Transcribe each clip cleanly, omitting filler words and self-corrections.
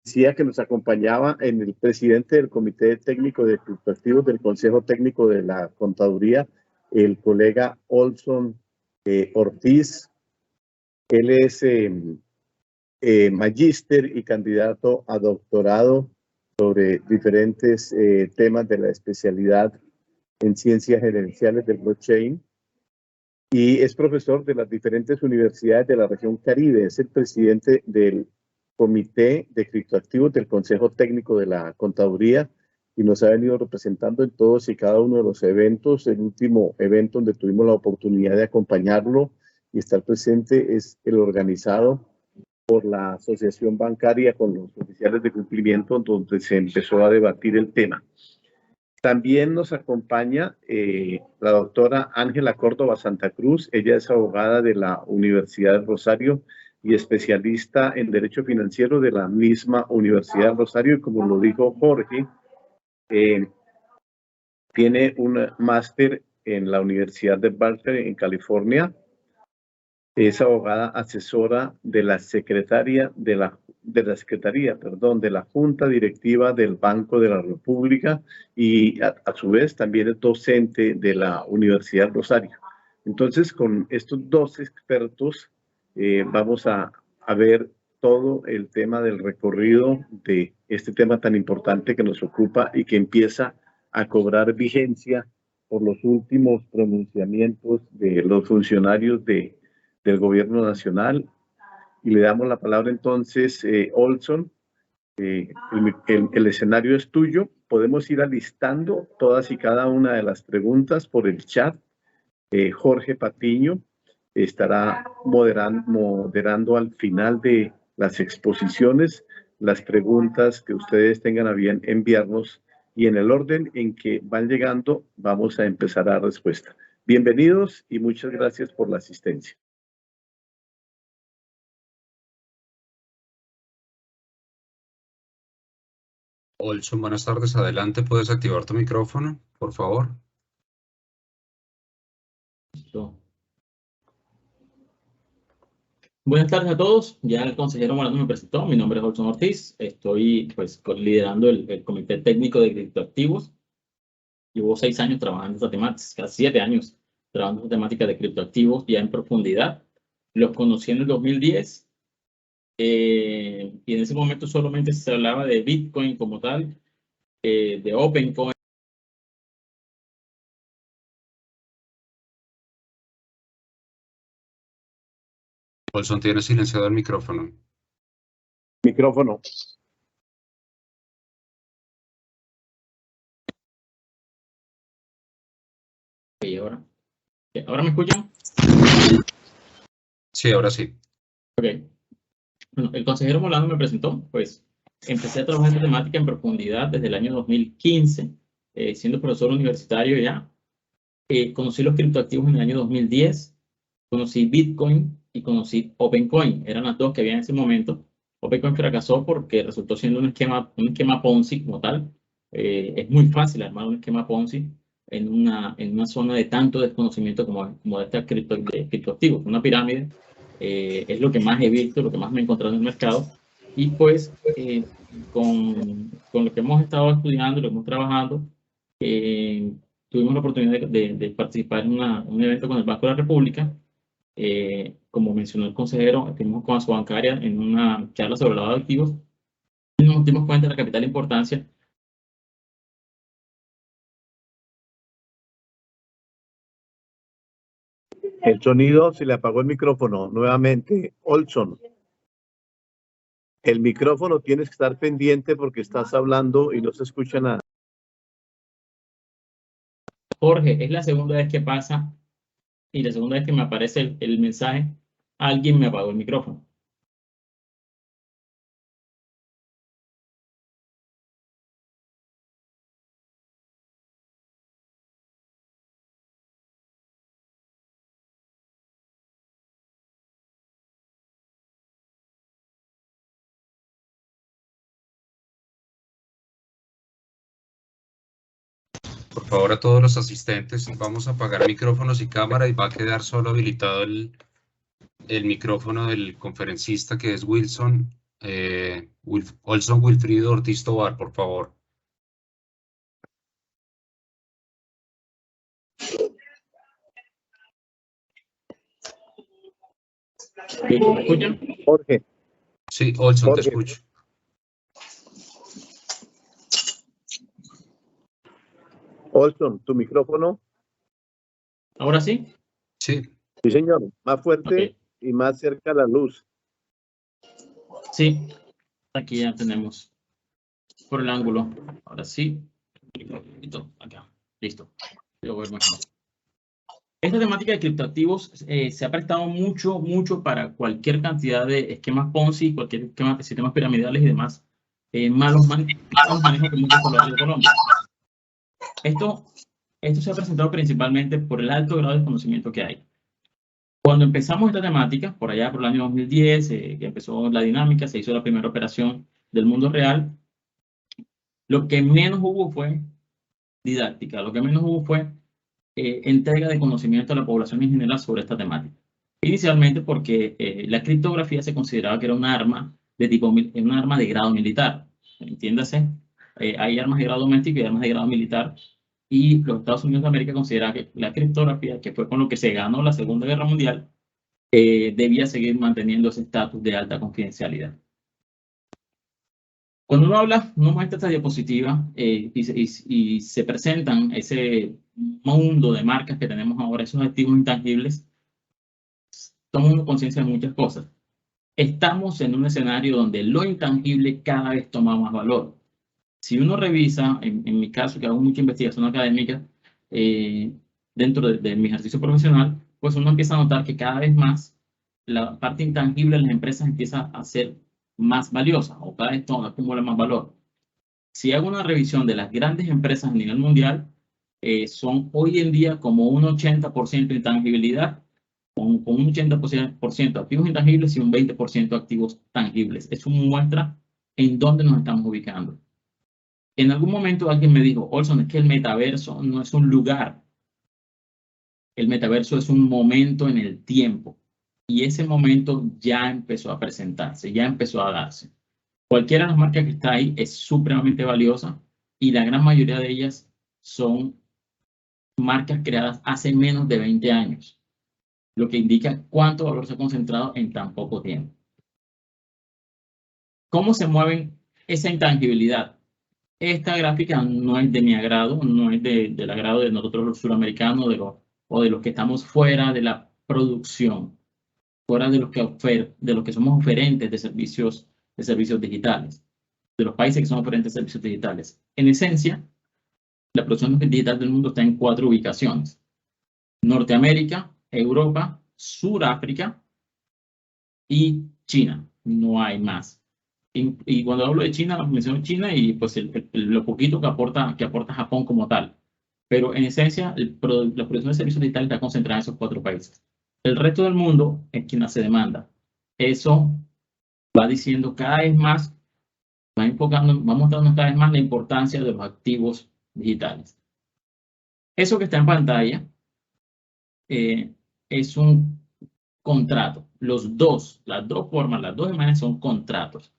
decía que nos acompañaba en el presidente del Comité Técnico de Criptoactivos del Consejo Técnico de la Contaduría, el colega Olson Ortiz. Él es magíster y candidato a doctorado sobre diferentes temas de la especialidad en ciencias gerenciales del blockchain, y es profesor de las diferentes universidades de la región Caribe. Es el presidente del Comité de Criptoactivos del Consejo Técnico de la Contaduría y nos ha venido representando en todos y cada uno de los eventos. El último evento donde tuvimos la oportunidad de acompañarlo y estar presente es el organizado por la Asociación Bancaria con los oficiales de cumplimiento, donde se empezó a debatir el tema. También nos acompaña la doctora Ángela Córdoba Santa Cruz. Ella es abogada de la Universidad del Rosario y especialista en Derecho Financiero de la misma Universidad del Rosario. Y como lo dijo Jorge, tiene un máster en la Universidad de Berkeley en California. Es abogada asesora de la Secretaría de la Junta Directiva del Banco de la República y a su vez también es docente de la Universidad Rosario. Entonces, con estos dos expertos vamos a ver todo el tema del recorrido de este tema tan importante que nos ocupa y que empieza a cobrar vigencia por los últimos pronunciamientos de los funcionarios del Gobierno Nacional. Y le damos la palabra entonces, Olson. El escenario es tuyo. Podemos ir alistando todas y cada una de las preguntas por el chat. Jorge Patiño estará moderando al final de las exposiciones las preguntas que ustedes tengan a bien enviarnos, y en el orden en que van llegando vamos a empezar a dar respuesta. Bienvenidos y muchas gracias por la asistencia. Olson, buenas tardes. Adelante, puedes activar tu micrófono, por favor. Listo. Buenas tardes a todos. Ya el consejero Morano me presentó. Mi nombre es Olson Ortiz. Estoy liderando el Comité Técnico de Criptoactivos. Llevo 6 años trabajando esta temática, casi 7 años trabajando esta temática de criptoactivos ya en profundidad. Los conocí en el 2010. Y en ese momento solamente se hablaba de Bitcoin como tal, de OpenCoin. Olson, tiene silenciado el micrófono. Micrófono. Okay, ¿ahora me escuchan? Sí, ahora sí. Ok. Bueno, el consejero Molano me presentó, pues empecé a trabajar esta temática en profundidad desde el año 2015, siendo profesor universitario ya. Conocí los criptoactivos en el año 2010, conocí Bitcoin y conocí OpenCoin. Eran las dos que había en ese momento. OpenCoin fracasó porque resultó siendo un esquema Ponzi como tal. Es muy fácil armar un esquema Ponzi en una zona de tanto desconocimiento como de esta criptoactivos. Una pirámide es lo que más he visto, lo que más me he encontrado en el mercado. Y pues con lo que hemos estado estudiando, lo que hemos trabajado, tuvimos la oportunidad de participar en un evento con el Banco de la República. Como mencionó el consejero, estuvimos con su bancaria en una charla sobre lavado de activos y nos dimos cuenta de la capital importancia. El sonido, se le apagó el micrófono nuevamente. Olson, el micrófono tienes que estar pendiente porque estás hablando y no se escucha nada. Jorge, es la segunda vez que pasa y la segunda vez que me aparece el mensaje, alguien me apagó el micrófono. Por favor, a todos los asistentes, vamos a apagar micrófonos y cámara y va a quedar solo habilitado el micrófono del conferencista, que es Wilson, Olson Wilfrido Ortiz Tobar, por favor. ¿Me escuchan? Jorge. Sí, Olson, Jorge. te escucho. Olson, tu micrófono. ¿Ahora sí? Sí. Sí, señor. Más fuerte Ok. y más cerca a la luz. Sí, aquí ya tenemos por el ángulo. Ahora sí. Listo, acá. Listo. Lo voy a ver mejor. Esta temática de criptoactivos se ha prestado mucho para cualquier cantidad de esquemas Ponzi, cualquier esquema de sistemas piramidales y demás malos manejos que muchos pobladores de Colombia. Esto se ha presentado principalmente por el alto grado de conocimiento que hay. Cuando empezamos esta temática, por allá por el año 2010, que empezó la dinámica, se hizo la primera operación del mundo real, lo que menos hubo fue didáctica, lo que menos hubo fue entrega de conocimiento a la población en general sobre esta temática. Inicialmente porque la criptografía se consideraba que era un arma un arma de grado militar. Entiéndase, hay armas de grado doméstico y armas de grado militar. Y los Estados Unidos de América consideraban que la criptografía, que fue con lo que se ganó la Segunda Guerra Mundial, debía seguir manteniendo ese estatus de alta confidencialidad. Cuando uno muestra esta diapositiva y se presentan ese mundo de marcas que tenemos ahora, esos activos intangibles, tomamos conciencia de muchas cosas. Estamos en un escenario donde lo intangible cada vez toma más valor. Si uno revisa, en mi caso, que hago mucha investigación académica, dentro de mi ejercicio profesional, pues uno empieza a notar que cada vez más la parte intangible de las empresas empieza a ser más valiosa o cada vez acumula más valor. Si hago una revisión de las grandes empresas a nivel mundial, son hoy en día como un 80% de intangibilidad, con un 80% activos intangibles y un 20% activos tangibles. Eso muestra en dónde nos estamos ubicando. En algún momento alguien me dijo, Olson, es que el metaverso no es un lugar. El metaverso es un momento en el tiempo. Y ese momento ya empezó a presentarse, ya empezó a darse. Cualquiera de las marcas que está ahí es supremamente valiosa y la gran mayoría de ellas son marcas creadas hace menos de 20 años, lo que indica cuánto valor se ha concentrado en tan poco tiempo. ¿Cómo se mueven esa intangibilidad? Esta gráfica no es de mi agrado, no es del agrado de nosotros los suramericanos o de los que estamos fuera de la producción, fuera de los que somos oferentes de servicios digitales, de los países que son oferentes de servicios digitales. En esencia, la producción digital del mundo está en 4 ubicaciones: Norteamérica, Europa, Suráfrica y China. No hay más. Y cuando hablo de China, menciono China y pues lo poquito que aporta Japón como tal. Pero en esencia, la producción de servicios digitales está concentrada en esos 4 países. El resto del mundo es quien hace demanda. Eso va diciendo cada vez más, va mostrando cada vez más la importancia de los activos digitales. Eso que está en pantalla es un contrato. Las dos formas, las dos imágenes son contratos.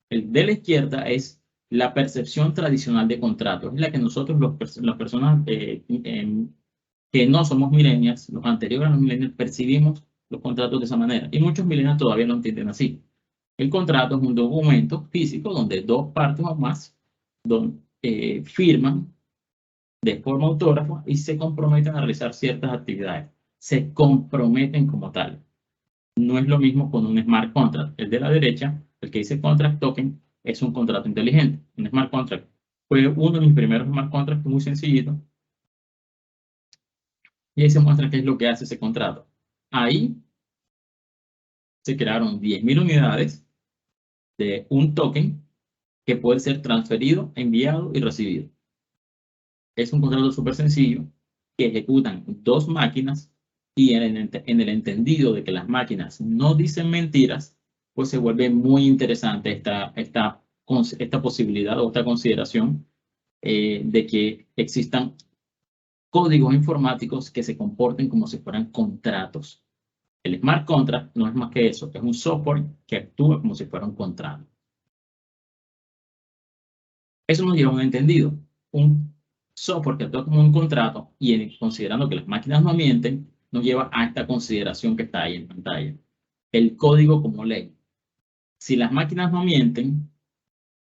El de la izquierda es la percepción tradicional de contratos, es la que nosotros, las personas que no somos millennials, los anteriores a los millennials, percibimos los contratos de esa manera. Y muchos millennials todavía lo entienden así. El contrato es un documento físico donde 2 partes o más firman de forma autógrafa y se comprometen a realizar ciertas actividades. Se comprometen como tal. No es lo mismo con un smart contract. El de la derecha, el que dice contract token, es un contrato inteligente. Un smart contract fue uno de mis primeros smart contracts, muy sencillito. Y ahí se muestra qué es lo que hace ese contrato. Ahí se crearon 10.000 unidades de un token que puede ser transferido, enviado y recibido. Es un contrato súper sencillo que ejecutan 2 máquinas y en el entendido de que las máquinas no dicen mentiras, pues se vuelve muy interesante esta posibilidad o esta consideración de que existan códigos informáticos que se comporten como si fueran contratos. El smart contract no es más que eso, es un software que actúa como si fuera un contrato. Eso nos lleva a un entendido. Un software que actúa como un contrato y considerando que las máquinas no mienten, nos lleva a esta consideración que está ahí en pantalla. El código como ley. Si las máquinas no mienten,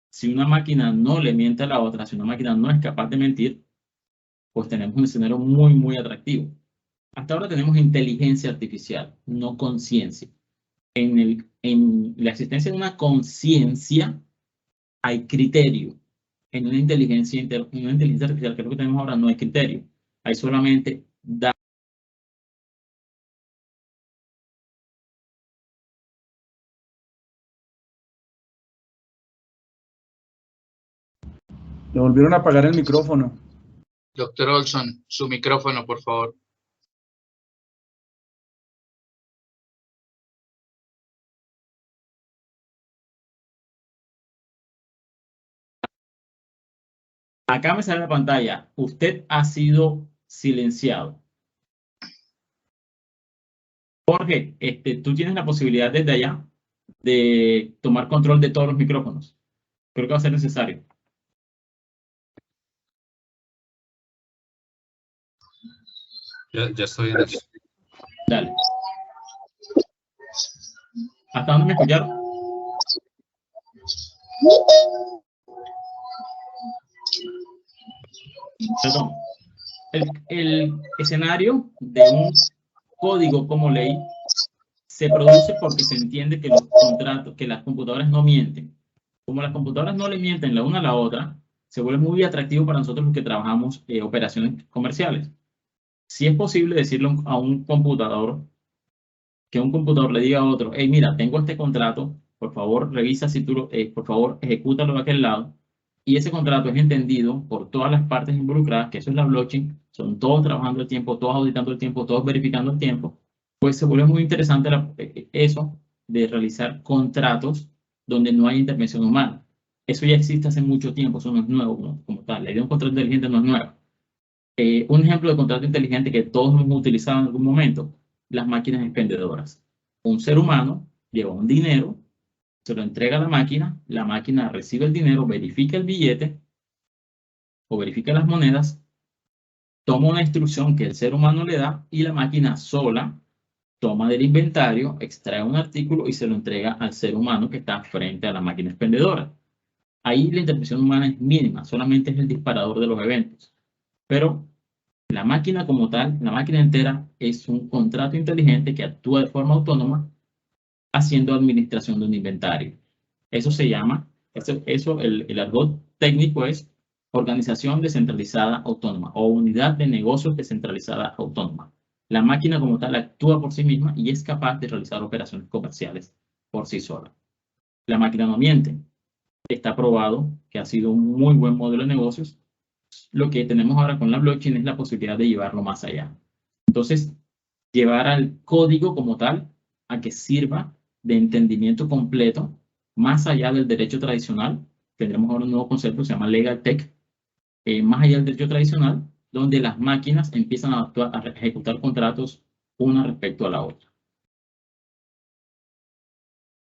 si una máquina no le miente a la otra, si una máquina no es capaz de mentir, pues tenemos un escenario muy, muy atractivo. Hasta ahora tenemos inteligencia artificial, no conciencia. En la existencia de una conciencia hay criterio. En una inteligencia artificial, que es lo que tenemos ahora, no hay criterio. Hay solamente datos. Le volvieron a apagar el micrófono. Doctor Olson, su micrófono, por favor. Acá me sale la pantalla. Usted ha sido silenciado. Jorge, tú tienes la posibilidad desde allá de tomar control de todos los micrófonos. Creo que va a ser necesario. Ya estoy en eso. Dale. ¿Hasta dónde me escucharon? Perdón. El escenario de un código como ley se produce porque se entiende que los contratos, que las computadoras no mienten. Como las computadoras no le mienten la una a la otra, se vuelve muy atractivo para nosotros los que trabajamos operaciones comerciales. Si es posible decirle a un computador, que un computador le diga a otro, hey, mira, tengo este contrato, por favor, revisa si tú por favor, ejecútalo de aquel lado. Y ese contrato es entendido por todas las partes involucradas, que eso es la blockchain, son todos trabajando el tiempo, todos auditando el tiempo, todos verificando el tiempo. Pues se vuelve muy interesante eso de realizar contratos donde no hay intervención humana. Eso ya existe hace mucho tiempo, eso no es nuevo como tal. La idea de un contrato inteligente no es nueva. Un ejemplo de contrato inteligente que todos hemos utilizado en algún momento, las máquinas expendedoras. Un ser humano lleva un dinero, se lo entrega a la máquina recibe el dinero, verifica el billete o verifica las monedas, toma una instrucción que el ser humano le da y la máquina sola toma del inventario, extrae un artículo y se lo entrega al ser humano que está frente a la máquina expendedora. Ahí la intervención humana es mínima, solamente es el disparador de los eventos. Pero la máquina como tal, la máquina entera, es un contrato inteligente que actúa de forma autónoma haciendo administración de un inventario. Eso se llama, el argot técnico es organización descentralizada autónoma o unidad de negocios descentralizada autónoma. La máquina como tal actúa por sí misma y es capaz de realizar operaciones comerciales por sí sola. La máquina no miente. Está probado que ha sido un muy buen modelo de negocios. Lo que tenemos ahora con la blockchain es la posibilidad de llevarlo más allá. Entonces, llevar al código como tal a que sirva de entendimiento completo más allá del derecho tradicional. Tendremos ahora un nuevo concepto que se llama Legal Tech, más allá del derecho tradicional, donde las máquinas empiezan a ejecutar contratos una respecto a la otra.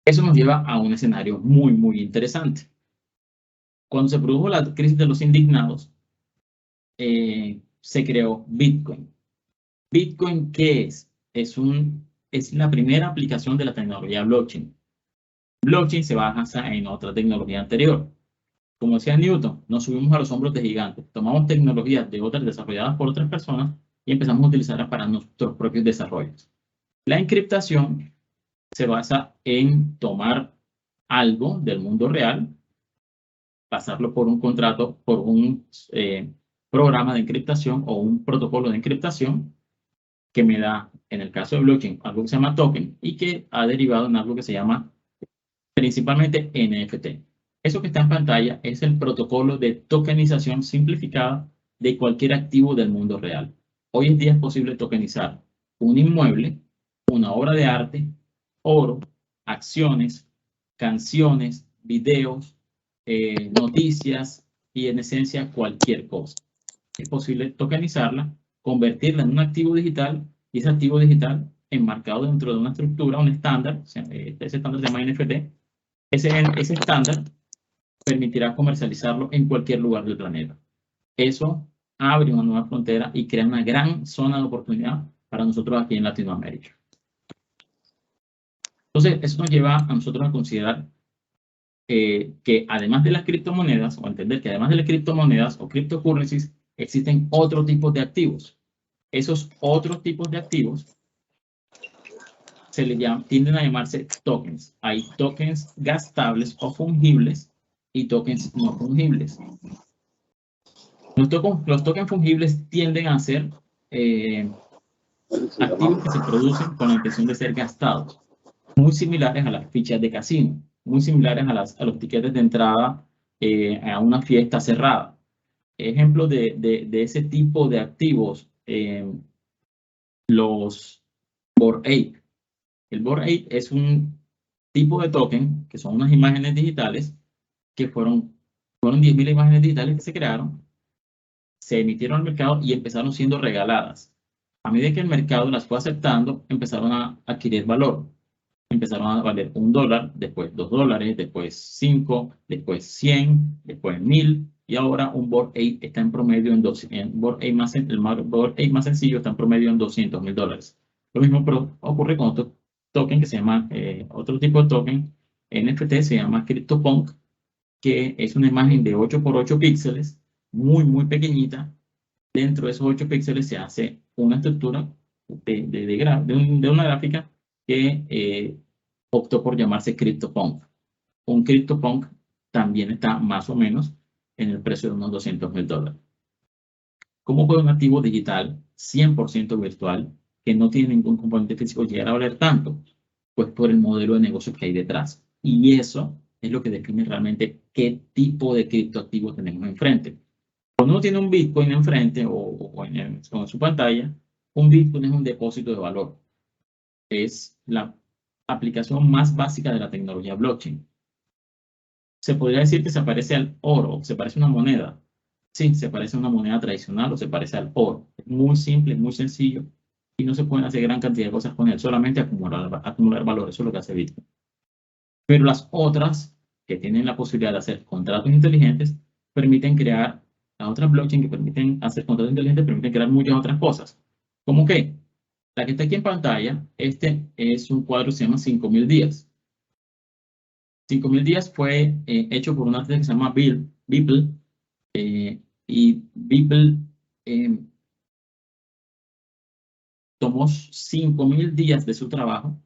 Eso nos lleva a un escenario muy, muy interesante. Cuando se produjo la crisis de los indignados, se creó Bitcoin. ¿Bitcoin qué es? Es la primera aplicación de la tecnología blockchain. Blockchain se basa en otra tecnología anterior. Como decía Newton, nos subimos a los hombros de gigantes, tomamos tecnologías de otras desarrolladas por otras personas y empezamos a utilizarlas para nuestros propios desarrollos. La encriptación se basa en tomar algo del mundo real, pasarlo por un contrato, por un programa de encriptación o un protocolo de encriptación que me da, en el caso de blockchain, algo que se llama token y que ha derivado en algo que se llama principalmente NFT. Eso que está en pantalla es el protocolo de tokenización simplificada de cualquier activo del mundo real. Hoy en día es posible tokenizar un inmueble, una obra de arte, oro, acciones, canciones, videos, noticias y en esencia cualquier cosa. Es posible tokenizarla, convertirla en un activo digital y ese activo digital enmarcado dentro de una estructura, un estándar, ese estándar se llama NFT. Ese estándar permitirá comercializarlo en cualquier lugar del planeta. Eso abre una nueva frontera y crea una gran zona de oportunidad para nosotros aquí en Latinoamérica. Entonces, eso nos lleva a nosotros a considerar que además de las criptomonedas, o entender que además de las criptomonedas o cryptocurrencies, existen otros tipos de activos. Esos otros tipos de activos tienden a llamarse tokens. Hay tokens gastables o fungibles y tokens no fungibles. Los tokens fungibles tienden a ser activos que se producen con la intención de ser gastados, muy similares a las fichas de casino, muy similares a los tiquetes de entrada a una fiesta cerrada. Ejemplo de ese tipo de activos, los Bored Ape. El Bored Ape es un tipo de token que son unas imágenes digitales que fueron 10.000 imágenes digitales que se crearon, se emitieron al mercado y empezaron siendo regaladas. A medida que el mercado las fue aceptando, empezaron a adquirir valor. Empezaron a valer $1, después $2, después 5, después 100, después 1.000, y ahora un Bored Ape está en promedio el Bored Ape más sencillo está en promedio en $200.000. Lo mismo ocurre con otro token que se llama, otro tipo de token NFT, se llama CryptoPunk, que es una imagen de 8x8 píxeles, muy pequeñita. Dentro de esos 8 píxeles se hace una estructura de una gráfica que optó por llamarse CryptoPunk. Un CryptoPunk también está más o menos en el precio de unos $200.000. ¿Cómo puede un activo digital 100% virtual que no tiene ningún componente físico llegar a valer tanto? Pues por el modelo de negocio que hay detrás. Y eso es lo que define realmente qué tipo de criptoactivo tenemos enfrente. Cuando uno tiene un Bitcoin enfrente o en su pantalla, un Bitcoin es un depósito de valor. Es la aplicación más básica de la tecnología blockchain. Se podría decir que se parece al oro, se parece a una moneda. Sí, se parece a una moneda tradicional o se parece al oro. Es muy simple, muy sencillo y no se pueden hacer gran cantidad de cosas con él, solamente acumular valor. Eso es lo que hace Bitcoin. Pero las otras, que tienen la posibilidad de hacer contratos inteligentes, permiten crear, las otras blockchain que permiten hacer contratos inteligentes, permiten crear muchas otras cosas. ¿Cómo qué? La que está aquí en pantalla, este es un cuadro que se llama 5.000 días. 5.000 días fue hecho por un artista que se llama Beeple, y Beeple tomó 5.000 días de su trabajo,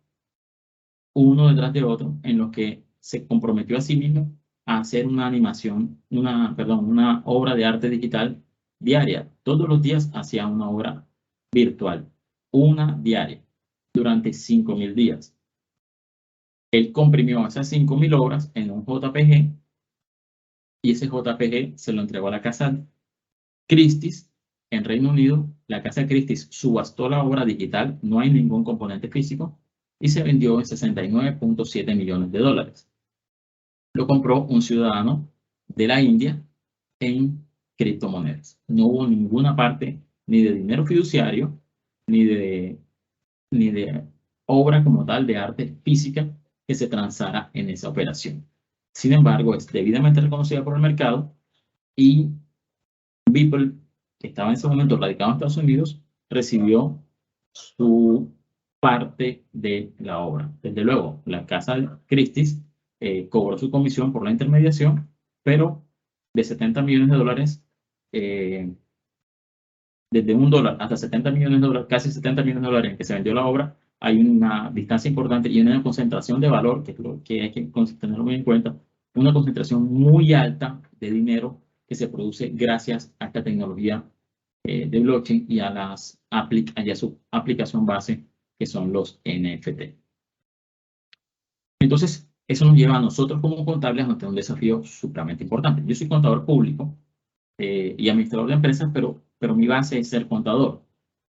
uno detrás de otro, en los que se comprometió a sí mismo a hacer una animación, una obra de arte digital diaria. Todos los días hacía una obra virtual, una diaria, durante 5.000 días. Él comprimió esas 5.000 obras en un JPG y ese JPG se lo entregó a la casa Christie's en Reino Unido. La casa Christie's subastó la obra digital, no hay ningún componente físico, y se vendió en $69.7 millones. Lo compró un ciudadano de la India en criptomonedas. No hubo ninguna parte ni de dinero fiduciario, ni de obra como tal de arte física que se transara en esa operación. Sin embargo, es debidamente reconocida por el mercado y Beeple, que estaba en ese momento radicado en Estados Unidos, recibió su parte de la obra. Desde luego, la casa Christie's cobró su comisión por la intermediación, pero de $70 millones, desde $1 hasta $70 millones, casi $70 millones en que se vendió la obra, hay una distancia importante y una concentración de valor, que es lo que hay que tenerlo muy en cuenta, una concentración muy alta de dinero que se produce gracias a esta tecnología de blockchain y a su aplicación base, que son los NFT. Entonces, eso nos lleva a nosotros como contables a tener un desafío supremamente importante. Yo soy contador público y administrador de empresas, pero mi base es ser contador.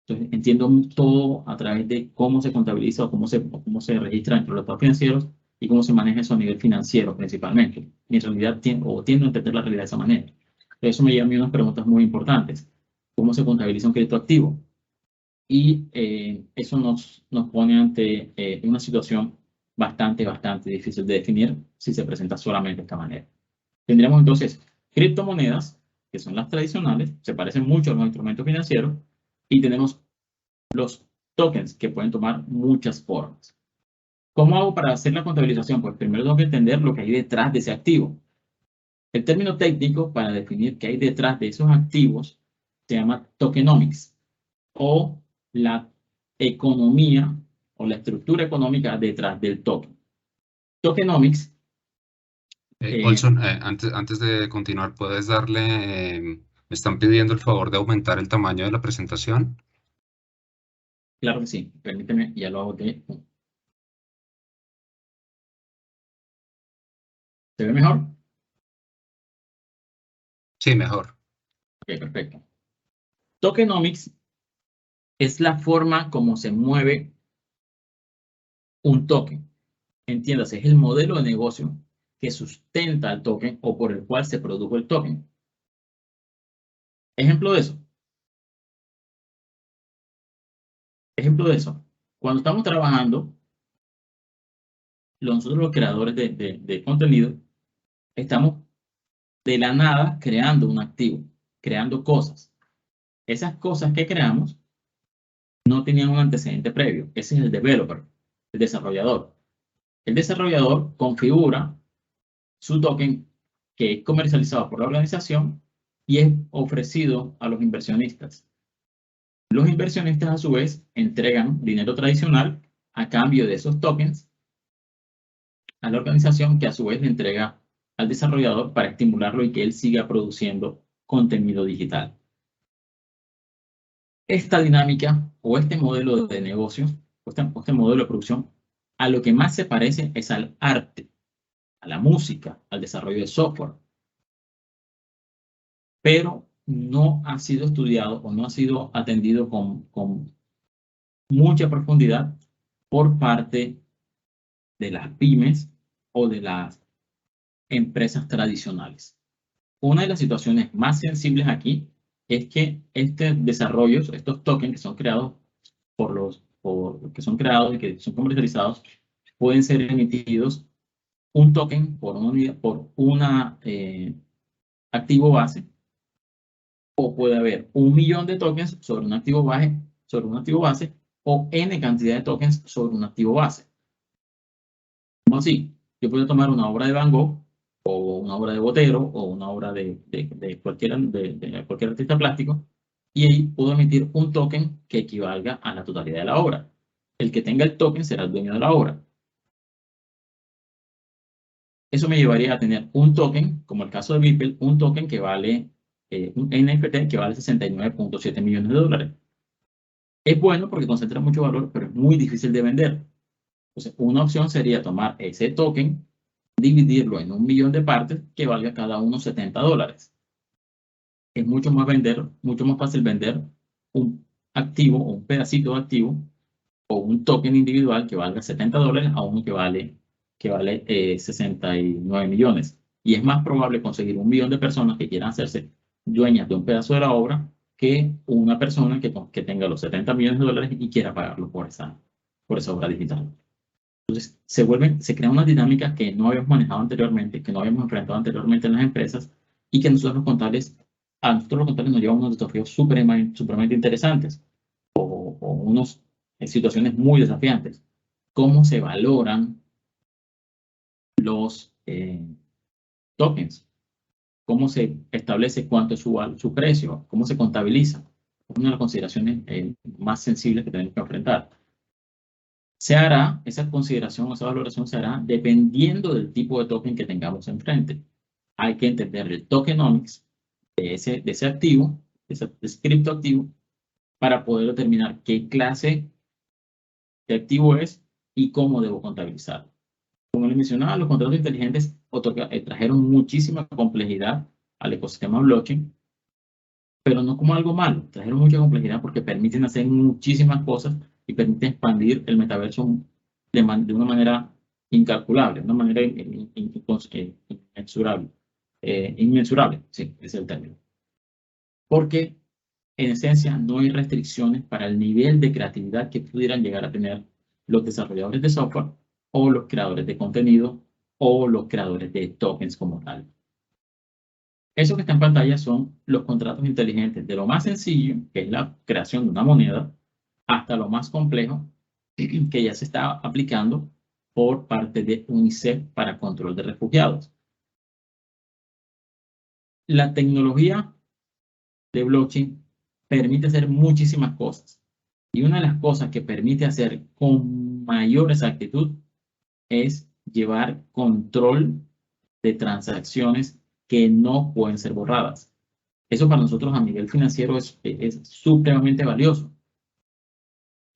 Entonces, entiendo todo a través de cómo se contabiliza o cómo se registra dentro de los estados financieros y cómo se maneja eso a nivel financiero principalmente. Y en realidad tiendo a entender la realidad de esa manera. Eso me lleva a mí unas preguntas muy importantes. ¿Cómo se contabiliza un crédito activo? Y eso nos pone ante una situación bastante difícil de definir si se presenta solamente de esta manera. Tendríamos entonces criptomonedas, que son las tradicionales, se parecen mucho a los instrumentos financieros, y tenemos los tokens, que pueden tomar muchas formas. ¿Cómo hago para hacer la contabilización? Pues primero tengo que entender lo que hay detrás de ese activo. El término técnico para definir qué hay detrás de esos activos se llama tokenomics, o la economía o la estructura económica detrás del token. Tokenomics. Olson, antes de continuar, ¿puedes darle, me están pidiendo el favor de aumentar el tamaño de la presentación? Claro que sí, permíteme, ya lo hago de... ¿Se ve mejor? Sí, mejor. Ok, perfecto. Tokenomics es la forma como se mueve un token. Entiéndase, es el modelo de negocio que sustenta el token o por el cual se produjo el token. Ejemplo de eso. Cuando estamos trabajando, nosotros los creadores de contenido, estamos de la nada creando un activo, creando cosas. Esas cosas que creamos no tenían un antecedente previo. Ese es el developer, el desarrollador. El desarrollador configura su token que es comercializado por la organización y es ofrecido a los inversionistas. Los inversionistas, a su vez, entregan dinero tradicional a cambio de esos tokens a la organización, que a su vez le entrega al desarrollador para estimularlo y que él siga produciendo contenido digital. Esta dinámica o este modelo de negocios, o este modelo de producción, a lo que más se parece es al arte, a la música, al desarrollo de software. Pero no ha sido estudiado o no ha sido atendido con mucha profundidad por parte de las pymes o de las empresas tradicionales. Una de las situaciones más sensibles aquí es que desarrollos, estos tokens que son creados que son creados y que son comercializados, pueden ser emitidos un token por una activo base, o puede haber 1 millón de tokens sobre un activo base, o n cantidad de tokens sobre un activo base. ¿Cómo así? Yo puedo tomar una obra de Van Gogh, o una obra de Botero, o una obra de cualquier artista plástico, y ahí puedo emitir un token que equivalga a la totalidad de la obra. El que tenga el token será el dueño de la obra. Eso me llevaría a tener un token, como el caso de Beeple, un token que vale, un NFT que vale 69.7 millones de dólares. Es bueno porque concentra mucho valor, pero es muy difícil de vender. Entonces, una opción sería tomar ese token, dividirlo en 1 millón de partes que valga cada uno 70 dólares. Es mucho más fácil vender un activo o un pedacito de activo o un token individual que valga 70 dólares a uno que vale 69 millones. Y es más probable conseguir 1 millón de personas que quieran hacerse dueñas de un pedazo de la obra que una persona que tenga los 70 millones de dólares y quiera pagarlo por esa obra digital. Entonces, se crea una dinámica que no habíamos manejado anteriormente, que no habíamos enfrentado anteriormente en las empresas, y que a nosotros los contables nos lleva a unos desafíos supremamente interesantes, o unas situaciones muy desafiantes. ¿Cómo se valoran los tokens? ¿Cómo se establece cuánto es su precio? ¿Cómo se contabiliza? Es una de las consideraciones más sensibles que tenemos que enfrentar. Esa consideración, esa valoración se hará dependiendo del tipo de token que tengamos enfrente. Hay que entender el tokenomics de ese activo, de ese criptoactivo, para poder determinar qué clase de activo es y cómo debo contabilizarlo. Como les mencionaba, los contratos inteligentes trajeron muchísima complejidad al ecosistema blockchain, pero no como algo malo. Trajeron mucha complejidad porque permiten hacer muchísimas cosas y permiten expandir el metaverso de una manera incalculable, de una manera inmensurable. Inmensurable, sí, ese es el término. Porque, en esencia, no hay restricciones para el nivel de creatividad que pudieran llegar a tener los desarrolladores de software o los creadores de contenido o los creadores de tokens como tal. Eso que está en pantalla son los contratos inteligentes, de lo más sencillo, que es la creación de una moneda, hasta lo más complejo, que ya se está aplicando por parte de UNICEF para control de refugiados. La tecnología de blockchain permite hacer muchísimas cosas. Y una de las cosas que permite hacer con mayor exactitud es llevar control de transacciones que no pueden ser borradas. Eso para nosotros a nivel financiero es supremamente valioso.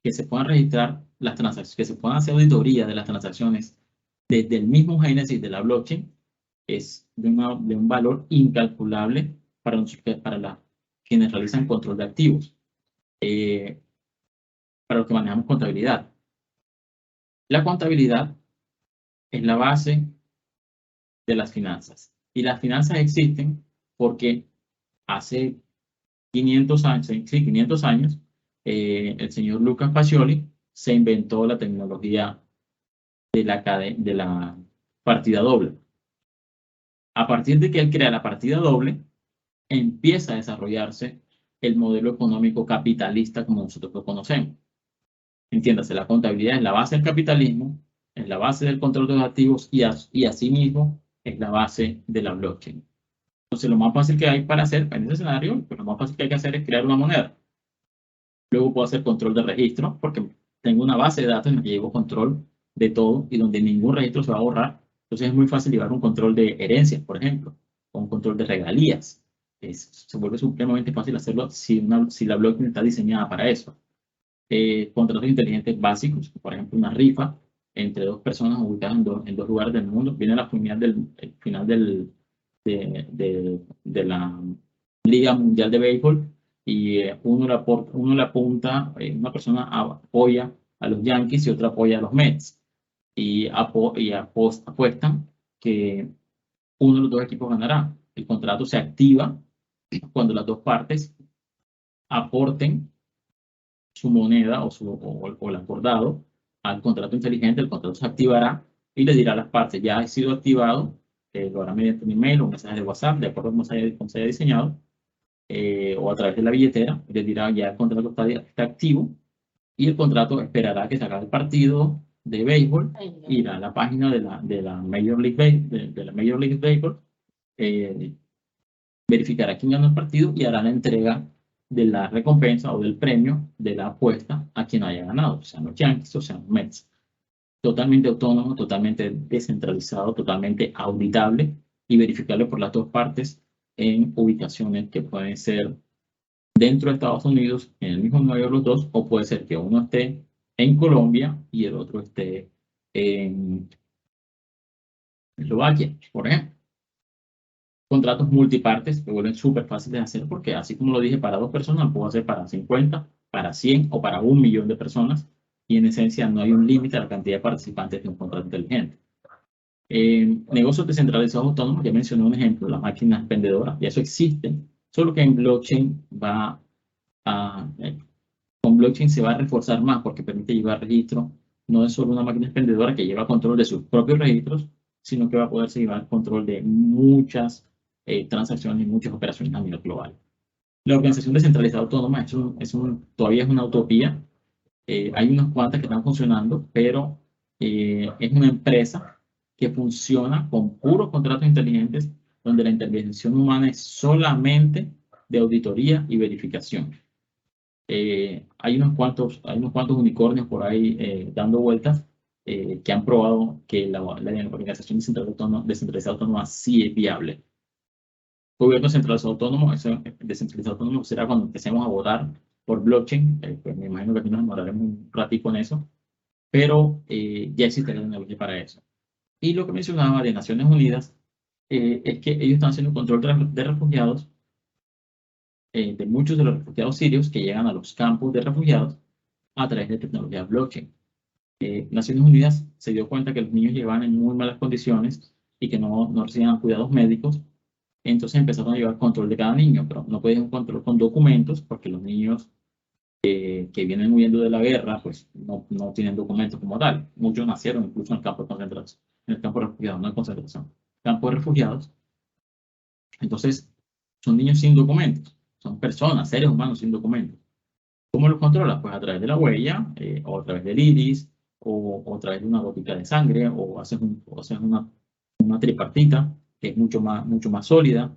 Que se puedan registrar las transacciones, que se puedan hacer auditoría de las transacciones desde el mismo génesis de la blockchain es de un valor incalculable para quienes realizan control de activos, para los que manejamos contabilidad. La contabilidad es la base de las finanzas. Y las finanzas existen porque hace 500 años, sí, 500 años, el señor Lucas Pacioli se inventó la tecnología de la partida doble. A partir de que él crea la partida doble, empieza a desarrollarse el modelo económico capitalista como nosotros lo conocemos. Entiéndase, la contabilidad es la base del capitalismo, es la base del control de los activos y asimismo es la base de la blockchain. Entonces, lo más fácil que hay para hacer en ese escenario, pues lo más fácil que hay que hacer es crear una moneda. Luego puedo hacer control de registro porque tengo una base de datos en la que llevo control de todo y donde ningún registro se va a borrar. Entonces es muy fácil llevar un control de herencias, por ejemplo, o un control de regalías. Se vuelve supremamente fácil hacerlo si la blockchain está diseñada para eso. Contratos inteligentes básicos, por ejemplo, una rifa entre dos personas ubicadas en dos lugares del mundo. Viene la final de la Liga Mundial de Béisbol y uno le apunta, una persona apoya a los Yankees y otra apoya a los Mets. Y apuestan que uno de los dos equipos ganará. El contrato se activa cuando las dos partes aporten su moneda o el acordado al contrato inteligente. El contrato se activará y le dirá a las partes, ya ha sido activado, lo hará mediante un email o un mensaje de WhatsApp, de acuerdo a cómo se haya diseñado, o a través de la billetera, les dirá ya el contrato está activo y el contrato esperará que se acabe el partido de béisbol, irá a la página de la Major League Baseball, verificará quién ganó el partido y hará la entrega de la recompensa o del premio de la apuesta a quien haya ganado, o sea, los Yankees o sea, los Mets. Totalmente autónomo, totalmente descentralizado, totalmente auditable y verificable por las dos partes en ubicaciones que pueden ser dentro de Estados Unidos, en el mismo Nueva York los dos, o puede ser que uno esté en Colombia y el otro esté en Eslovaquia, por ejemplo. Contratos multipartes que vuelven súper fáciles de hacer porque así como lo dije, para dos personas lo puedo hacer para 50, para 100 o para 1 millón de personas y en esencia no hay un límite a la cantidad de participantes de un contrato inteligente. Negocios descentralizados autónomos, ya mencioné un ejemplo, las máquinas expendedoras, ya eso existe, solo que en blockchain con blockchain se va a reforzar más porque permite llevar registro, no es solo una máquina expendedora que lleva control de sus propios registros, sino que va a poderse llevar control de muchas transacciones y muchas operaciones a nivel global. La organización descentralizada autónoma todavía es una utopía. Hay unas cuantas que están funcionando, pero es una empresa que funciona con puros contratos inteligentes donde la intervención humana es solamente de auditoría y verificación. Hay unos cuantos unicornios por ahí dando vueltas que han probado que la organización descentralizada autónoma sí es viable. Gobierno descentralizado autónomo será cuando empecemos a votar por blockchain, pues me imagino que aquí nos demoraremos un ratito en eso, pero ya existe la tecnología para eso. Y lo que mencionaba de Naciones Unidas es que ellos están haciendo control de refugiados, de muchos de los refugiados sirios que llegan a los campos de refugiados a través de tecnología blockchain. Naciones Unidas se dio cuenta que los niños llegaban en muy malas condiciones y que no recibían cuidados médicos. Entonces empezaron a llevar control de cada niño, pero no podían control con documentos porque los niños que vienen huyendo de la guerra, pues no tienen documentos como tal. Muchos nacieron incluso en el campo de concentración, en el campo de refugiados, no de concentración, campo de refugiados. Entonces, son niños sin documentos, son personas, seres humanos sin documentos. ¿Cómo los controlas? Pues a través de la huella, o a través del iris, o a través de una gotica de sangre, o haces una tripartita que es mucho más sólida.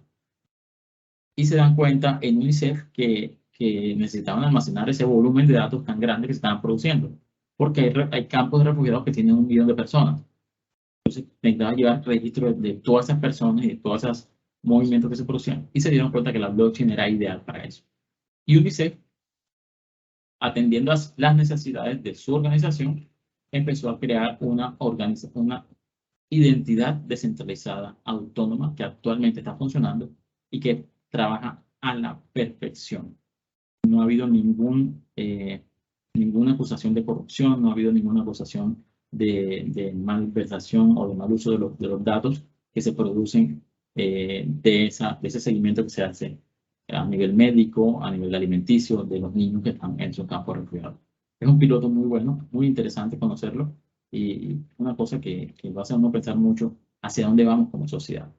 Y se dan cuenta en UNICEF que necesitaban almacenar ese volumen de datos tan grande que se estaban produciendo, porque hay campos de refugiados que tienen 1 millón de personas. Entonces, necesitaban llevar registro de todas esas personas y de todos esos movimientos que se producían, y se dieron cuenta que la blockchain era ideal para eso. Y UNICEF, atendiendo a las necesidades de su organización, empezó a crear una identidad descentralizada, autónoma, que actualmente está funcionando y que trabaja a la perfección. No ha habido ninguna acusación de corrupción, no ha habido ninguna acusación de malversación o de mal uso de los datos que se producen de ese seguimiento que se hace a nivel médico, a nivel alimenticio, de los niños que están en esos campos refugiados. Es un piloto muy bueno, muy interesante conocerlo, y una cosa que va a hacer uno pensar mucho hacia dónde vamos como sociedad.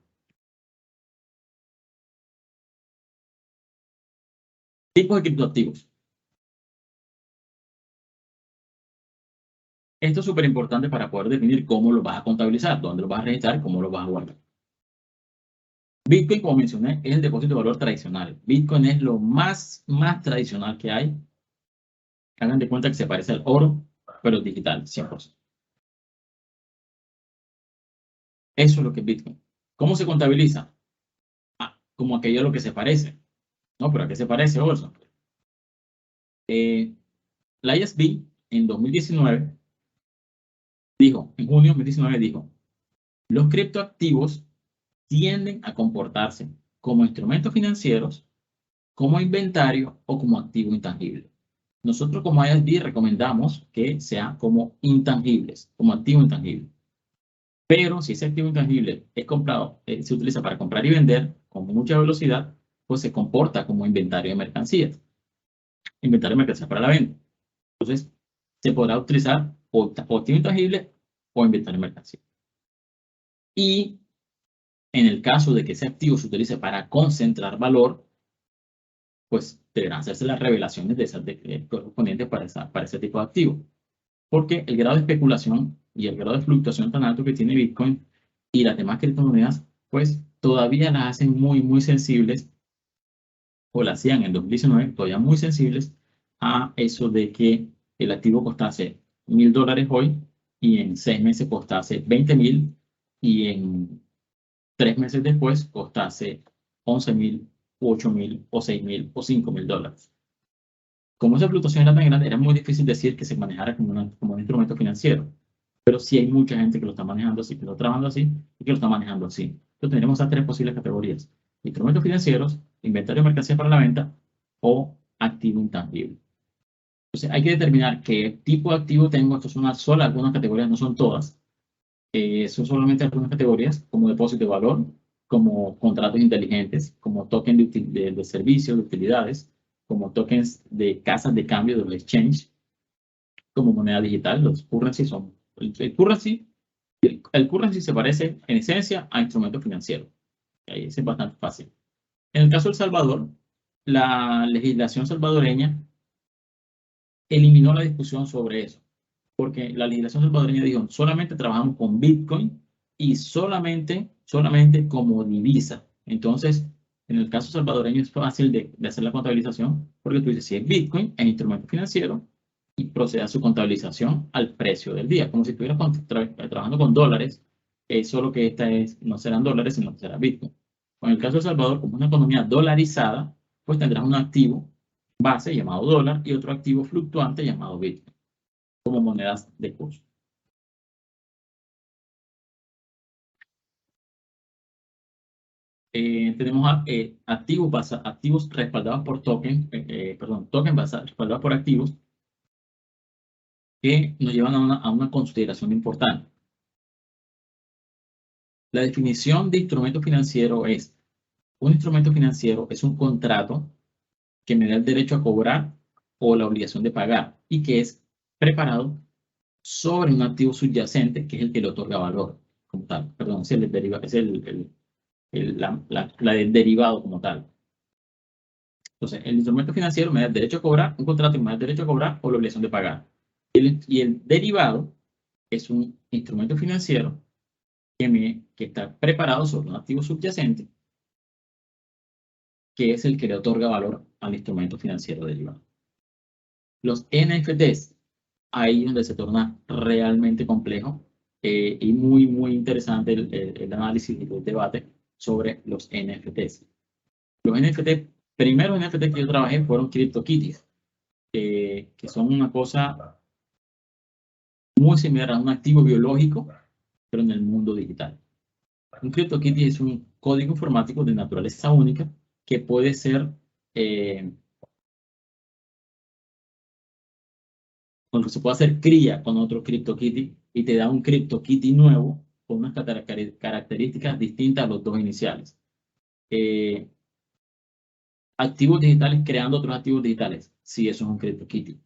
Tipos de criptoactivos. Esto es súper importante para poder definir cómo lo vas a contabilizar, dónde lo vas a registrar y cómo lo vas a guardar. Bitcoin, como mencioné, es el depósito de valor tradicional. Bitcoin es lo más tradicional que hay. Hagan de cuenta que se parece al oro, pero digital, 100%. Eso es lo que es Bitcoin. ¿Cómo se contabiliza? Como aquello a lo que se parece. No, pero ¿a qué se parece, Olson? La ISB en 2019 dijo, en junio de 2019 dijo, los criptoactivos tienden a comportarse como instrumentos financieros, como inventario o como activo intangible. Nosotros como ISB recomendamos que sea como intangibles, como activo intangible. Pero si ese activo intangible es comprado, se utiliza para comprar y vender con mucha velocidad, pues se comporta como inventario de mercancías. Inventario de mercancías para la venta. Entonces, se podrá utilizar o activo intangible o inventario de mercancías. Y en el caso de que ese activo se utilice para concentrar valor, pues deberán hacerse las revelaciones de esas correspondientes para ese tipo de activo. Porque el grado de especulación y el grado de fluctuación tan alto que tiene Bitcoin y las demás criptomonedas, pues todavía las hacen muy sensibles, o las hacían en 2019, todavía muy sensibles a eso de que el activo costase $1.000 hoy y en 6 meses costase 20.000 y en 3 meses después costase 11.000, 8.000 o 6.000 o $5.000. Como esa fluctuación era tan grande, era muy difícil decir que se manejara como un instrumento financiero. Pero sí hay mucha gente que lo está manejando así, que lo está trabajando así y que lo está manejando así. Entonces tenemos esas 3 posibles categorías: instrumentos financieros, inventario de mercancías para la venta o activo intangible. Entonces hay que determinar qué tipo de activo tengo. Esto son algunas categorías, no son todas. Son solamente algunas categorías, como depósito de valor, como contratos inteligentes, como tokens de servicios, de utilidades, como tokens de casas de cambio, de los exchange, como moneda digital. Los currency son el currency se parece en esencia a instrumentos financieros. Ahí es bastante fácil. En el caso de El Salvador, la legislación salvadoreña eliminó la discusión sobre eso, porque la legislación salvadoreña dijo, solamente trabajamos con Bitcoin y solamente como divisa. Entonces, en el caso salvadoreño es fácil de hacer la contabilización, porque tú dices, si es Bitcoin, es instrumento financiero, y procede a su contabilización al precio del día, como si estuvieras trabajando con dólares, solo que no serán dólares, sino que será Bitcoin. En el caso de El Salvador, como es una economía dolarizada, pues tendrás un activo base llamado dólar y otro activo fluctuante llamado Bitcoin, como monedas de curso. Tenemos activos respaldados por tokens respaldados por activos, que nos llevan a una consideración importante. La definición de instrumento financiero es: un instrumento financiero es un contrato que me da el derecho a cobrar o la obligación de pagar y que es preparado sobre un activo subyacente, que es el que le otorga valor como tal. Perdón, es el la del derivado como tal. Entonces, el instrumento financiero me da el derecho a cobrar, un contrato me da el derecho a cobrar o la obligación de pagar. Y el derivado es un instrumento financiero que está preparado sobre un activo subyacente, que es el que le otorga valor al instrumento financiero derivado. Los NFTs, ahí es donde se torna realmente complejo y muy interesante el análisis y el debate sobre los NFTs. Los NFTs, primeros NFTs que yo trabajé fueron CryptoKitties, que son una cosa muy similar a un activo biológico, pero en el mundo digital. Un CryptoKitty es un código informático de naturaleza única que puede ser con que se puede hacer cría con otro CryptoKitty y te da un CryptoKitty nuevo con unas características distintas a los dos iniciales. Activos digitales creando otros activos digitales. Sí, eso es un CryptoKitty.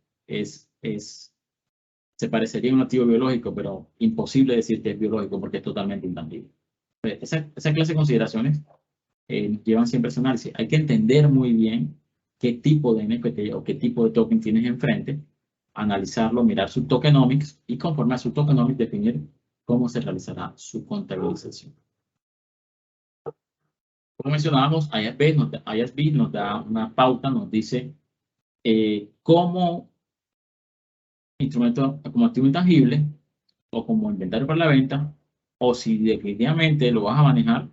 Se parecería a un activo biológico, pero imposible decir que es biológico porque es totalmente intangible. Esa clase de consideraciones llevan siempre ese análisis. Hay que entender muy bien qué tipo de NFT o qué tipo de token tienes enfrente, analizarlo, mirar su tokenomics y conforme a su tokenomics definir cómo se realizará su contabilización. Como mencionábamos, IASB nos da una pauta, nos dice cómo instrumento como activo intangible o como inventario para la venta, o si definitivamente lo vas a manejar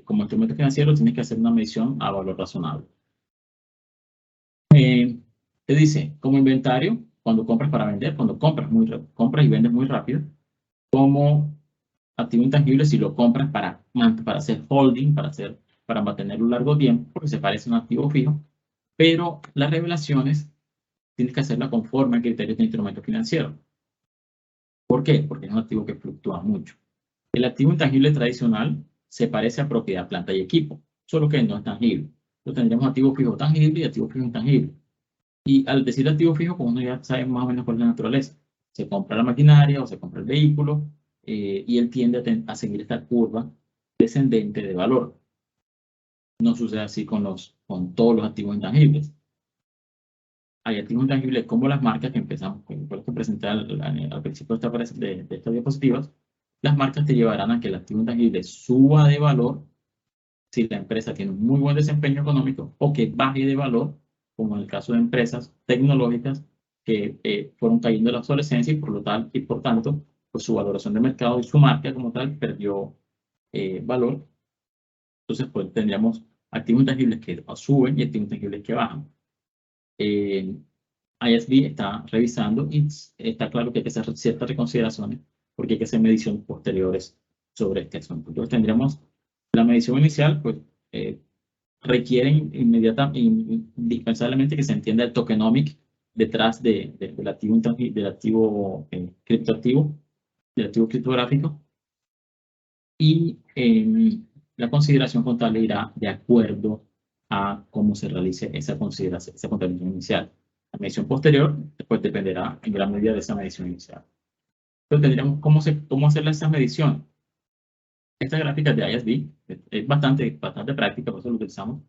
como instrumento financiero, tienes que hacer una medición a valor razonable. Te dice, como inventario, cuando compras para vender, cuando compras y vendes muy rápido, como activo intangible si lo compras para hacer holding, para mantenerlo un largo tiempo, porque se parece a un activo fijo, pero las revelaciones tienes que hacerlas conforme a criterios de instrumento financiero. ¿Por qué? Porque es un activo que fluctúa mucho. El activo intangible tradicional se parece a propiedad, planta y equipo, solo que no es tangible. Entonces tendríamos activo fijo tangible y activo fijo intangible. Y al decir activo fijo, pues uno ya sabe más o menos cuál es la naturaleza. Se compra la maquinaria o se compra el vehículo y él tiende a seguir esta curva descendente de valor. No sucede así con todos los activos intangibles. Hay activos intangibles como las marcas que empezamos, que presenté al principio de estas diapositivas. Las marcas te llevarán a que el activo intangible suba de valor si la empresa tiene un muy buen desempeño económico o que baje de valor, como en el caso de empresas tecnológicas que fueron cayendo en la obsolescencia y por tanto, pues su valoración de mercado y su marca como tal perdió valor. Entonces, pues tendríamos activos intangibles que suben y activos intangibles que bajan. IASB está revisando y está claro que hay que hacer ciertas reconsideraciones porque hay que hacer mediciones posteriores sobre este asunto. Entonces tendríamos la medición inicial, pues requieren indispensablemente que se entienda el tokenomic detrás del activo criptoactivo, del activo criptográfico, y la consideración contable irá de acuerdo a cómo se realice esa contabilización inicial. La medición posterior después dependerá en gran medida de esa medición inicial. Entonces tendríamos cómo hacer esa medición. Esta gráfica de IASB es bastante práctica, por eso lo utilizamos.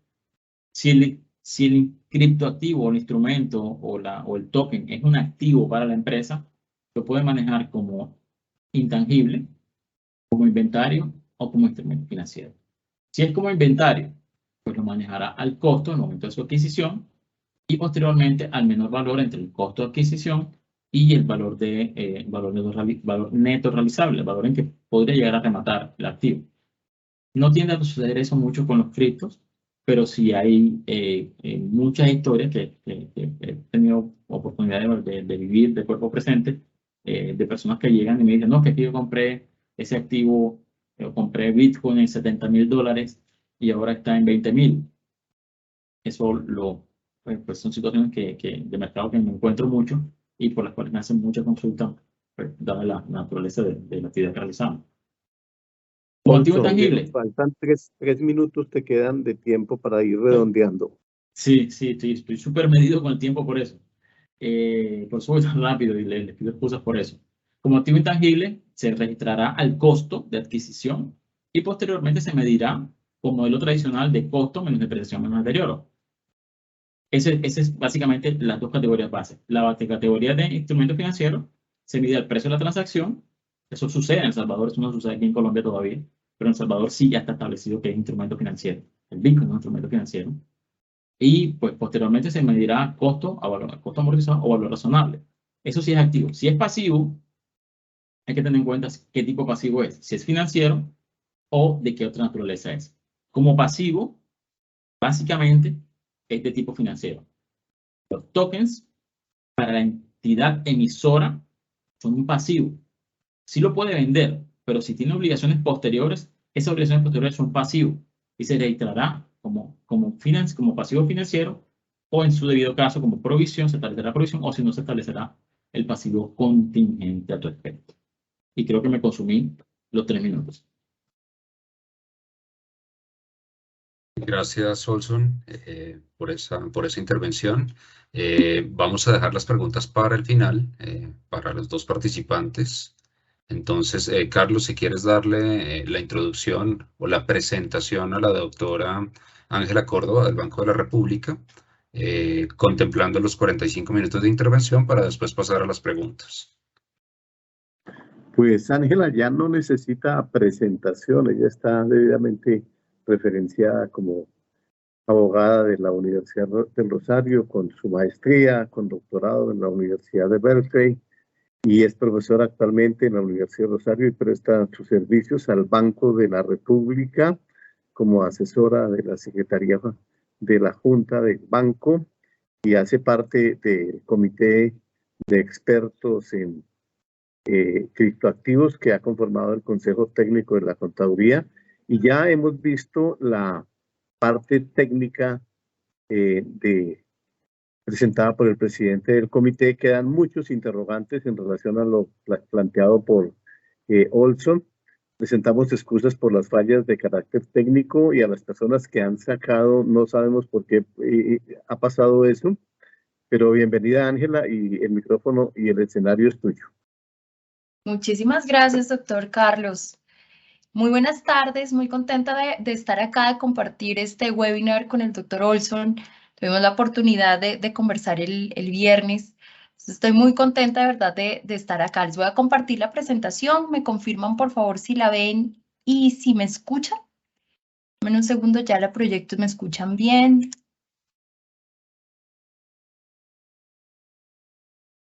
Si el criptoactivo o el instrumento o el token es un activo para la empresa, lo puede manejar como intangible, como inventario o como instrumento financiero. Si es como inventario, pues lo manejará al costo en el momento de su adquisición y posteriormente al menor valor entre el costo de adquisición y el valor neto realizable, el valor en que podría llegar a rematar el activo. No tiende a suceder eso mucho con los criptos, pero sí hay muchas historias que he tenido oportunidad de vivir de cuerpo presente, de personas que llegan y me dicen, no, que aquí yo compré ese activo, yo compré Bitcoin en $70,000 y ahora está en 20,000. Eso pues son situaciones de mercado que me encuentro mucho y por las cuales me hacen mucha consulta, pues, dada la naturaleza de la actividad que realizamos. Activo tangible. Faltan 3 minutos, te quedan de tiempo para ir redondeando. Sí, estoy súper medido con el tiempo por eso. Por eso voy tan rápido y les pido excusas por eso. Como activo intangible, se registrará al costo de adquisición Y posteriormente se medirá con modelo tradicional de costo menos depreciación menos deterioro. Ese es básicamente las dos categorías base. La categoría de instrumentos financieros se mide el precio de la transacción. Eso sucede en El Salvador, eso no sucede aquí en Colombia todavía, pero en El Salvador sí ya está establecido que es instrumento financiero. El Bitcoin es un instrumento financiero. Y pues posteriormente se medirá costo amortizado o valor razonable. Eso sí es activo. Si es pasivo, hay que tener en cuenta qué tipo pasivo es. Si es financiero o de qué otra naturaleza es. Como pasivo, básicamente, es de tipo financiero. Los tokens para la entidad emisora son un pasivo. Sí lo puede vender, pero si tiene obligaciones posteriores, esas obligaciones posteriores son pasivos y se registrará como pasivo financiero o en su debido caso como provisión, se establecerá provisión o si no se establecerá el pasivo contingente al respecto. Y creo que me consumí los 3 minutos. Gracias, Olson, por esa intervención. Vamos a dejar las preguntas para el final, para los dos participantes. Entonces, Carlos, si quieres darle la introducción o la presentación a la doctora Ángela Córdoba del Banco de la República, contemplando los 45 minutos de intervención para después pasar a las preguntas. Pues Ángela ya no necesita presentación, ella está debidamente referenciada como abogada de la Universidad del Rosario, con su maestría, con doctorado en la Universidad de Berkeley, y es profesora actualmente en la Universidad de Rosario y presta sus servicios al Banco de la República como asesora de la Secretaría de la Junta del Banco y hace parte del comité de expertos en criptoactivos que ha conformado el Consejo Técnico de la Contaduría, y ya hemos visto la parte técnica presentada por el presidente del comité. Quedan muchos interrogantes en relación a lo planteado por Olson. Presentamos excusas por las fallas de carácter técnico y a las personas que han sacado, no sabemos por qué ha pasado eso, pero bienvenida Ángela y el micrófono y el escenario es tuyo. Muchísimas gracias, doctor Carlos. Muy buenas tardes, muy contenta de estar acá, de compartir este webinar con el doctor Olson. Tuvimos la oportunidad de conversar el viernes. Estoy muy contenta, de verdad, de estar acá. Les voy a compartir la presentación. Me confirman, por favor, si la ven y si me escuchan. En un segundo ya la proyecto, ¿me escuchan bien?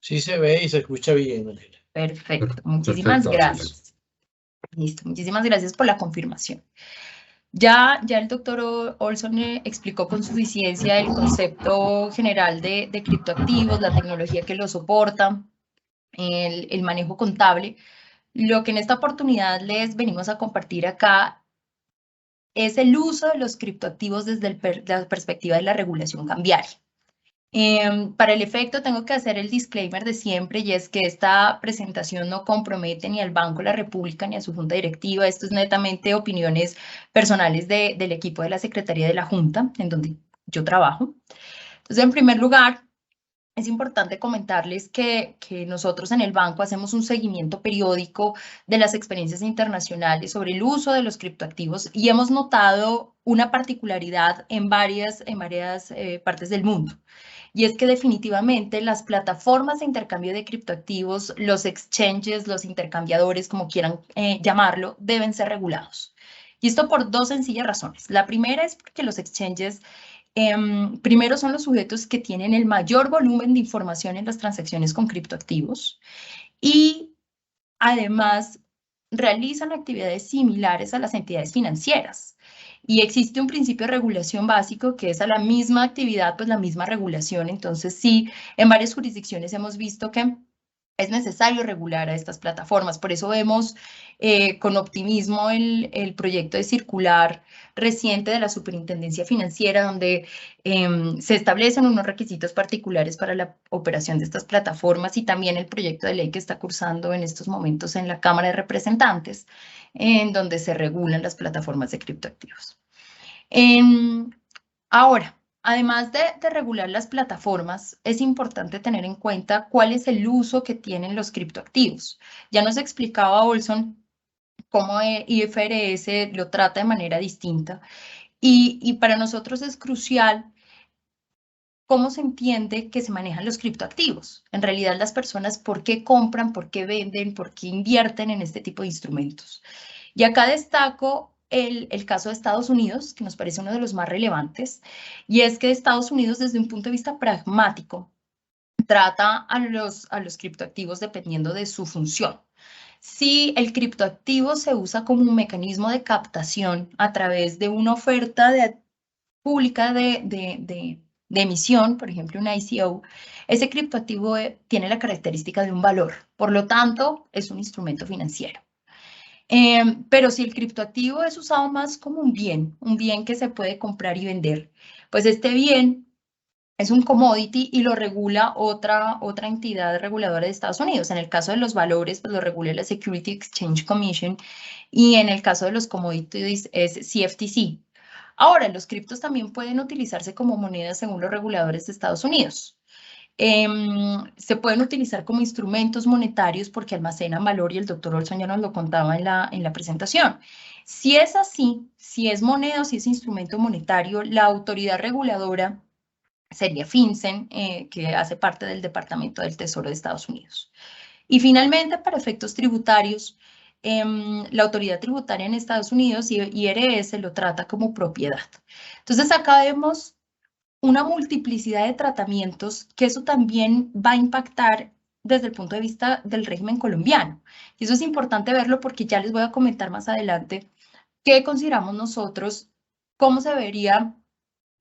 Sí se ve y se escucha bien, Ángela. Perfecto, muchísimas gracias. Listo, muchísimas gracias por la confirmación. Ya el doctor Olson explicó con suficiencia el concepto general de criptoactivos, la tecnología que lo soporta, el manejo contable. Lo que en esta oportunidad les venimos a compartir acá es el uso de los criptoactivos desde la perspectiva de la regulación cambiaria. Para el efecto tengo que hacer el disclaimer de siempre, y es que esta presentación no compromete ni al Banco de la República ni a su junta directiva. Esto es netamente opiniones personales del equipo de la Secretaría de la Junta, en donde yo trabajo. Entonces, en primer lugar, es importante comentarles que nosotros en el banco hacemos un seguimiento periódico de las experiencias internacionales sobre el uso de los criptoactivos y hemos notado una particularidad en varias partes del mundo. Y es que definitivamente las plataformas de intercambio de criptoactivos, los exchanges, los intercambiadores, como quieran llamarlo, deben ser regulados. Y esto por dos sencillas razones. La primera es porque los exchanges primero son los sujetos que tienen el mayor volumen de información en las transacciones con criptoactivos y además realizan actividades similares a las entidades financieras. Y existe un principio de regulación básico que es a la misma actividad, pues la misma regulación. Entonces, sí, en varias jurisdicciones hemos visto que es necesario regular a estas plataformas. Por eso vemos con optimismo el proyecto de circular reciente de la Superintendencia Financiera, donde se establecen unos requisitos particulares para la operación de estas plataformas, y también el proyecto de ley que está cursando en estos momentos en la Cámara de Representantes, en donde se regulan las plataformas de criptoactivos. Ahora, además de regular las plataformas, es importante tener en cuenta cuál es el uso que tienen los criptoactivos. Ya nos explicaba Olson cómo IFRS lo trata de manera distinta. Y para nosotros es crucial cómo se entiende que se manejan los criptoactivos. En realidad, las personas, ¿por qué compran, por qué venden, por qué invierten en este tipo de instrumentos? Y acá destaco el caso de Estados Unidos, que nos parece uno de los más relevantes, y es que Estados Unidos, desde un punto de vista pragmático, trata a los criptoactivos dependiendo de su función. Si el criptoactivo se usa como un mecanismo de captación a través de una oferta pública de emisión, por ejemplo, un ICO, ese criptoactivo tiene la característica de un valor, por lo tanto, es un instrumento financiero. Pero si el criptoactivo es usado más como un bien que se puede comprar y vender, pues este bien es un commodity y lo regula otra entidad reguladora de Estados Unidos. En el caso de los valores, pues lo regula la Security Exchange Commission y en el caso de los commodities es CFTC. Ahora, los criptos también pueden utilizarse como monedas según los reguladores de Estados Unidos. Se pueden utilizar como instrumentos monetarios porque almacenan valor y el doctor Olson ya nos lo contaba en la presentación. Si es así, si es moneda o si es instrumento monetario, la autoridad reguladora sería FinCEN, que hace parte del Departamento del Tesoro de Estados Unidos. Y finalmente, para efectos tributarios, la autoridad tributaria en Estados Unidos, IRS, lo trata como propiedad. Entonces, acá vemos una multiplicidad de tratamientos que eso también va a impactar desde el punto de vista del régimen colombiano. Y eso es importante verlo porque ya les voy a comentar más adelante qué consideramos nosotros, cómo se debería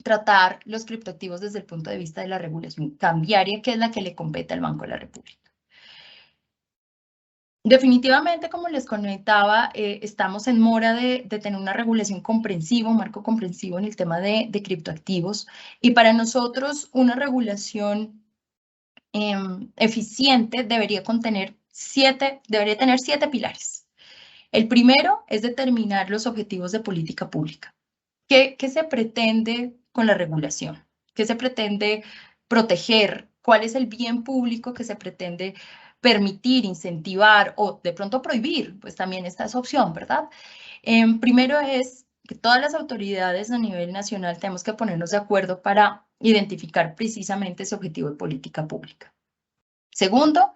tratar los criptoactivos desde el punto de vista de la regulación cambiaria, que es la que le compete al Banco de la República. Definitivamente, como les comentaba, estamos en mora de tener una regulación comprensiva, un marco comprensivo en el tema de criptoactivos. Y para nosotros, una regulación eficiente debería tener 7 pilares. El primero es determinar los objetivos de política pública. ¿Qué se pretende con la regulación? ¿Qué se pretende proteger? ¿Cuál es el bien público que se pretende permitir, incentivar o de pronto prohibir? Pues también está esa opción, ¿verdad? Primero es que todas las autoridades a nivel nacional tenemos que ponernos de acuerdo para identificar precisamente ese objetivo de política pública. Segundo,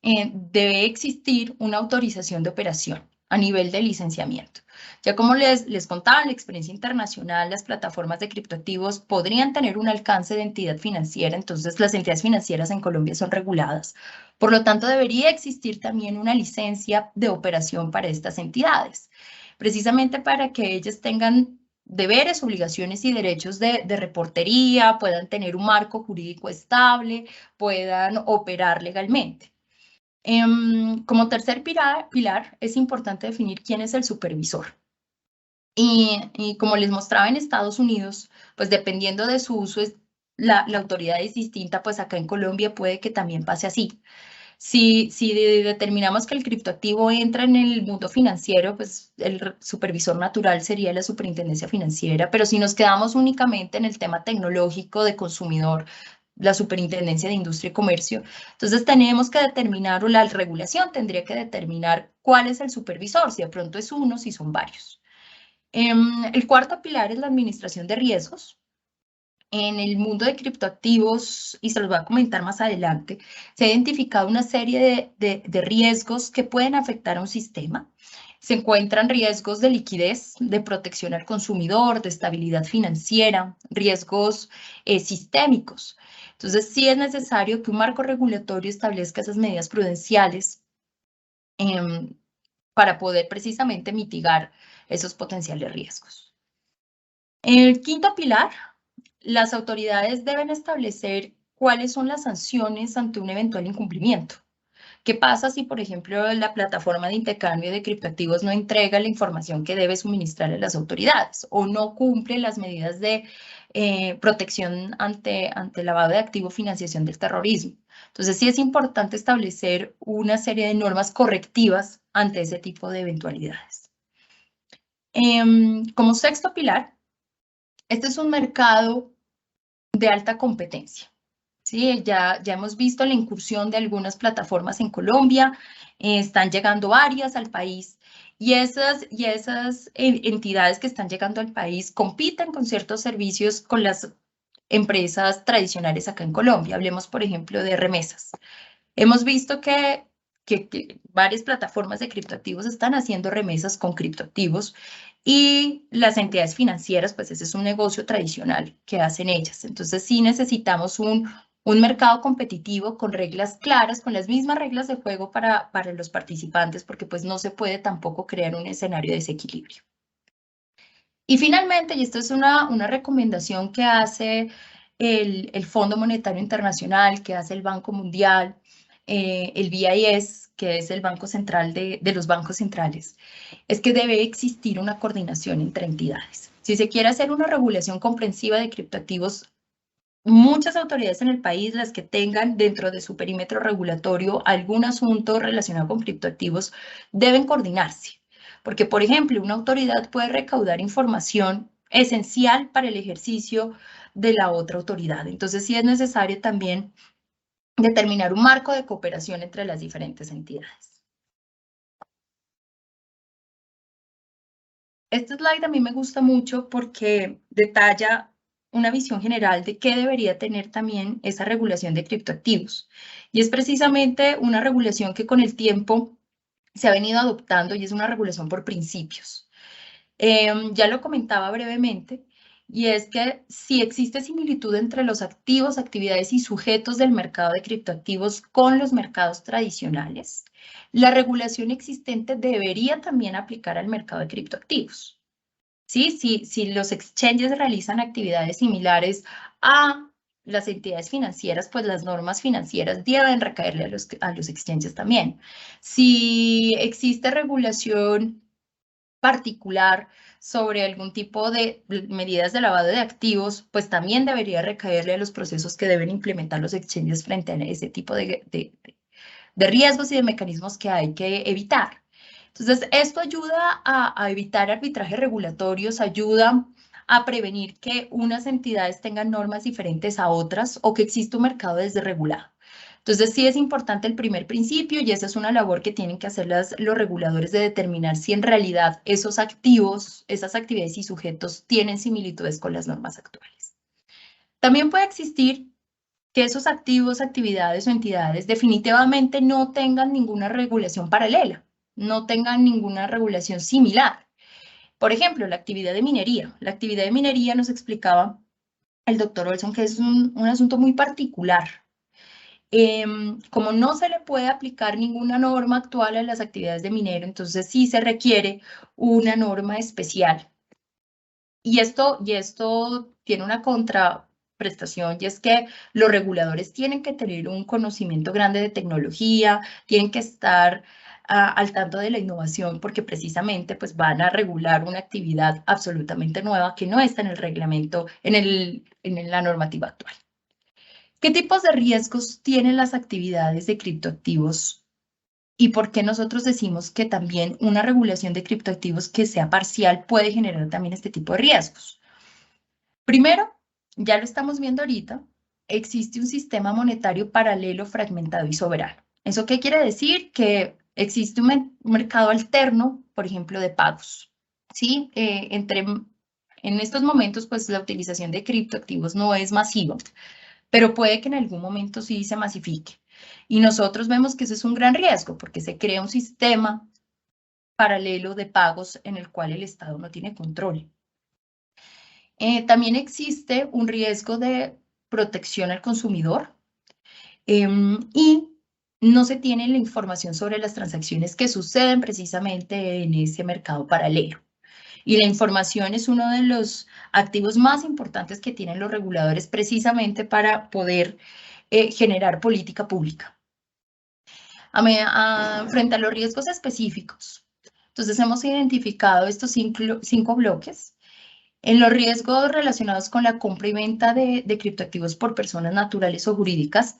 debe existir una autorización de operación a nivel de licenciamiento. Ya como les contaba, la experiencia internacional, las plataformas de criptoactivos podrían tener un alcance de entidad financiera, entonces las entidades financieras en Colombia son reguladas. Por lo tanto, debería existir también una licencia de operación para estas entidades, precisamente para que ellas tengan deberes, obligaciones y derechos de reportería, puedan tener un marco jurídico estable, puedan operar legalmente. Como tercer pilar, es importante definir quién es el supervisor. Y como les mostraba en Estados Unidos, pues dependiendo de su uso, la autoridad es distinta, pues acá en Colombia puede que también pase así. Si determinamos que el criptoactivo entra en el mundo financiero, pues el supervisor natural sería la superintendencia financiera, pero si nos quedamos únicamente en el tema tecnológico de consumidor, la superintendencia de industria y comercio, entonces tenemos que determinar, o la regulación tendría que determinar cuál es el supervisor, si de pronto es uno, si son varios. El cuarto pilar es la administración de riesgos. En el mundo de criptoactivos, y se los voy a comentar más adelante, se ha identificado una serie de riesgos que pueden afectar a un sistema. Se encuentran riesgos de liquidez, de protección al consumidor, de estabilidad financiera, riesgos sistémicos. Entonces, sí es necesario que un marco regulatorio establezca esas medidas prudenciales para poder precisamente mitigar esos potenciales riesgos. El quinto pilar, las autoridades deben establecer cuáles son las sanciones ante un eventual incumplimiento. ¿Qué pasa si, por ejemplo, la plataforma de intercambio de criptoactivos no entrega la información que debe suministrar a las autoridades o no cumple las medidas de protección ante lavado de activos, financiación del terrorismo? Entonces, sí es importante establecer una serie de normas correctivas ante ese tipo de eventualidades. Como sexto pilar, este es un mercado de alta competencia. Sí, ya hemos visto la incursión de algunas plataformas en Colombia, están llegando varias al país y esas entidades que están llegando al país compiten con ciertos servicios con las empresas tradicionales acá en Colombia. Hablemos, por ejemplo, de remesas. Hemos visto que varias plataformas de criptoactivos están haciendo remesas con criptoactivos y las entidades financieras, pues ese es un negocio tradicional que hacen ellas. Entonces sí necesitamos un mercado competitivo con reglas claras, con las mismas reglas de juego para los participantes, porque pues no se puede tampoco crear un escenario de desequilibrio. Y finalmente, y esto es una recomendación que hace el Fondo Monetario Internacional, que hace el Banco Mundial, el BIS, que es el Banco Central de los bancos centrales, es que debe existir una coordinación entre entidades. Si se quiere hacer una regulación comprensiva de criptoactivos, muchas autoridades en el país, las que tengan dentro de su perímetro regulatorio algún asunto relacionado con criptoactivos, deben coordinarse. Porque, por ejemplo, una autoridad puede recaudar información esencial para el ejercicio de la otra autoridad. Entonces, sí es necesario también determinar un marco de cooperación entre las diferentes entidades. Este slide a mí me gusta mucho porque detalla una visión general de qué debería tener también esa regulación de criptoactivos. Y es precisamente una regulación que con el tiempo se ha venido adoptando y es una regulación por principios. Ya lo comentaba brevemente, y es que si existe similitud entre los activos, actividades y sujetos del mercado de criptoactivos con los mercados tradicionales, la regulación existente debería también aplicar al mercado de criptoactivos. ¿Sí? Si los exchanges realizan actividades similares a las entidades financieras, pues las normas financieras deben recaerle a los exchanges también. Si existe regulación particular sobre algún tipo de medidas de lavado de activos, pues también debería recaerle a los procesos que deben implementar los exchanges frente a ese tipo de riesgos y de mecanismos que hay que evitar. Entonces, esto ayuda a evitar arbitrajes regulatorios, ayuda a prevenir que unas entidades tengan normas diferentes a otras o que exista un mercado desregulado. Entonces, sí es importante el primer principio y esa es una labor que tienen que hacer los reguladores de determinar si en realidad esos activos, esas actividades y sujetos tienen similitudes con las normas actuales. También puede existir que esos activos, actividades o entidades definitivamente no tengan ninguna regulación paralela, no tengan ninguna regulación similar. Por ejemplo, la actividad de minería. La actividad de minería nos explicaba el doctor Olson que es un asunto muy particular. Como no se le puede aplicar ninguna norma actual a las actividades de minero, entonces sí se requiere una norma especial. Y esto tiene una contraprestación, y es que los reguladores tienen que tener un conocimiento grande de tecnología, tienen que estar al tanto de la innovación, porque precisamente pues, van a regular una actividad absolutamente nueva que no está en el reglamento, en la normativa actual. ¿Qué tipos de riesgos tienen las actividades de criptoactivos? ¿Y por qué nosotros decimos que también una regulación de criptoactivos que sea parcial puede generar también este tipo de riesgos? Primero, ya lo estamos viendo ahorita, existe un sistema monetario paralelo, fragmentado y soberano. ¿Eso qué quiere decir? Que existe un mercado alterno, por ejemplo, de pagos. ¿Sí? En estos momentos, pues la utilización de criptoactivos no es masiva, pero puede que en algún momento sí se masifique. Y nosotros vemos que ese es un gran riesgo, porque se crea un sistema paralelo de pagos en el cual el Estado no tiene control. También existe un riesgo de protección al consumidor y no se tiene la información sobre las transacciones que suceden precisamente en ese mercado paralelo. Y la información es uno de los activos más importantes que tienen los reguladores precisamente para poder generar política pública. Frente a los riesgos específicos, entonces hemos identificado estos 5 bloques. En los riesgos relacionados con la compra y venta de criptoactivos por personas naturales o jurídicas,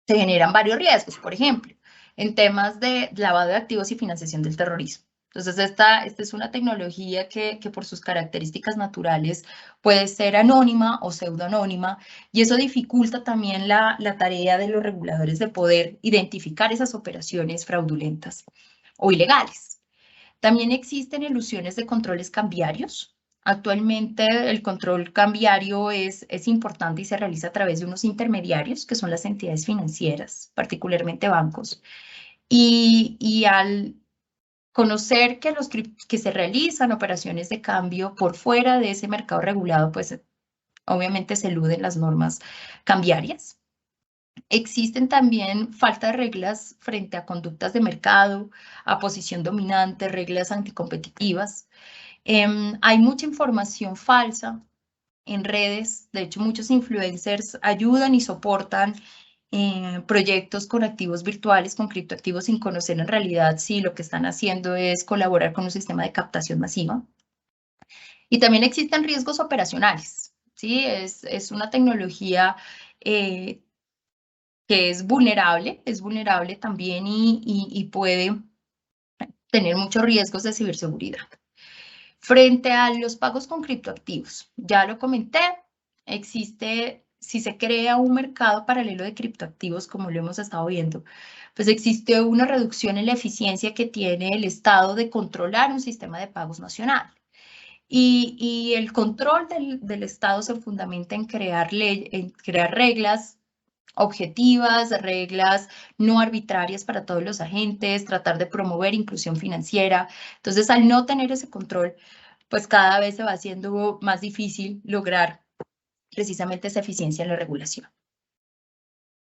se generan varios riesgos. Por ejemplo, en temas de lavado de activos y financiación del terrorismo. Entonces, esta es una tecnología que por sus características naturales puede ser anónima o pseudoanónima, y eso dificulta también la tarea de los reguladores de poder identificar esas operaciones fraudulentas o ilegales. También existen ilusiones de controles cambiarios. Actualmente el control cambiario es importante y se realiza a través de unos intermediarios, que son las entidades financieras, particularmente bancos. Y al conocer que se realizan operaciones de cambio por fuera de ese mercado regulado, pues obviamente se eluden las normas cambiarias. Existen también falta de reglas frente a conductas de mercado, a posición dominante, reglas anticompetitivas. Hay mucha información falsa en redes. De hecho, muchos influencers ayudan y soportan proyectos con activos virtuales, con criptoactivos, sin conocer en realidad si lo que están haciendo es colaborar con un sistema de captación masiva. Y también existen riesgos operacionales, ¿sí? Es una tecnología que es vulnerable también y puede tener muchos riesgos de ciberseguridad. Frente a los pagos con criptoactivos, ya lo comenté, si se crea un mercado paralelo de criptoactivos, como lo hemos estado viendo, pues existe una reducción en la eficiencia que tiene el Estado de controlar un sistema de pagos nacional. Y el control del Estado se fundamenta en crear reglas objetivas, reglas no arbitrarias para todos los agentes, tratar de promover inclusión financiera. Entonces, al no tener ese control, pues cada vez se va haciendo más difícil lograr precisamente esa eficiencia en la regulación.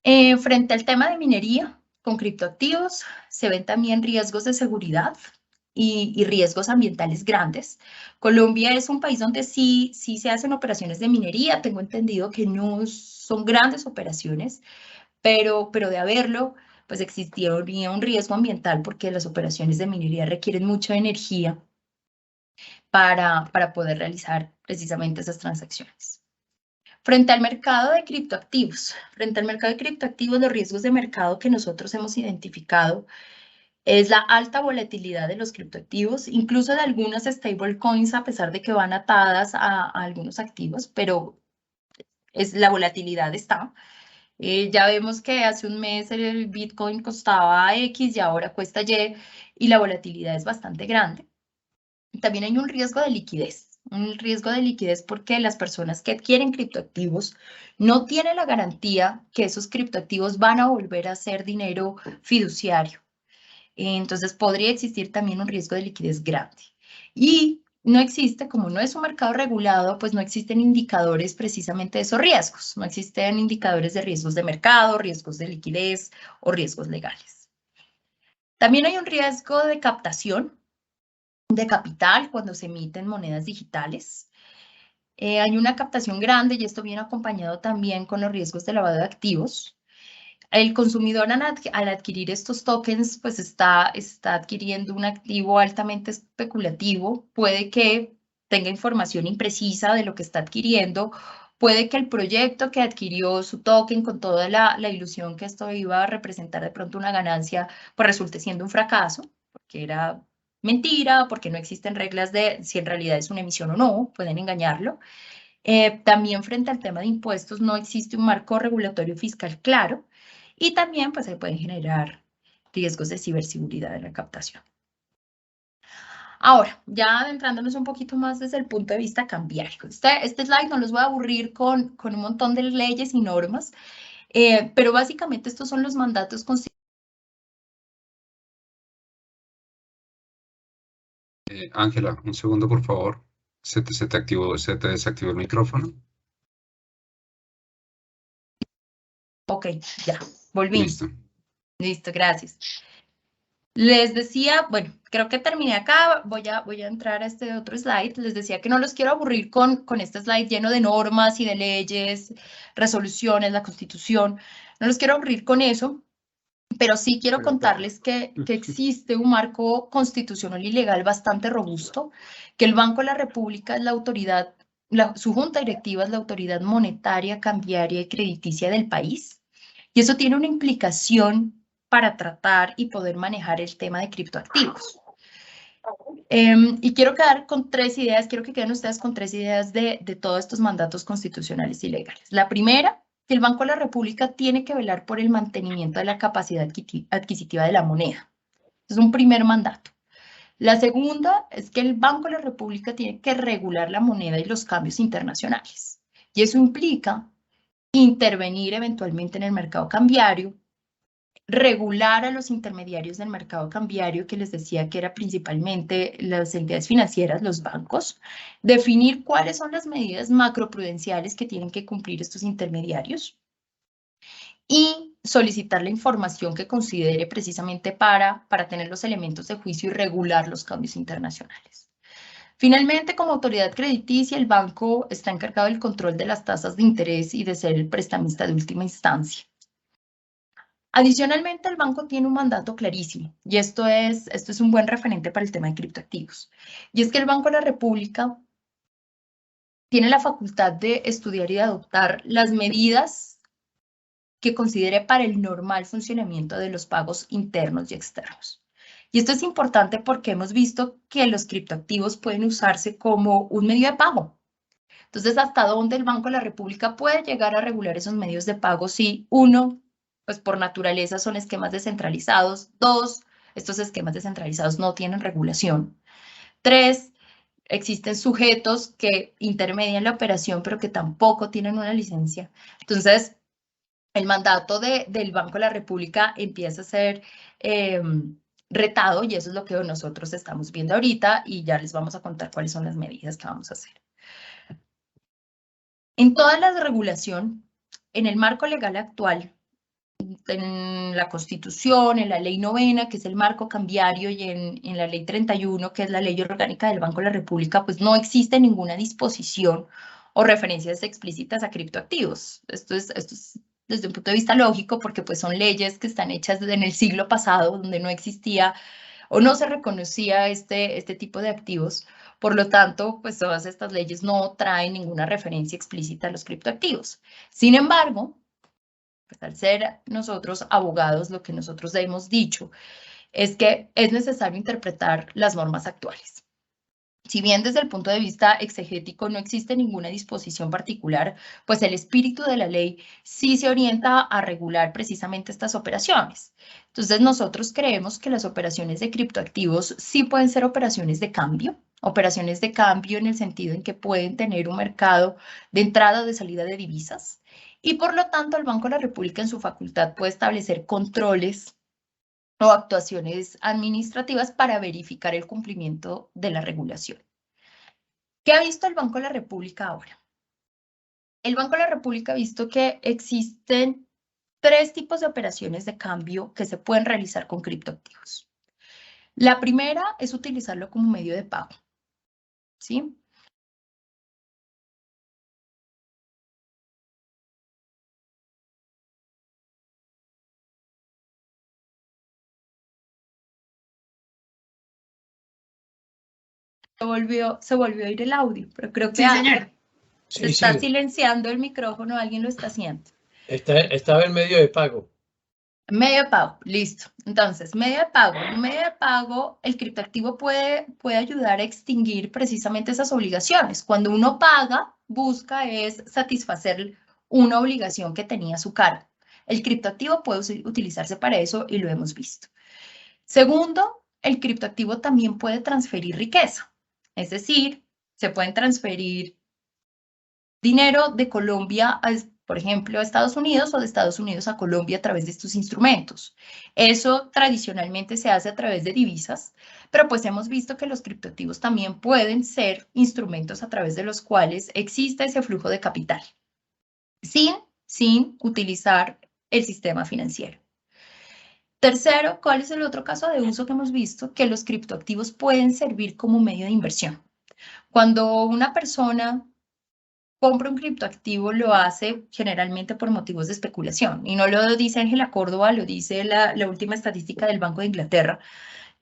Frente al tema de minería con criptoactivos, se ven también riesgos de seguridad y riesgos ambientales grandes. Colombia es un país donde sí se hacen operaciones de minería. Tengo entendido que no son grandes operaciones, pero de haberlo, pues existiría un riesgo ambiental porque las operaciones de minería requieren mucha energía para poder realizar precisamente esas transacciones. Frente al mercado de criptoactivos, los riesgos de mercado que nosotros hemos identificado es la alta volatilidad de los criptoactivos, incluso de algunas stablecoins, a pesar de que van atadas a algunos activos, pero la volatilidad está. Ya vemos que hace un mes el Bitcoin costaba X y ahora cuesta Y, y la volatilidad es bastante grande. También hay un riesgo de liquidez porque las personas que adquieren criptoactivos no tienen la garantía que esos criptoactivos van a volver a ser dinero fiduciario. Entonces, podría existir también un riesgo de liquidez grande. Y no existe, como no es un mercado regulado, pues no existen indicadores precisamente de esos riesgos. No existen indicadores de riesgos de mercado, riesgos de liquidez o riesgos legales. También hay un riesgo de captación de capital cuando se emiten monedas digitales. Hay una captación grande y esto viene acompañado también con los riesgos de lavado de activos. El consumidor al adquirir estos tokens, pues está adquiriendo un activo altamente especulativo. Puede que tenga información imprecisa de lo que está adquiriendo. Puede que el proyecto que adquirió su token con toda la ilusión que esto iba a representar de pronto una ganancia, pues resulte siendo un fracaso, porque era mentira, porque no existen reglas de si en realidad es una emisión o no, pueden engañarlo. También frente al tema de impuestos no existe un marco regulatorio fiscal claro. Y también pues se pueden generar riesgos de ciberseguridad en la captación. Ahora, ya adentrándonos un poquito más desde el punto de vista cambiario. Este slide no los voy a aburrir con un montón de leyes y normas, pero básicamente estos son los mandatos constitucionales. Ángela, un segundo, por favor. Se te desactivó el micrófono. Ok, ya, volví. Listo. Listo, gracias. Les decía, bueno, creo que terminé acá, voy a entrar a este otro slide. Les decía que no los quiero aburrir con este slide lleno de normas y de leyes, resoluciones, la Constitución. No los quiero aburrir con eso, pero sí quiero contarles que existe un marco constitucional y legal bastante robusto, que el Banco de la República es la autoridad, su junta directiva es la autoridad monetaria, cambiaria y crediticia del país. Y eso tiene una implicación para tratar y poder manejar el tema de criptoactivos. Y quiero quedar con 3 ideas, quiero que queden ustedes con 3 ideas de todos estos mandatos constitucionales y legales. La primera, que el Banco de la República tiene que velar por el mantenimiento de la capacidad adquisitiva de la moneda. Es un primer mandato. La segunda es que el Banco de la República tiene que regular la moneda y los cambios internacionales. Y eso implica intervenir eventualmente en el mercado cambiario, regular a los intermediarios del mercado cambiario, que les decía que era principalmente las entidades financieras, los bancos, definir cuáles son las medidas macroprudenciales que tienen que cumplir estos intermediarios y solicitar la información que considere precisamente para tener los elementos de juicio y regular los cambios internacionales. Finalmente, como autoridad crediticia, el banco está encargado del control de las tasas de interés y de ser el prestamista de última instancia. Adicionalmente, el banco tiene un mandato clarísimo, y esto es un buen referente para el tema de criptoactivos. Y es que el Banco de la República tiene la facultad de estudiar y de adoptar las medidas que considere para el normal funcionamiento de los pagos internos y externos. Y esto es importante porque hemos visto que los criptoactivos pueden usarse como un medio de pago. Entonces, ¿hasta dónde el Banco de la República puede llegar a regular esos medios de pago? Si uno, pues por naturaleza son esquemas descentralizados. 2, estos esquemas descentralizados no tienen regulación. 3, existen sujetos que intermedian la operación, pero que tampoco tienen una licencia. Entonces, el mandato del Banco de la República empieza a ser retado, y eso es lo que nosotros estamos viendo ahorita, y ya les vamos a contar cuáles son las medidas que vamos a hacer. En toda la regulación, en el marco legal actual, en la Constitución, en la Ley 9, que es el marco cambiario, y en la Ley 31, que es la Ley Orgánica del Banco de la República, pues no existe ninguna disposición o referencias explícitas a criptoactivos. Esto es desde un punto de vista lógico, porque pues son leyes que están hechas en el siglo pasado, donde no existía o no se reconocía este tipo de activos. Por lo tanto, pues todas estas leyes no traen ninguna referencia explícita a los criptoactivos. Sin embargo, pues al ser nosotros abogados, lo que nosotros hemos dicho es que es necesario interpretar las normas actuales. Si bien desde el punto de vista exegético no existe ninguna disposición particular, pues el espíritu de la ley sí se orienta a regular precisamente estas operaciones. Entonces nosotros creemos que las operaciones de criptoactivos sí pueden ser operaciones de cambio en el sentido en que pueden tener un mercado de entrada o de salida de divisas, y por lo tanto el Banco de la República en su facultad puede establecer controles o actuaciones administrativas para verificar el cumplimiento de la regulación. ¿Qué ha visto el Banco de la República ahora? El Banco de la República ha visto que existen 3 tipos de operaciones de cambio que se pueden realizar con criptoactivos. La primera es utilizarlo como medio de pago, ¿sí? Se volvió a ir el audio, pero creo que se está silenciando el micrófono, alguien lo está haciendo. Estaba en medio de pago. Medio de pago, listo. Entonces, medio de pago. En medio de pago, el criptoactivo puede ayudar a extinguir precisamente esas obligaciones. Cuando uno paga, busca es satisfacer una obligación que tenía a su cargo. El criptoactivo puede utilizarse para eso y lo hemos visto. Segundo, el criptoactivo también puede transferir riqueza. Es decir, se pueden transferir dinero de Colombia a, por ejemplo, a Estados Unidos, o de Estados Unidos a Colombia a través de estos instrumentos. Eso tradicionalmente se hace a través de divisas, pero pues hemos visto que los criptoactivos también pueden ser instrumentos a través de los cuales existe ese flujo de capital, sin utilizar el sistema financiero. Tercero, ¿cuál es el otro caso de uso que hemos visto? Que los criptoactivos pueden servir como medio de inversión. Cuando una persona compra un criptoactivo, lo hace generalmente por motivos de especulación. Y no lo dice Ángela Córdoba, lo dice la última estadística del Banco de Inglaterra,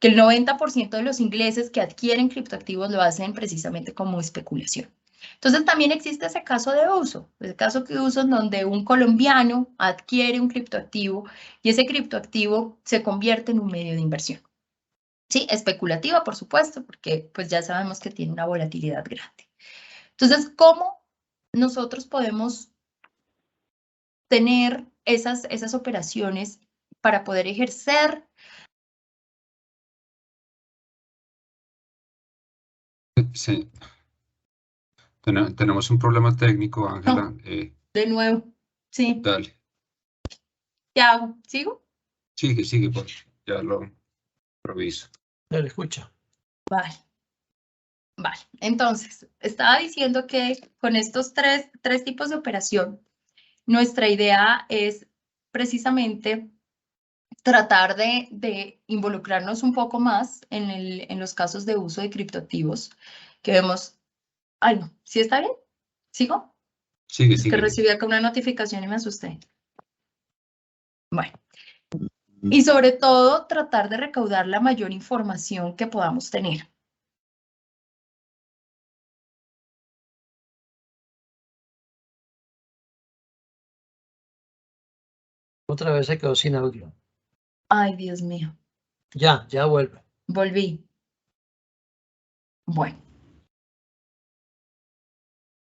que el 90% de los ingleses que adquieren criptoactivos lo hacen precisamente como especulación. Entonces también existe ese caso de uso, ese caso de uso en donde un colombiano adquiere un criptoactivo y ese criptoactivo se convierte en un medio de inversión. Sí, especulativa, por supuesto, porque pues ya sabemos que tiene una volatilidad grande. Entonces, ¿cómo nosotros podemos tener esas operaciones para poder ejercer? Sí. Tenemos un problema técnico, Ángela. De nuevo, sí. Dale. ¿Qué hago? ¿Sigo? Sigue, pues. Ya lo reviso. No le escucha. Vale. Vale. Entonces, estaba diciendo que con estos tres tipos de operación, nuestra idea es precisamente tratar de involucrarnos un poco más en los casos de uso de criptoactivos que vemos. Ay, no, ¿sí está bien? ¿Sigo? Sigue. Es que recibí acá una notificación y me asusté. Bueno. Y sobre todo, tratar de recaudar la mayor información que podamos tener. Otra vez se quedó sin audio. Ay, Dios mío. Ya vuelve. Volví. Bueno.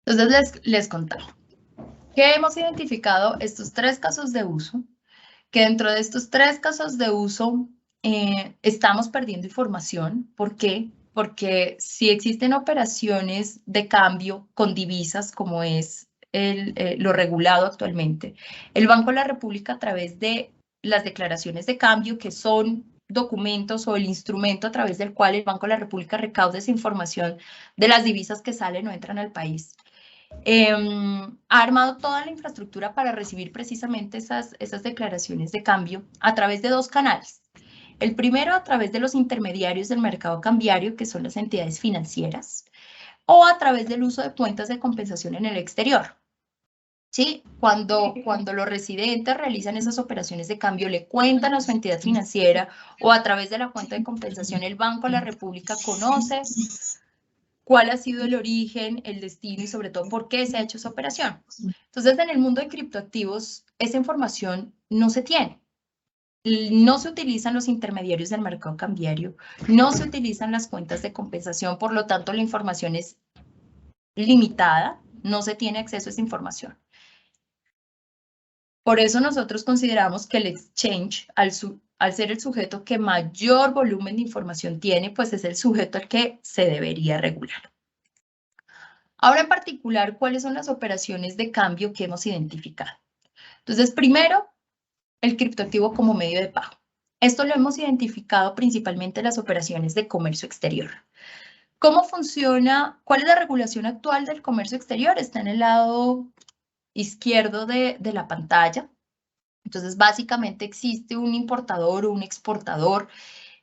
Entonces les contaba que hemos identificado estos 3 casos de uso, que dentro de estos 3 casos de uso estamos perdiendo información. ¿Por qué? Porque si existen operaciones de cambio con divisas, como es lo regulado actualmente, el Banco de la República, a través de las declaraciones de cambio, que son documentos o el instrumento a través del cual el Banco de la República recauda esa información de las divisas que salen o entran al país, ha armado toda la infraestructura para recibir precisamente esas declaraciones de cambio a través de 2 canales. El primero, a través de los intermediarios del mercado cambiario, que son las entidades financieras, o a través del uso de cuentas de compensación en el exterior. ¿Sí? Cuando los residentes realizan esas operaciones de cambio, le cuentan a su entidad financiera o a través de la cuenta de compensación, el Banco de la República conoce cuál ha sido el origen, el destino y sobre todo por qué se ha hecho esa operación. Entonces, en el mundo de criptoactivos, esa información no se tiene. No se utilizan los intermediarios del mercado cambiario, no se utilizan las cuentas de compensación, por lo tanto, la información es limitada, no se tiene acceso a esa información. Por eso nosotros consideramos que el exchange, al ser el sujeto que mayor volumen de información tiene, pues es el sujeto al que se debería regular. Ahora, en particular, ¿cuáles son las operaciones de cambio que hemos identificado? Entonces, primero, el criptoactivo como medio de pago. Esto lo hemos identificado principalmente en las operaciones de comercio exterior. ¿Cómo funciona? ¿Cuál es la regulación actual del comercio exterior? Está en el lado izquierdo de la pantalla. Entonces, básicamente existe un importador o un exportador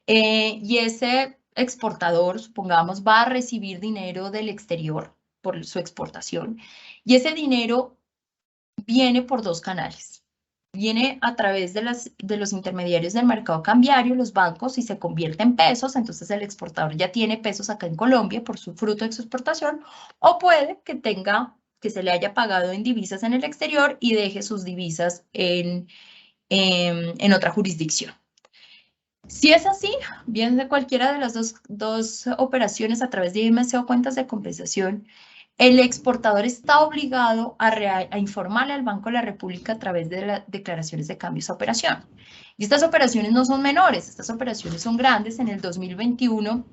y ese exportador, supongamos, va a recibir dinero del exterior por su exportación y ese dinero viene por 2 canales. Viene a través de los intermediarios del mercado cambiario, los bancos, y se convierte en pesos. Entonces el exportador ya tiene pesos acá en Colombia por su fruto de su exportación, o puede que se le haya pagado en divisas en el exterior y deje sus divisas en otra jurisdicción. Si es así, bien de cualquiera de las dos operaciones a través de IMC o cuentas de compensación, el exportador está obligado a informarle al Banco de la República a través de las declaraciones de cambio esa operación. Y estas operaciones no son menores, estas operaciones son grandes. En el 2021,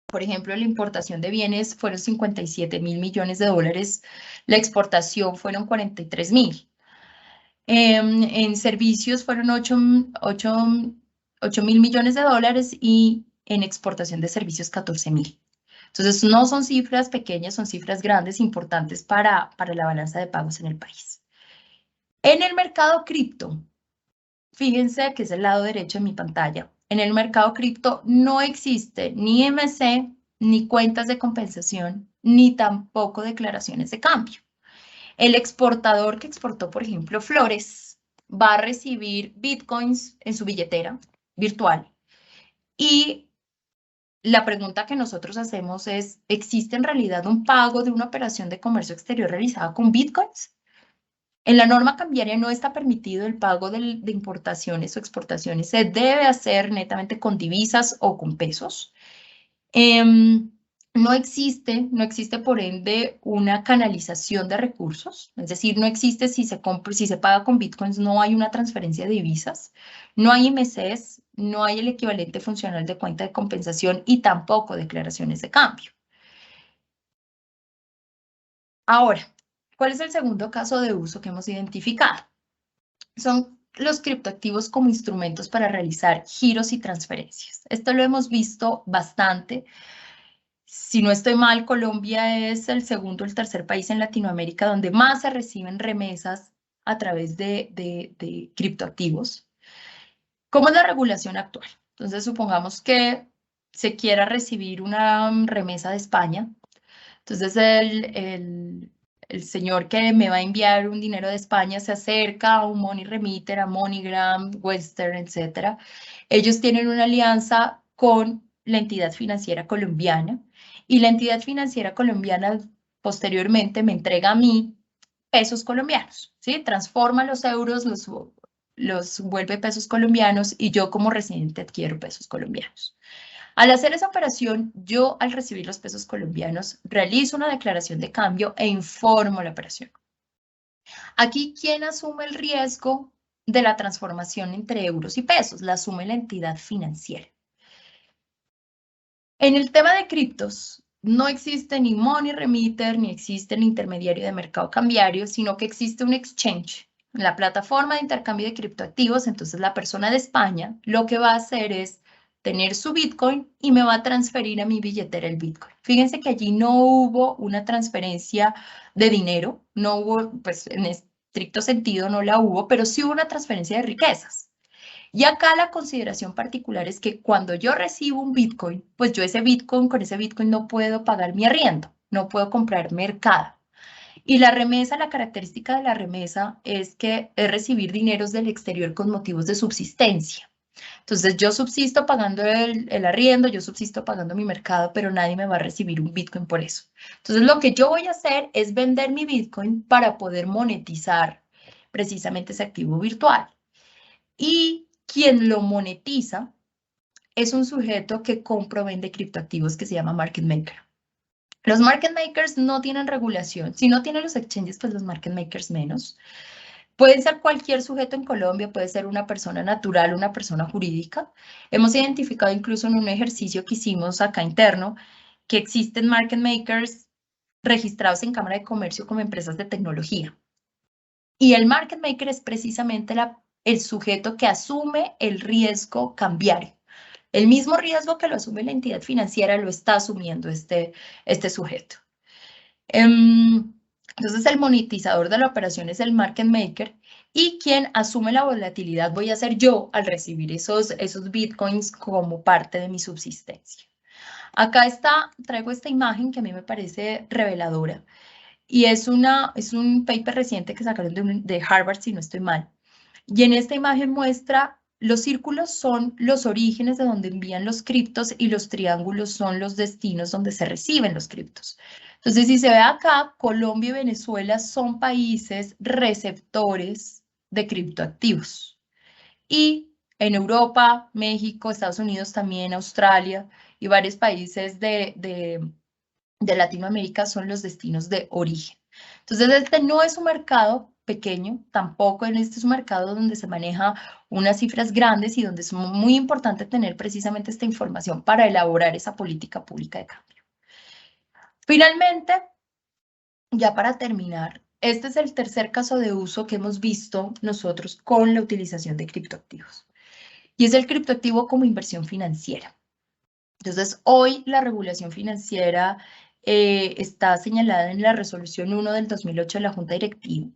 por ejemplo, la importación de bienes fueron 57.000 millones de dólares, la exportación fueron 43.000. En servicios fueron 8.000 millones de dólares y en exportación de servicios 14.000. Entonces, no son cifras pequeñas, son cifras grandes, importantes para la balanza de pagos en el país. En el mercado cripto, fíjense que es el lado derecho de mi pantalla. En el mercado cripto no existe ni IMC, ni cuentas de compensación, ni tampoco declaraciones de cambio. El exportador que exportó, por ejemplo, flores, va a recibir bitcoins en su billetera virtual. Y la pregunta que nosotros hacemos es, ¿existe en realidad un pago de una operación de comercio exterior realizada con bitcoins? En la norma cambiaria no está permitido el pago de importaciones o exportaciones. Se debe hacer netamente con divisas o con pesos. No existe por ende una canalización de recursos, es decir, no existe si se paga con bitcoins, no hay una transferencia de divisas, no hay MCs, no hay el equivalente funcional de cuenta de compensación y tampoco declaraciones de cambio. Ahora, ¿cuál es el segundo caso de uso que hemos identificado? Son los criptoactivos como instrumentos para realizar giros y transferencias. Esto lo hemos visto bastante. Si no estoy mal, Colombia es el segundo o el tercer país en Latinoamérica donde más se reciben remesas a través de criptoactivos. ¿Cómo es la regulación actual? Entonces, supongamos que se quiera recibir una remesa de España. Entonces, el señor que me va a enviar un dinero de España se acerca a un money remitter, a MoneyGram, Western, etc. Ellos tienen una alianza con la entidad financiera colombiana y la entidad financiera colombiana posteriormente me entrega a mí pesos colombianos, ¿sí? Transforma los euros, los vuelve pesos colombianos y yo como residente adquiero pesos colombianos. Al hacer esa operación, yo al recibir los pesos colombianos realizo una declaración de cambio e informo la operación. Aquí, ¿quién asume el riesgo de la transformación entre euros y pesos? La asume la entidad financiera. En el tema de criptos, no existe ni money remitter, ni existe el intermediario de mercado cambiario, sino que existe un exchange, la plataforma de intercambio de criptoactivos. Entonces, la persona de España lo que va a hacer es tener su Bitcoin y me va a transferir a mi billetera el Bitcoin. Fíjense que allí no hubo una transferencia de dinero, no hubo, pues en estricto sentido no la hubo, pero sí hubo una transferencia de riquezas. Y acá la consideración particular es que cuando yo recibo un Bitcoin, pues yo con ese Bitcoin no puedo pagar mi arriendo, no puedo comprar mercado. Y la remesa, la característica de la remesa es que es recibir dineros del exterior con motivos de subsistencia. Entonces yo subsisto pagando el arriendo, yo subsisto pagando mi mercado, pero nadie me va a recibir un Bitcoin por eso. Entonces lo que yo voy a hacer es vender mi Bitcoin para poder monetizar precisamente ese activo virtual. Y quien lo monetiza es un sujeto que compra o vende criptoactivos que se llama market maker. Los market makers no tienen regulación. Si no tienen los exchanges, pues los market makers menos. Pueden ser cualquier sujeto en Colombia, puede ser una persona natural, una persona jurídica. Hemos identificado incluso en un ejercicio que hicimos acá interno que existen market makers registrados en Cámara de Comercio como empresas de tecnología. Y el market maker es precisamente el sujeto que asume el riesgo cambiario. El mismo riesgo que lo asume la entidad financiera lo está asumiendo este sujeto. Entonces, el monetizador de la operación es el market maker y quien asume la volatilidad voy a ser yo al recibir esos bitcoins como parte de mi subsistencia. Acá traigo esta imagen que a mí me parece reveladora y es un paper reciente que sacaron de Harvard, si no estoy mal. Y en esta imagen muestra los círculos son los orígenes de donde envían los criptos y los triángulos son los destinos donde se reciben los criptos. Entonces, si se ve acá, Colombia y Venezuela son países receptores de criptoactivos. Y en Europa, México, Estados Unidos también, Australia y varios países de Latinoamérica son los destinos de origen. Entonces, este no es un mercado pequeño, tampoco este es un mercado donde se maneja unas cifras grandes y donde es muy importante tener precisamente esta información para elaborar esa política pública de cambio. Finalmente, ya para terminar, este es el tercer caso de uso que hemos visto nosotros con la utilización de criptoactivos. Y es el criptoactivo como inversión financiera. Entonces, hoy la regulación financiera está señalada en la resolución 1 del 2008 de la Junta Directiva.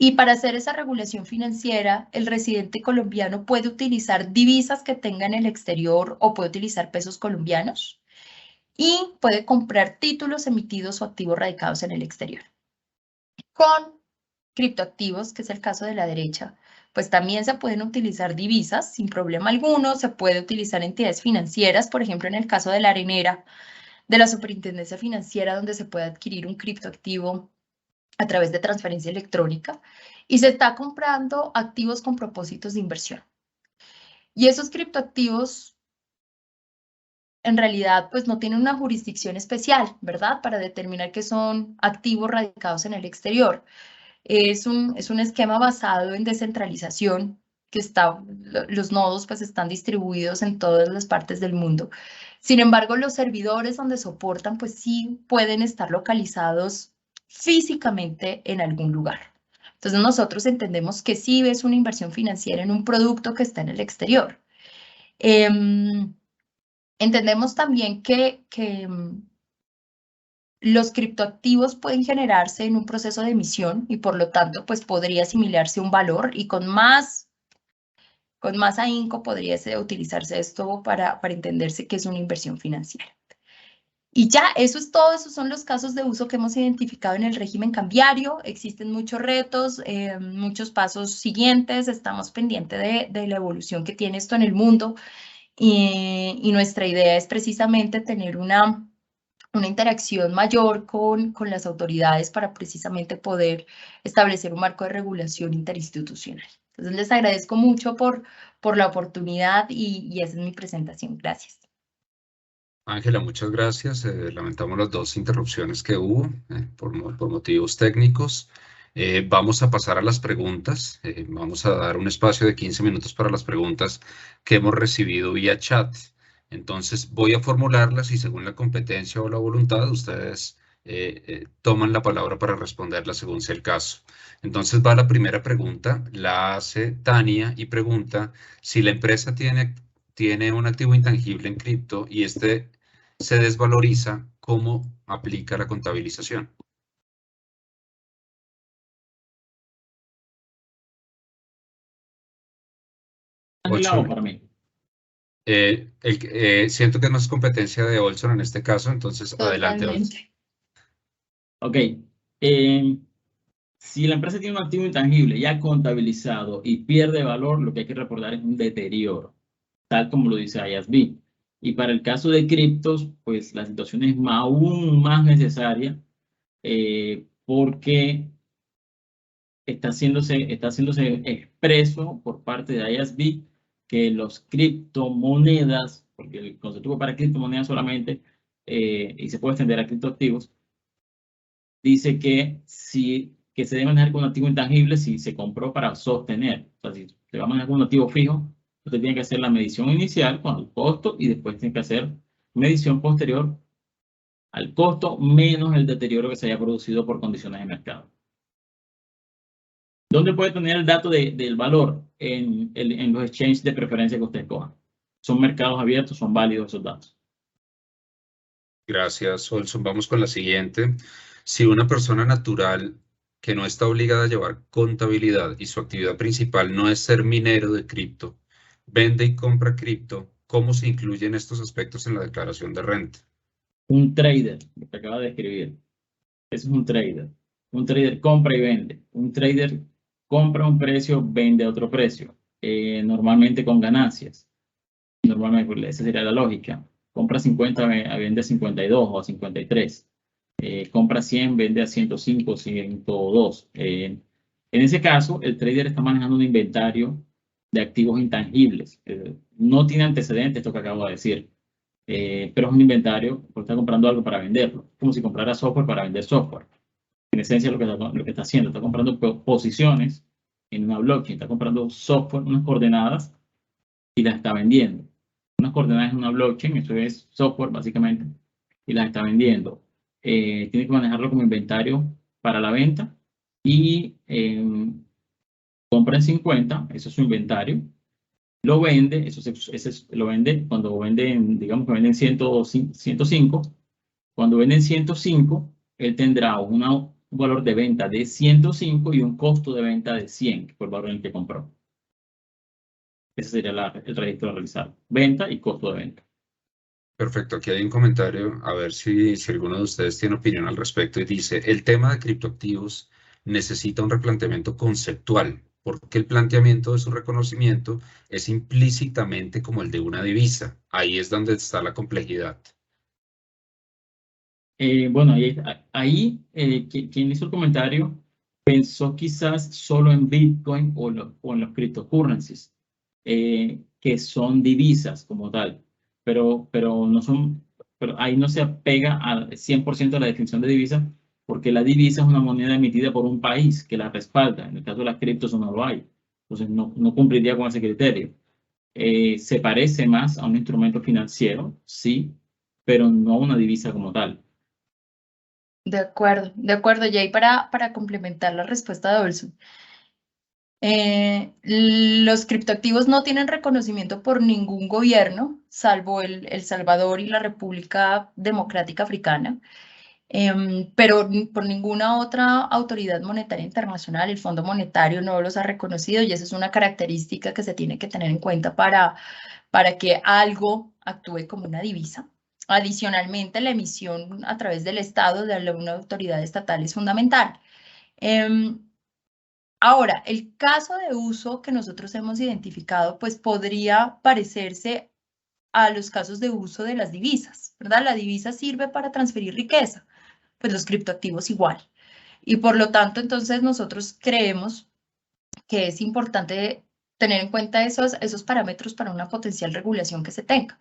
Y para hacer esa regulación financiera, el residente colombiano puede utilizar divisas que tenga en el exterior o puede utilizar pesos colombianos y puede comprar títulos emitidos o activos radicados en el exterior. Con criptoactivos, que es el caso de la derecha, pues también se pueden utilizar divisas sin problema alguno, se puede utilizar entidades financieras, por ejemplo, en el caso de la Arenera, de la Superintendencia Financiera, donde se puede adquirir un criptoactivo a través de transferencia electrónica y se está comprando activos con propósitos de inversión. Y esos criptoactivos en realidad pues no tienen una jurisdicción especial, ¿verdad? Para determinar que son activos radicados en el exterior. Es un esquema basado en descentralización, que los nodos pues están distribuidos en todas las partes del mundo. Sin embargo, los servidores donde soportan pues sí pueden estar localizados físicamente en algún lugar. Entonces nosotros entendemos que sí es una inversión financiera en un producto que está en el exterior. Entendemos también que los criptoactivos pueden generarse en un proceso de emisión y por lo tanto pues podría asimilarse un valor y con más ahínco podría utilizarse esto para entenderse que es una inversión financiera. Y ya, eso es todo, esos son los casos de uso que hemos identificado en el régimen cambiario. Existen muchos retos, muchos pasos siguientes, estamos pendientes de la evolución que tiene esto en el mundo y nuestra idea es precisamente tener una interacción mayor con las autoridades para precisamente poder establecer un marco de regulación interinstitucional. Entonces, les agradezco mucho por la oportunidad y esa es mi presentación. Gracias. Ángela, muchas gracias. Lamentamos las 2 interrupciones que hubo por motivos técnicos. Vamos a pasar a las preguntas. Vamos a dar un espacio de 15 minutos para las preguntas que hemos recibido vía chat. Entonces voy a formularlas y según la competencia o la voluntad, ustedes toman la palabra para responderlas según sea el caso. Entonces va la primera pregunta, la hace Tania y pregunta si la empresa tiene un activo intangible en cripto y este se desvaloriza, ¿cómo aplica la contabilización? Ángela o para mí. Siento que es más competencia de Olson en este caso, entonces adelante, Olson. Ok. Si la empresa tiene un activo intangible ya contabilizado y pierde valor, lo que hay que reportar es un deterioro, tal como lo dice IASB. Y para el caso de criptos, pues la situación es aún más necesaria porque está haciéndose expreso por parte de IASB que los criptomonedas, porque el concepto para criptomonedas solamente, y se puede extender a criptoactivos, dice que se debe manejar con un activo intangible si se compró para sostener. O sea, si se va a manejar con un activo fijo, usted tiene que hacer la medición inicial con el costo y después tiene que hacer medición posterior al costo menos el deterioro que se haya producido por condiciones de mercado. ¿Dónde puede tener el dato del valor? En los exchanges de preferencia que usted coja. Son mercados abiertos, son válidos esos datos. Gracias, Olson. Vamos con la siguiente. Si una persona natural que no está obligada a llevar contabilidad y su actividad principal no es ser minero de cripto, vende y compra cripto, ¿cómo se incluyen estos aspectos en la declaración de renta? Un trader, lo que acaba de escribir. Ese es un trader. Un trader compra y vende. Un trader compra un precio, vende a otro precio. Normalmente con ganancias. Normalmente, esa sería la lógica. Compra 50, vende a 52 o a 53. Compra 100, vende a 105, 102. En ese caso, el trader está manejando un inventario de activos intangibles. No tiene antecedentes esto que acabo de decir, pero es un inventario porque está comprando algo para venderlo. Como si comprara software para vender software. En esencia, lo que está haciendo, está comprando posiciones en una blockchain, está comprando software, unas coordenadas y las está vendiendo. Unas coordenadas en una blockchain, eso es software básicamente, y las está vendiendo. Tiene que manejarlo como inventario para la venta y compra en 50, eso es su inventario, lo vende, lo vende cuando venden, digamos que venden 105, cuando venden 105, él tendrá un valor de venta de 105 y un costo de venta de 100, que fue el valor en el que compró. Ese sería el registro a realizar, venta y costo de venta. Perfecto, aquí hay un comentario, a ver si alguno de ustedes tiene opinión al respecto y dice, el tema de criptoactivos necesita un replanteamiento conceptual, porque el planteamiento de su reconocimiento es implícitamente como el de una divisa. Ahí es donde está la complejidad. Bueno, ahí quien hizo el comentario pensó quizás solo en Bitcoin o en los cryptocurrencies, que son divisas como tal, pero no son, pero ahí no se apega al 100% a la definición de divisa, porque la divisa es una moneda emitida por un país que la respalda. En el caso de las criptos no lo hay, entonces no cumpliría con ese criterio. Se parece más a un instrumento financiero, sí, pero no a una divisa como tal. De acuerdo, y ahí para complementar la respuesta de Olson. Los criptoactivos no tienen reconocimiento por ningún gobierno, salvo El Salvador y la República Democrática Africana, pero por ninguna otra autoridad monetaria internacional. El Fondo Monetario no los ha reconocido y esa es una característica que se tiene que tener en cuenta para que algo actúe como una divisa. Adicionalmente, la emisión a través del Estado de una autoridad estatal es fundamental. Ahora, el caso de uso que nosotros hemos identificado, pues podría parecerse a los casos de uso de las divisas, ¿verdad? La divisa sirve para transferir riqueza, pues los criptoactivos igual. Y por lo tanto, entonces nosotros creemos que es importante tener en cuenta esos parámetros para una potencial regulación que se tenga.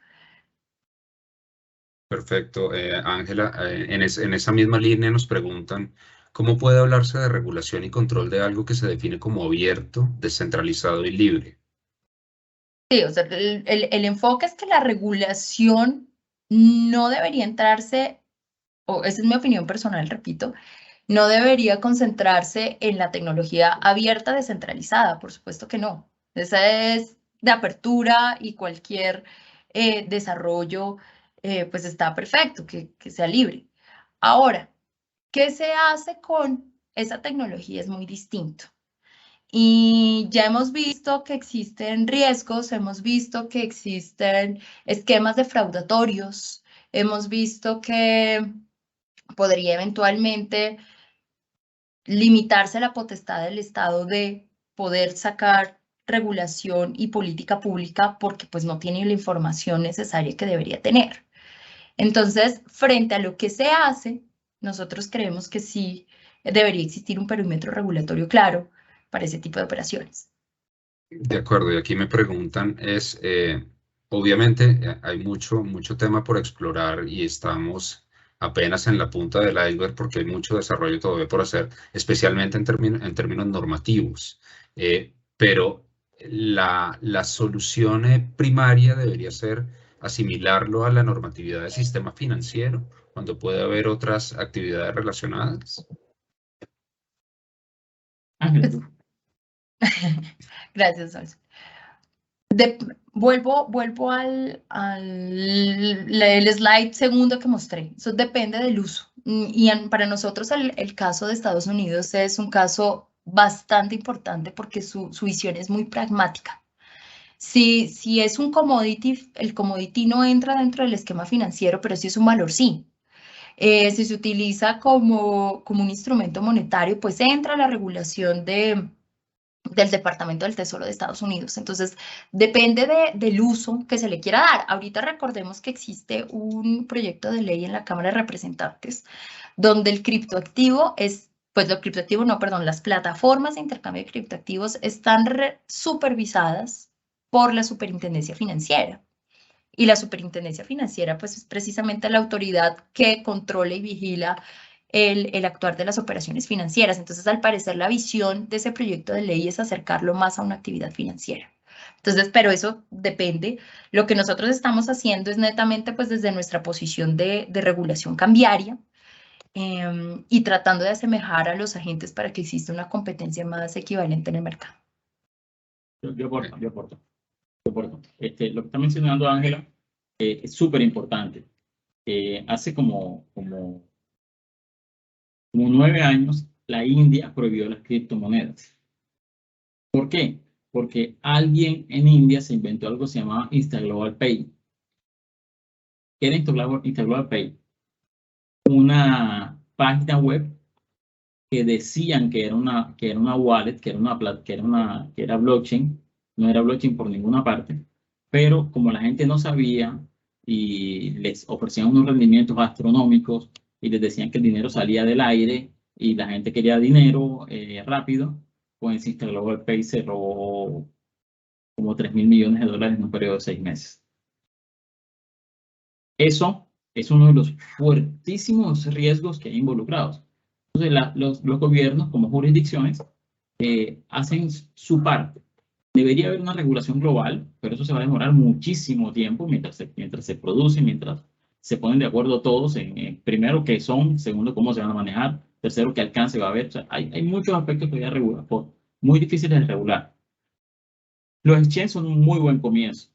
Perfecto. Ángela, en esa misma línea nos preguntan, ¿cómo puede hablarse de regulación y control de algo que se define como abierto, descentralizado y libre? Sí, o sea, el enfoque es que la regulación no debería entrarse, o esa es mi opinión personal, repito, no debería concentrarse en la tecnología abierta descentralizada, por supuesto que no. Esa es de apertura y cualquier desarrollo pues está perfecto, que sea libre. Ahora, ¿qué se hace con esa tecnología? Es muy distinto. Y ya hemos visto que existen riesgos, hemos visto que existen esquemas defraudatorios, hemos visto que podría eventualmente limitarse la potestad del Estado de poder sacar regulación y política pública porque pues no tiene la información necesaria que debería tener. Entonces, frente a lo que se hace, nosotros creemos que sí debería existir un perímetro regulatorio claro para ese tipo de operaciones. De acuerdo, y aquí me preguntan, obviamente hay mucho tema por explorar y estamos apenas en la punta del iceberg porque hay mucho desarrollo todavía por hacer, especialmente en términos normativos. Pero la solución primaria debería ser asimilarlo a la normatividad del sistema financiero, cuando puede haber otras actividades relacionadas. Ángela. Gracias, Olson. Vuelvo al el slide segundo que mostré. Eso depende del uso. Y para nosotros el caso de Estados Unidos es un caso bastante importante porque su visión es muy pragmática. Si es un commodity, el commodity no entra dentro del esquema financiero, pero si es un valor, sí. Si se utiliza como un instrumento monetario, pues entra la regulación del Departamento del Tesoro de Estados Unidos. Entonces, depende del uso que se le quiera dar. Ahorita recordemos que existe un proyecto de ley en la Cámara de Representantes donde el criptoactivo las plataformas de intercambio de criptoactivos están supervisadas por la Superintendencia Financiera. Y la Superintendencia Financiera, pues, es precisamente la autoridad que controla y vigila el actuar de las operaciones financieras. Entonces, al parecer, la visión de ese proyecto de ley es acercarlo más a una actividad financiera. Entonces, pero eso depende. Lo que nosotros estamos haciendo es netamente, pues, desde nuestra posición de regulación cambiaria y tratando de asemejar a los agentes para que exista una competencia más equivalente en el mercado. Yo aporto. Lo que está mencionando Ángela es súper importante. Hace como 9 años, la India prohibió las criptomonedas. ¿Por qué? Porque alguien en India se inventó algo que se llamaba InstaGlobal Pay. ¿Qué era InstaGlobal Pay? Una página web que decían que era una wallet, que era blockchain. No era blockchain por ninguna parte, pero como la gente no sabía y les ofrecían unos rendimientos astronómicos y les decían que el dinero salía del aire y la gente quería dinero rápido, pues Global Pay se robó como $3.000 millones en un periodo de 6 meses. Eso es uno de los fuertísimos riesgos que hay involucrados. Entonces, los gobiernos, como jurisdicciones, hacen su parte. Debería haber una regulación global, pero eso se va a demorar muchísimo tiempo mientras se produce, mientras se ponen de acuerdo todos en primero qué son, segundo cómo se van a manejar, tercero qué alcance va a haber. O sea, hay muchos aspectos que hay que regular, muy difíciles de regular. Los exchanges son un muy buen comienzo,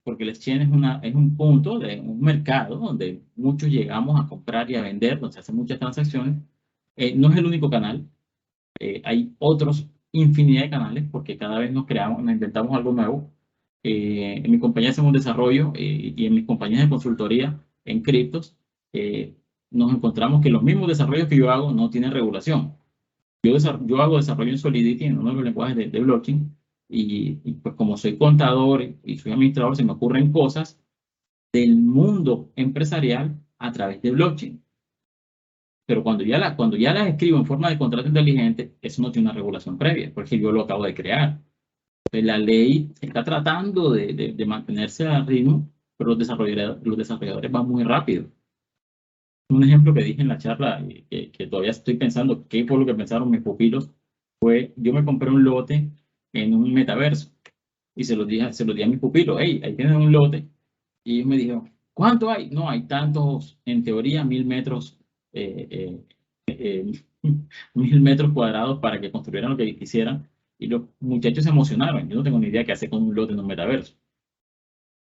porque el exchange es un punto de un mercado donde muchos llegamos a comprar y a vender, donde se hacen muchas transacciones. No es el único canal. Hay otros infinidad de canales porque cada vez nos inventamos algo nuevo. En mi compañía hacemos desarrollo y en mis compañías de consultoría en criptos nos encontramos que los mismos desarrollos que yo hago no tienen regulación. Yo hago desarrollo en Solidity, en uno de los lenguajes de blockchain, y pues como soy contador y soy administrador, se me ocurren cosas del mundo empresarial a través de blockchain. Pero cuando ya las escribo en forma de contrato inteligente, eso no tiene una regulación previa, porque yo lo acabo de crear. Entonces, la ley está tratando de mantenerse al ritmo, pero los desarrolladores van muy rápido. Un ejemplo que dije en la charla, que todavía estoy pensando qué fue lo que pensaron mis pupilos, fue yo me compré un lote en un metaverso y se lo di a mis pupilos, hey, ahí tienen un lote. Y ellos me dijeron, ¿cuánto hay? No, hay tantos, en teoría, 1.000 metros 1.000 metros cuadrados para que construyeran lo que quisieran, y los muchachos se emocionaron. Yo no tengo ni idea qué hacer con un lote en un metaverso,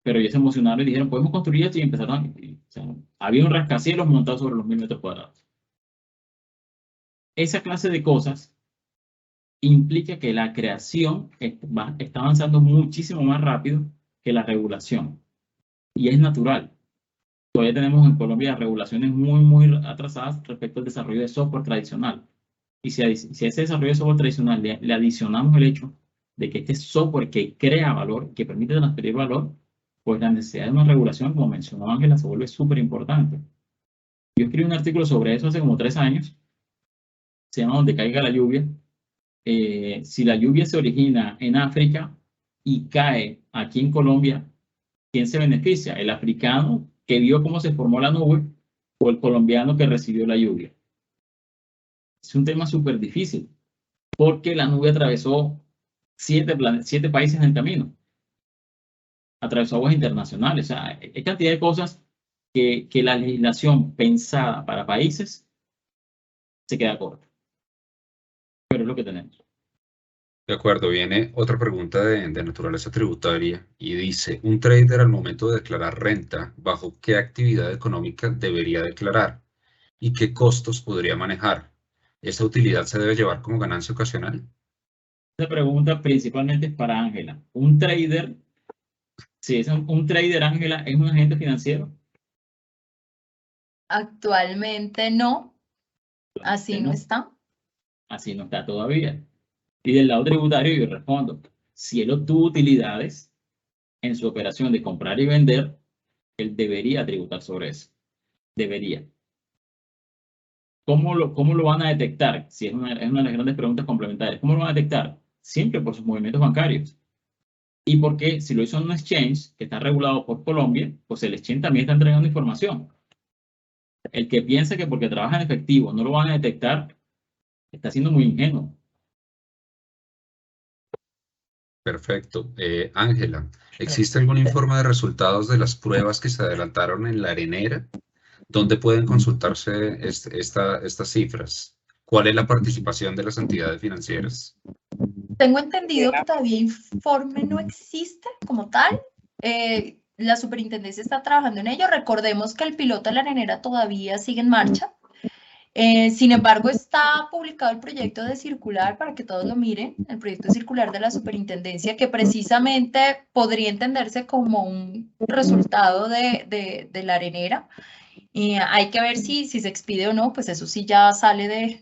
pero ellos se emocionaron y dijeron, podemos construir esto, y empezaron o sea, había un rascacielos montado sobre los 1.000 metros cuadrados. Esa clase de cosas implica que la creación está avanzando muchísimo más rápido que la regulación, y es natural. Todavía tenemos en Colombia regulaciones muy atrasadas respecto al desarrollo de software tradicional. Y si a ese desarrollo de software tradicional le adicionamos el hecho de que este software que crea valor, que permite transferir valor, pues la necesidad de una regulación, como mencionó Ángela, se vuelve súper importante. Yo escribí un artículo sobre eso hace como 3 años. Se llama Donde caiga la lluvia. Si la lluvia se origina en África y cae aquí en Colombia, ¿quién se beneficia? ¿El africano que vio cómo se formó la nube o el colombiano que recibió la lluvia? Es un tema súper difícil porque la nube atravesó 7 países en el camino. Atravesó aguas internacionales. O sea, hay cantidad de cosas que la legislación pensada para países se queda corta. Pero es lo que tenemos. De acuerdo, viene otra pregunta de naturaleza tributaria y dice, un trader al momento de declarar renta, ¿bajo qué actividad económica debería declarar? ¿Y qué costos podría manejar? ¿Esa utilidad se debe llevar como ganancia ocasional? Esta pregunta principalmente es para Ángela. ¿Un trader, si es un trader, Ángela, es un agente financiero? Actualmente no, así no está. Así no está todavía. Y del lado tributario yo respondo, si él obtuvo utilidades en su operación de comprar y vender, él debería tributar sobre eso. Debería. ¿Cómo lo van a detectar? Si es una de las grandes preguntas complementarias. ¿Cómo lo van a detectar? Siempre por sus movimientos bancarios. Y porque si lo hizo en un exchange que está regulado por Colombia, pues el exchange también está entregando información. El que piensa que porque trabaja en efectivo no lo van a detectar, está siendo muy ingenuo. Perfecto. Ángela, ¿existe algún informe de resultados de las pruebas que se adelantaron en la arenera? ¿Dónde pueden consultarse estas cifras? ¿Cuál es la participación de las entidades financieras? Tengo entendido que todavía informe no existe como tal. La superintendencia está trabajando en ello. Recordemos que el piloto de la arenera todavía sigue en marcha. Sin embargo, está publicado el proyecto de circular para que todos lo miren, el proyecto de circular de la superintendencia, que precisamente podría entenderse como un resultado de la arenera. Hay que ver si se expide o no, pues eso sí ya sale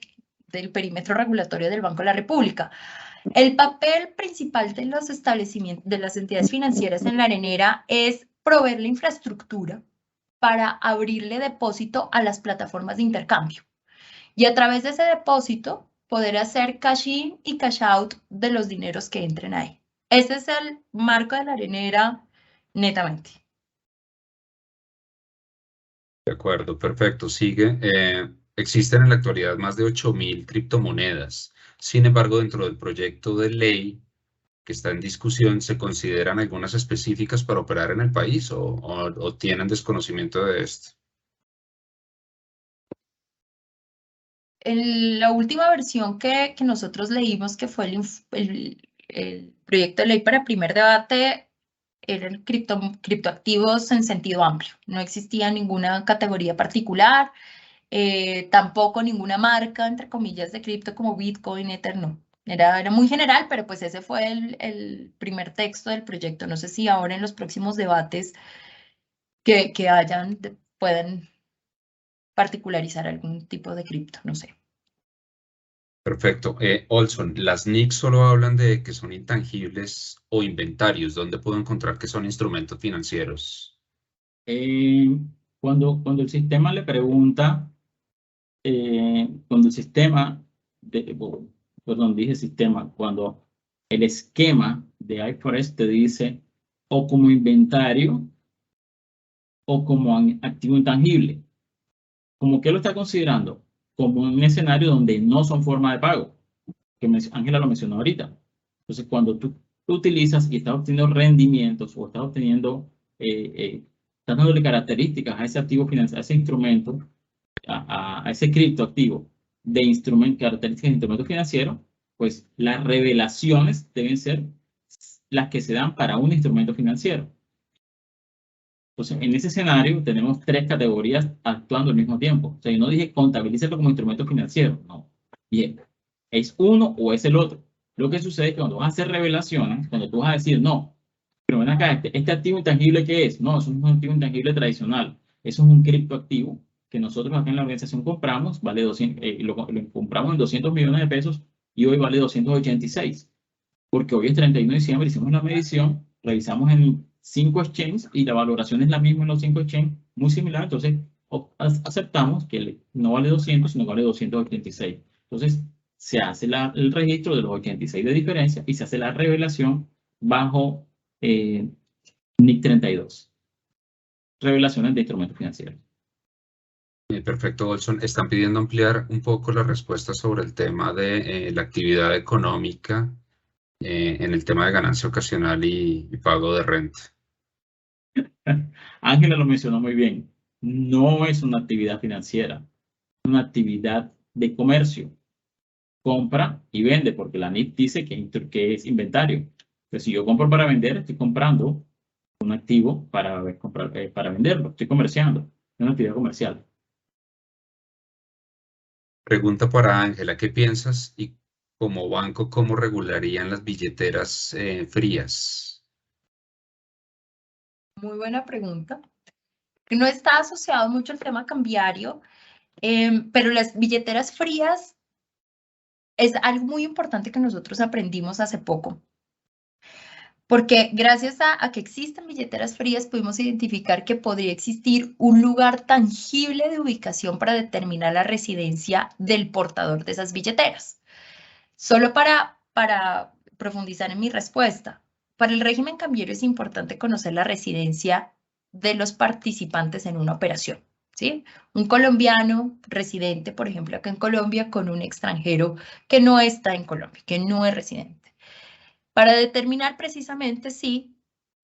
del perímetro regulatorio del Banco de la República. El papel principal de los establecimientos, de las entidades financieras en la arenera, es proveer la infraestructura para abrirle depósito a las plataformas de intercambio. Y a través de ese depósito poder hacer cash in y cash out de los dineros que entren ahí. Ese es el marco de la arenera netamente. De acuerdo, perfecto. Sigue. Existen en la actualidad más de 8.000 criptomonedas. Sin embargo, dentro del proyecto de ley que está en discusión, ¿se consideran algunas específicas para operar en el país o tienen desconocimiento de esto? En la última versión que nosotros leímos, que fue el proyecto de ley para primer debate, eran criptoactivos en sentido amplio. No existía ninguna categoría particular, tampoco ninguna marca, entre comillas, de cripto como Bitcoin, Ether, no. Era muy general, pero pues ese fue el primer texto del proyecto. No sé si ahora en los próximos debates que hayan puedan particularizar algún tipo de cripto, no sé. Perfecto. Olson, las NIC solo hablan de que son intangibles o inventarios. ¿Dónde puedo encontrar que son instrumentos financieros? Cuando el sistema le pregunta, cuando el sistema, perdón, dije sistema, cuando el esquema de iForest te dice o como inventario o como activo intangible. ¿Cómo que lo está considerando? Como un escenario donde no son forma de pago, que Ángela lo mencionó ahorita. Entonces, cuando tú utilizas y estás obteniendo rendimientos o estás obteniendo, estás dándole características a ese activo financiero, a ese instrumento, a ese criptoactivo de características de instrumento financiero, pues las revelaciones deben ser las que se dan para un instrumento financiero. Entonces, en ese escenario tenemos tres categorías actuando al mismo tiempo. O sea, yo no dije contabilízalo como instrumento financiero, no. Bien, es uno o es el otro. Lo que sucede es que cuando vas a hacer revelaciones, cuando tú vas a decir, no, pero ven acá, este activo intangible, ¿qué es? No, eso no es un activo intangible tradicional. Eso es un criptoactivo que nosotros acá en la organización compramos, vale 200, lo compramos en 200 millones de pesos y hoy vale 286. Porque hoy es 31 de diciembre, hicimos la medición, revisamos en 5 exchanges y la valoración es la misma en los 5 exchanges, muy similar. Entonces, aceptamos que no vale 200, sino vale 286. Entonces, se hace el registro de los 86 de diferencia y se hace la revelación bajo NIC 32. Revelaciones de instrumentos financieros. Perfecto, Olson. Están pidiendo ampliar un poco la respuesta sobre el tema de la actividad económica en el tema de ganancia ocasional y pago de renta. Ángela lo mencionó muy bien. No es una actividad financiera, es una actividad de comercio. Compra y vende, porque la NIC dice que es inventario. Pero si yo compro para vender, estoy comprando un activo para venderlo. Estoy comerciando. Es una actividad comercial. Pregunta para Ángela, ¿qué piensas y como banco cómo regularían las billeteras frías? Muy buena pregunta. No está asociado mucho al tema cambiario, pero las billeteras frías es algo muy importante que nosotros aprendimos hace poco. Porque gracias a que existen billeteras frías pudimos identificar que podría existir un lugar tangible de ubicación para determinar la residencia del portador de esas billeteras. Solo para profundizar en mi respuesta, para el régimen cambiario es importante conocer la residencia de los participantes en una operación, ¿sí? Un colombiano residente, por ejemplo, acá en Colombia, con un extranjero que no está en Colombia, que no es residente. Para determinar precisamente si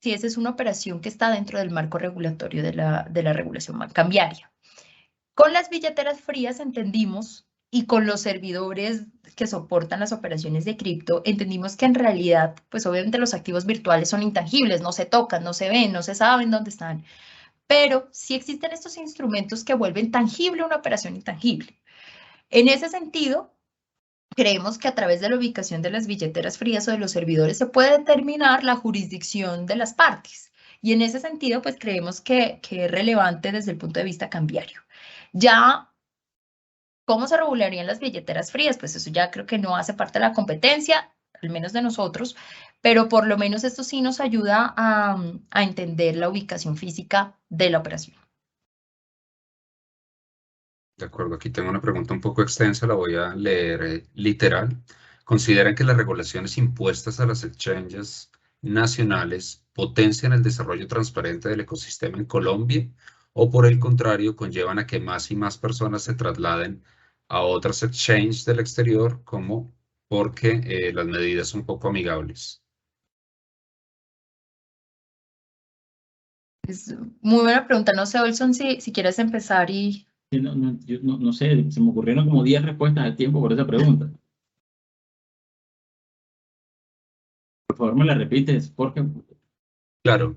esa es una operación que está dentro del marco regulatorio de la regulación cambiaria. Con las billeteras frías entendimos, y con los servidores que soportan las operaciones de cripto, entendimos que en realidad, pues obviamente los activos virtuales son intangibles, no se tocan, no se ven, no se saben dónde están, pero sí existen estos instrumentos que vuelven tangible una operación intangible. En ese sentido, creemos que a través de la ubicación de las billeteras frías o de los servidores se puede determinar la jurisdicción de las partes. Y en ese sentido, pues creemos que es relevante desde el punto de vista cambiario. Ya, ¿cómo se regularían las billeteras frías? Pues eso ya creo que no hace parte de la competencia, al menos de nosotros, pero por lo menos esto sí nos ayuda a entender la ubicación física de la operación. De acuerdo, aquí tengo una pregunta un poco extensa, la voy a leer literal. ¿Consideran que las regulaciones impuestas a las exchanges nacionales potencian el desarrollo transparente del ecosistema en Colombia o por el contrario conllevan a que más y más personas se trasladen a otras exchanges del exterior como porque las medidas son poco amigables? Es muy buena pregunta. No sé, Olson, si quieres empezar y... Sí, yo no sé, se me ocurrieron como 10 respuestas al tiempo por esa pregunta. Por favor, me la repites, Jorge. Claro,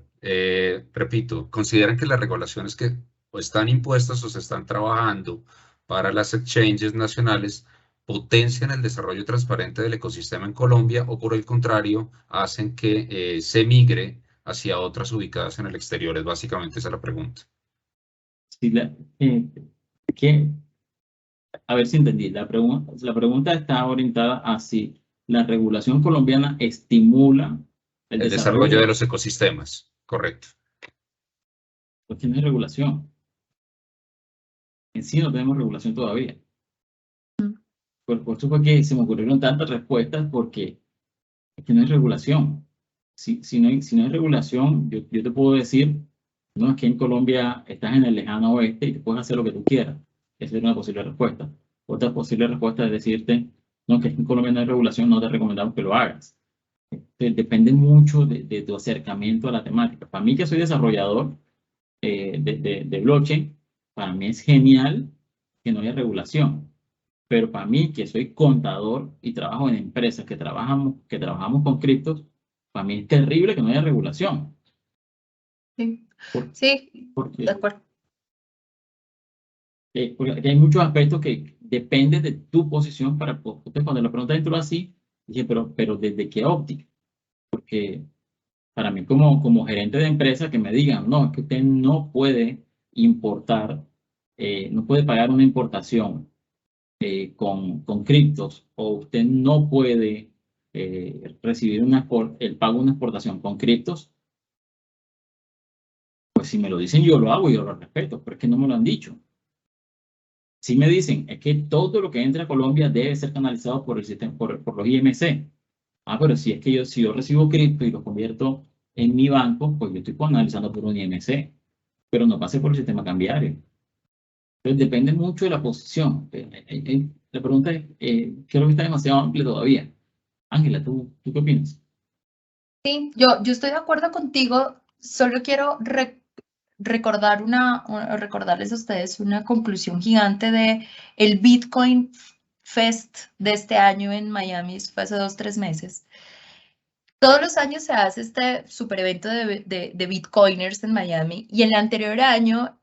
repito, consideran que las regulaciones que o están impuestas o se están trabajando para las exchanges nacionales potencian el desarrollo transparente del ecosistema en Colombia o por el contrario hacen que se migre hacia otras ubicadas en el exterior. Es básicamente esa la pregunta. Sí, a ver si entendí. La pregunta está orientada a si la regulación colombiana estimula El desarrollo de los ecosistemas, correcto. Porque no hay regulación. En sí no tenemos regulación todavía. Por eso fue que se me ocurrieron tantas respuestas porque es que no hay regulación. Si no hay regulación, yo te puedo decir, no, es que en Colombia estás en el lejano oeste y te puedes hacer lo que tú quieras. Esa es una posible respuesta. Otra posible respuesta es decirte, no, que en Colombia no hay regulación, no te recomendamos que lo hagas. Depende mucho de tu acercamiento a la temática. Para mí, que soy desarrollador de blockchain, para mí es genial que no haya regulación. Pero para mí, que soy contador y trabajo en empresas que trabajamos con criptos, para mí es terrible que no haya regulación. Sí, Porque de acuerdo. porque hay muchos aspectos que dependen de tu posición para... Entonces, cuando la pregunta entró así, dije, pero ¿desde qué óptica? Porque para mí como gerente de empresa que me digan, no, es que usted no puede importar, no puede pagar una importación con criptos o usted no puede recibir el pago de una exportación con criptos, pues si me lo dicen yo lo hago y yo lo respeto, pero es que no me lo han dicho. Si me dicen, es que todo lo que entra a Colombia debe ser canalizado por el sistema, por los IMC. Ah, pero si es que si yo recibo cripto y lo convierto en mi banco, pues yo estoy analizando por un IMC, pero no pase por el sistema cambiario. Entonces depende mucho de la posición. La pregunta es, creo que está demasiado amplia todavía. Ángela, ¿tú qué opinas? Sí, yo estoy de acuerdo contigo. Solo quiero recordarles a ustedes una conclusión gigante de el Bitcoin Fest de este año en Miami, fue hace 2 o 3 meses. Todos los años se hace este super evento de Bitcoiners en Miami y el anterior año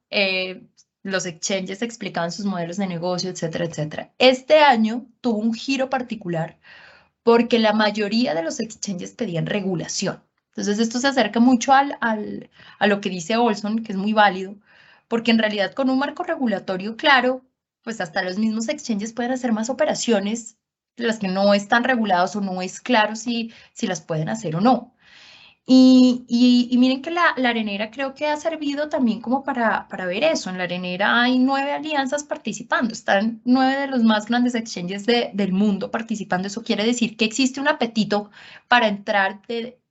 los exchanges explicaban sus modelos de negocio, etcétera, etcétera. Este año tuvo un giro particular porque la mayoría de los exchanges pedían regulación. Entonces esto se acerca mucho a lo que dice Olson, que es muy válido, porque en realidad con un marco regulatorio claro, pues hasta los mismos exchanges pueden hacer más operaciones, las que no están reguladas o no es claro si las pueden hacer o no. Y miren que la arenera creo que ha servido también como para ver eso. En la arenera hay 9 alianzas participando, están 9 de los más grandes exchanges del mundo participando. Eso quiere decir que existe un apetito para entrar de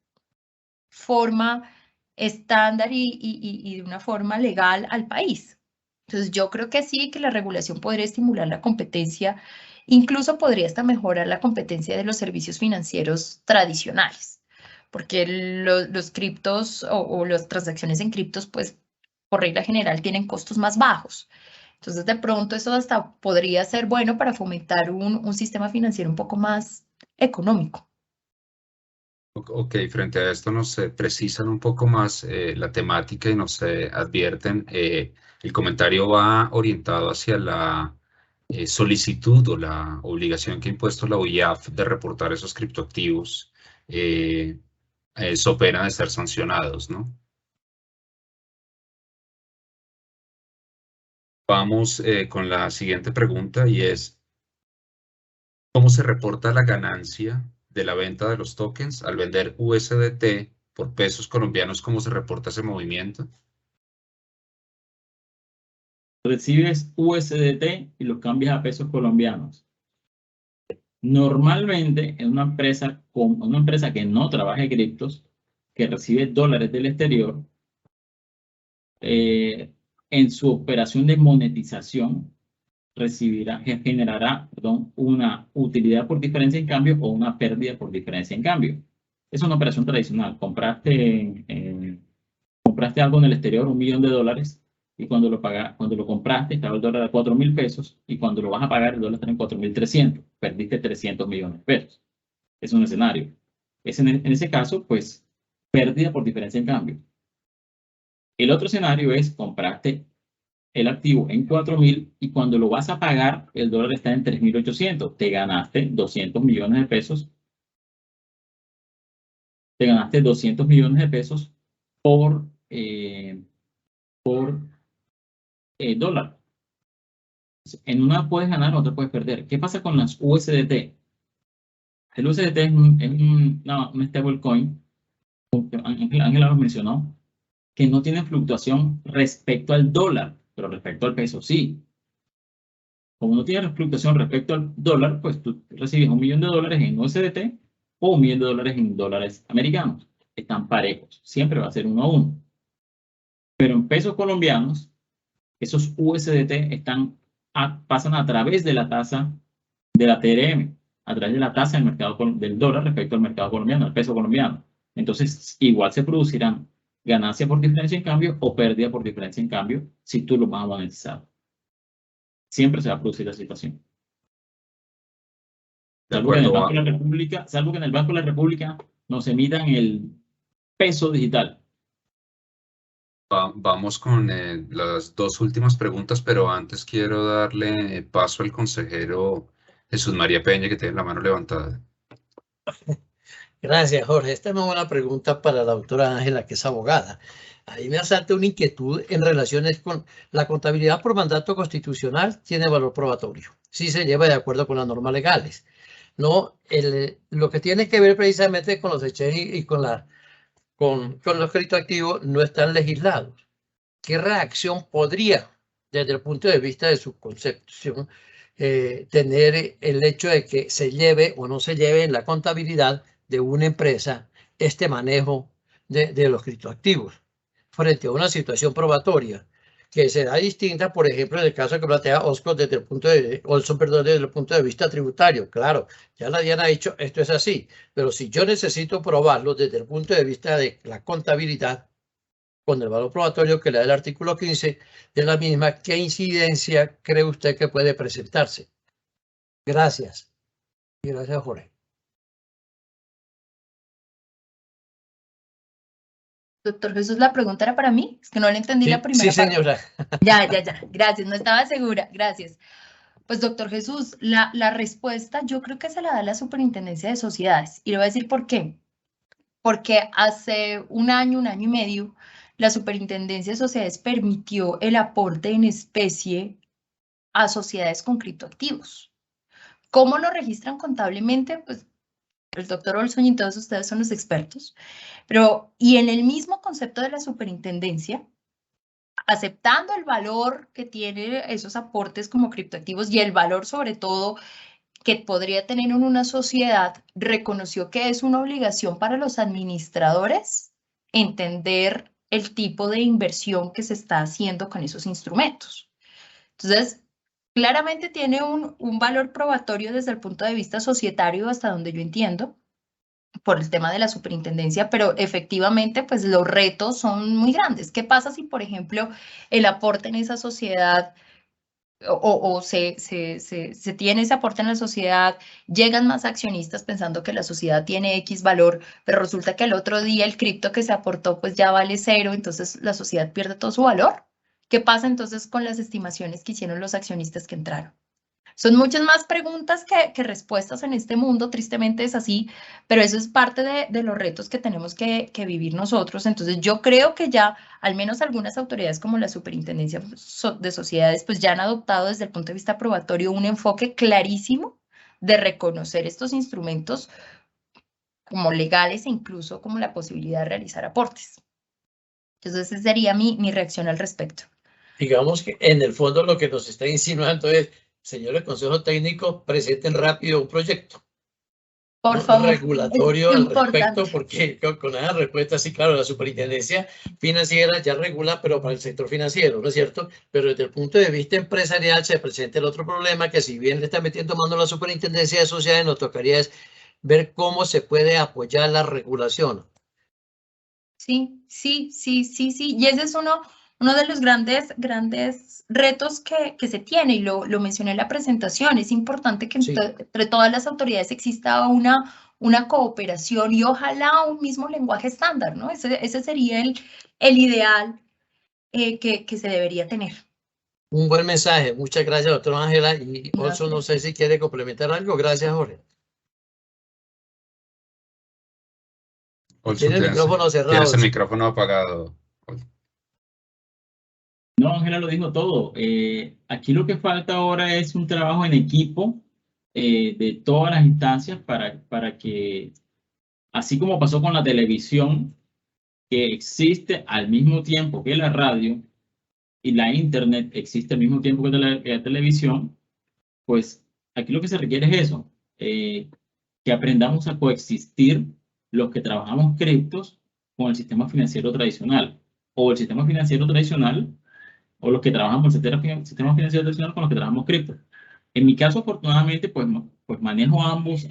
forma estándar y de una forma legal al país. Entonces yo creo que sí, que la regulación podría estimular la competencia, incluso podría hasta mejorar la competencia de los servicios financieros tradicionales, porque los criptos o las transacciones en criptos, pues por regla general tienen costos más bajos. Entonces de pronto eso hasta podría ser bueno para fomentar un sistema financiero un poco más económico. Ok, frente a esto nos precisan un poco más la temática y nos advierten, el comentario va orientado hacia la solicitud o la obligación que ha impuesto la UIAF de reportar esos criptoactivos, so pena de ser sancionados, ¿no? Vamos con la siguiente pregunta y es, ¿cómo se reporta la ganancia de la venta de los tokens al vender USDT por pesos colombianos? ¿Cómo se reporta ese movimiento? recibes USDT y los cambias a pesos colombianos. Normalmente en una empresa que no trabaje criptos, que recibe dólares del exterior, en su operación de monetización generará una utilidad por diferencia en cambio o una pérdida por diferencia en cambio. Es una operación tradicional. Compraste algo en el exterior, $1.000.000, y cuando lo compraste estaba el dólar a 4.000 pesos, y cuando lo vas a pagar el dólar está en 4.300. Perdiste 300 millones de pesos. Es un escenario. En ese caso, pues, pérdida por diferencia en cambio. El otro escenario es compraste el activo en 4.000 y cuando lo vas a pagar, el dólar está en 3.800. Te ganaste 200 millones de pesos. Te ganaste 200 millones de pesos por dólar. En una puedes ganar, en otra puedes perder. ¿Qué pasa con las USDT? El USDT es un stablecoin, Ángela lo mencionó, que no tiene fluctuación respecto al dólar, pero respecto al peso sí. Como no tiene fluctuación respecto al dólar, pues tú recibes $1.000.000 en USDT o $1.000.000 en dólares americanos. Están parejos, siempre va a ser 1 a 1. Pero en pesos colombianos, esos USDT pasan a través de la tasa de la TRM, a través de la tasa del mercado del dólar respecto al mercado colombiano, al peso colombiano. Entonces, igual se producirán ganancia por diferencia en cambio o pérdida por diferencia en cambio si tú lo vas a monetizar. Siempre se va a producir la situación. Salvo que en el Banco de la República nos emitan el peso digital. Vamos con las dos últimas preguntas, pero antes quiero darle paso al consejero Jesús María Peña, que tiene la mano levantada. Gracias, Jorge. Esta es una buena pregunta para la doctora Ángela, que es abogada. Ahí me asalta una inquietud en relaciones con la contabilidad por mandato constitucional. Tiene valor probatorio. Sí se lleva de acuerdo con las normas legales. No, lo que tiene que ver precisamente con los exchanges y con los créditos activos no están legislados. ¿Qué reacción podría, desde el punto de vista de su concepción, tener el hecho de que se lleve o no se lleve en la contabilidad de una empresa este manejo de los criptoactivos frente a una situación probatoria que será distinta, por ejemplo, en el caso que plantea Olson desde el punto de vista tributario? Claro, ya la Diana ha dicho, esto es así, pero si yo necesito probarlo desde el punto de vista de la contabilidad, con el valor probatorio que le da el artículo 15 de la misma, ¿qué incidencia cree usted que puede presentarse? Gracias. Y gracias, Jorge. Doctor Jesús, ¿la pregunta era para mí? Es que no le entendí la primera parte. Sí, señora. Ya. Gracias, no estaba segura. Gracias. Pues, doctor Jesús, la respuesta yo creo que se la da la Superintendencia de Sociedades. Y le voy a decir por qué. Porque hace un año y medio, la Superintendencia de Sociedades permitió el aporte en especie a sociedades con criptoactivos. ¿Cómo lo registran contablemente? Pues el doctor Olson y todos ustedes son los expertos. Y en el mismo concepto de la superintendencia, aceptando el valor que tienen esos aportes como criptoactivos y el valor sobre todo que podría tener en una sociedad, reconoció que es una obligación para los administradores entender el tipo de inversión que se está haciendo con esos instrumentos. Entonces, claramente tiene un valor probatorio desde el punto de vista societario, hasta donde yo entiendo, por el tema de la superintendencia, pero efectivamente, pues los retos son muy grandes. ¿Qué pasa si, por ejemplo, el aporte en esa sociedad o se tiene ese aporte en la sociedad, llegan más accionistas pensando que la sociedad tiene X valor, pero resulta que el otro día el cripto que se aportó pues ya vale 0, entonces la sociedad pierde todo su valor? ¿Qué pasa entonces con las estimaciones que hicieron los accionistas que entraron? Son muchas más preguntas que respuestas en este mundo, tristemente es así, pero eso es parte de los retos que tenemos que vivir nosotros. Entonces yo creo que ya al menos algunas autoridades como la Superintendencia de Sociedades pues ya han adoptado desde el punto de vista probatorio un enfoque clarísimo de reconocer estos instrumentos como legales e incluso como la posibilidad de realizar aportes. Entonces esa sería mi reacción al respecto. Digamos que en el fondo lo que nos está insinuando es, señores Consejo Técnico, presenten rápido un proyecto. Por ¿no? favor, Regulatorio es al importante. respecto, porque con esa respuesta, sí, claro, la superintendencia financiera ya regula, pero para el sector financiero, ¿no es cierto? Pero desde el punto de vista empresarial se presenta el otro problema, que si bien le está metiendo mano a la superintendencia de sociedades, nos tocaría es ver cómo se puede apoyar la regulación. Sí. Y ese es uno de los grandes retos que se tiene, y lo mencioné en la presentación. Es importante que Sí. entre todas las autoridades exista una cooperación y ojalá un mismo lenguaje estándar, ¿no? Ese sería el ideal que se debería tener. Un buen mensaje. Muchas gracias, doctora Ángela. Y Gracias. Olson, no sé si quiere complementar algo. Gracias, Jorge. Olson, Tiene el micrófono cerrado. tienes el Olson. micrófono apagado. No, Ángela lo dijo todo. Aquí lo que falta ahora es un trabajo en equipo de todas las instancias para que, así como pasó con la televisión, que existe al mismo tiempo que la radio y la internet existe al mismo tiempo que la televisión, pues aquí lo que se requiere es eso, que aprendamos a coexistir los que trabajamos criptos con el sistema financiero tradicional, o el sistema financiero tradicional o los que trabajamos en el sistema financiero tradicional con los que trabajamos cripto. En mi caso, afortunadamente, pues manejo ambos,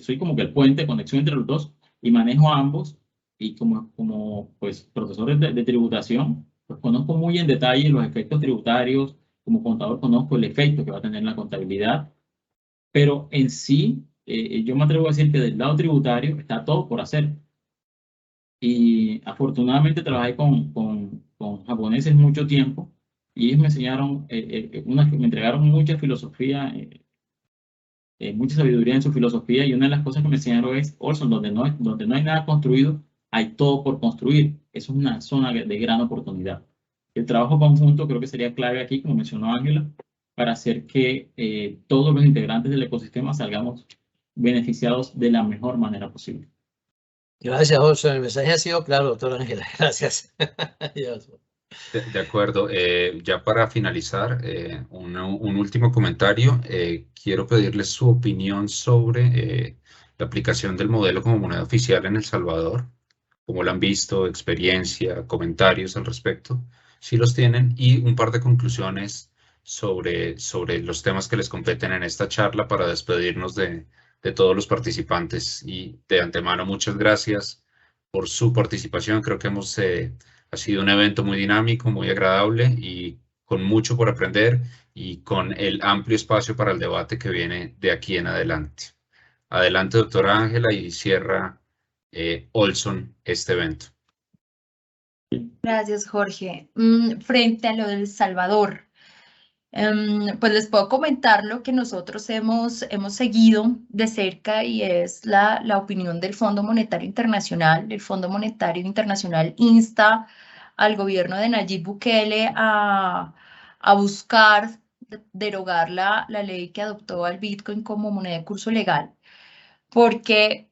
soy como que el puente de conexión entre los dos, y manejo ambos, y como pues, profesor de tributación, pues conozco muy en detalle los efectos tributarios. Como contador conozco el efecto que va a tener la contabilidad, pero en sí, yo me atrevo a decir que del lado tributario está todo por hacer. Y afortunadamente trabajé con japoneses mucho tiempo, y ellos me enseñaron, me entregaron mucha filosofía, mucha sabiduría en su filosofía, y una de las cosas que me enseñaron es, Olson, donde no hay nada construido, hay todo por construir. Eso es una zona de gran oportunidad. El trabajo conjunto creo que sería clave aquí, como mencionó Ángela, para hacer que todos los integrantes del ecosistema salgamos beneficiados de la mejor manera posible. Gracias, Olson. El mensaje ha sido claro, doctora Ángela. Gracias. De acuerdo. Ya para finalizar, un último comentario. Quiero pedirles su opinión sobre la aplicación del modelo como moneda oficial en El Salvador. ¿Cómo lo han visto? Experiencia, comentarios al respecto, si los tienen, y un par de conclusiones sobre los temas que les competen en esta charla para despedirnos de todos los participantes. Y de antemano, muchas gracias por su participación. Creo que ha sido un evento muy dinámico, muy agradable y con mucho por aprender, y con el amplio espacio para el debate que viene de aquí en adelante. Adelante, doctora Ángela, y cierra Olson este evento. Gracias, Jorge. Frente a lo del Salvador, pues les puedo comentar lo que nosotros hemos seguido de cerca, y es la opinión del Fondo Monetario Internacional. El Fondo Monetario Internacional insta al gobierno de Nayib Bukele a buscar derogar la ley que adoptó al Bitcoin como moneda de curso legal, porque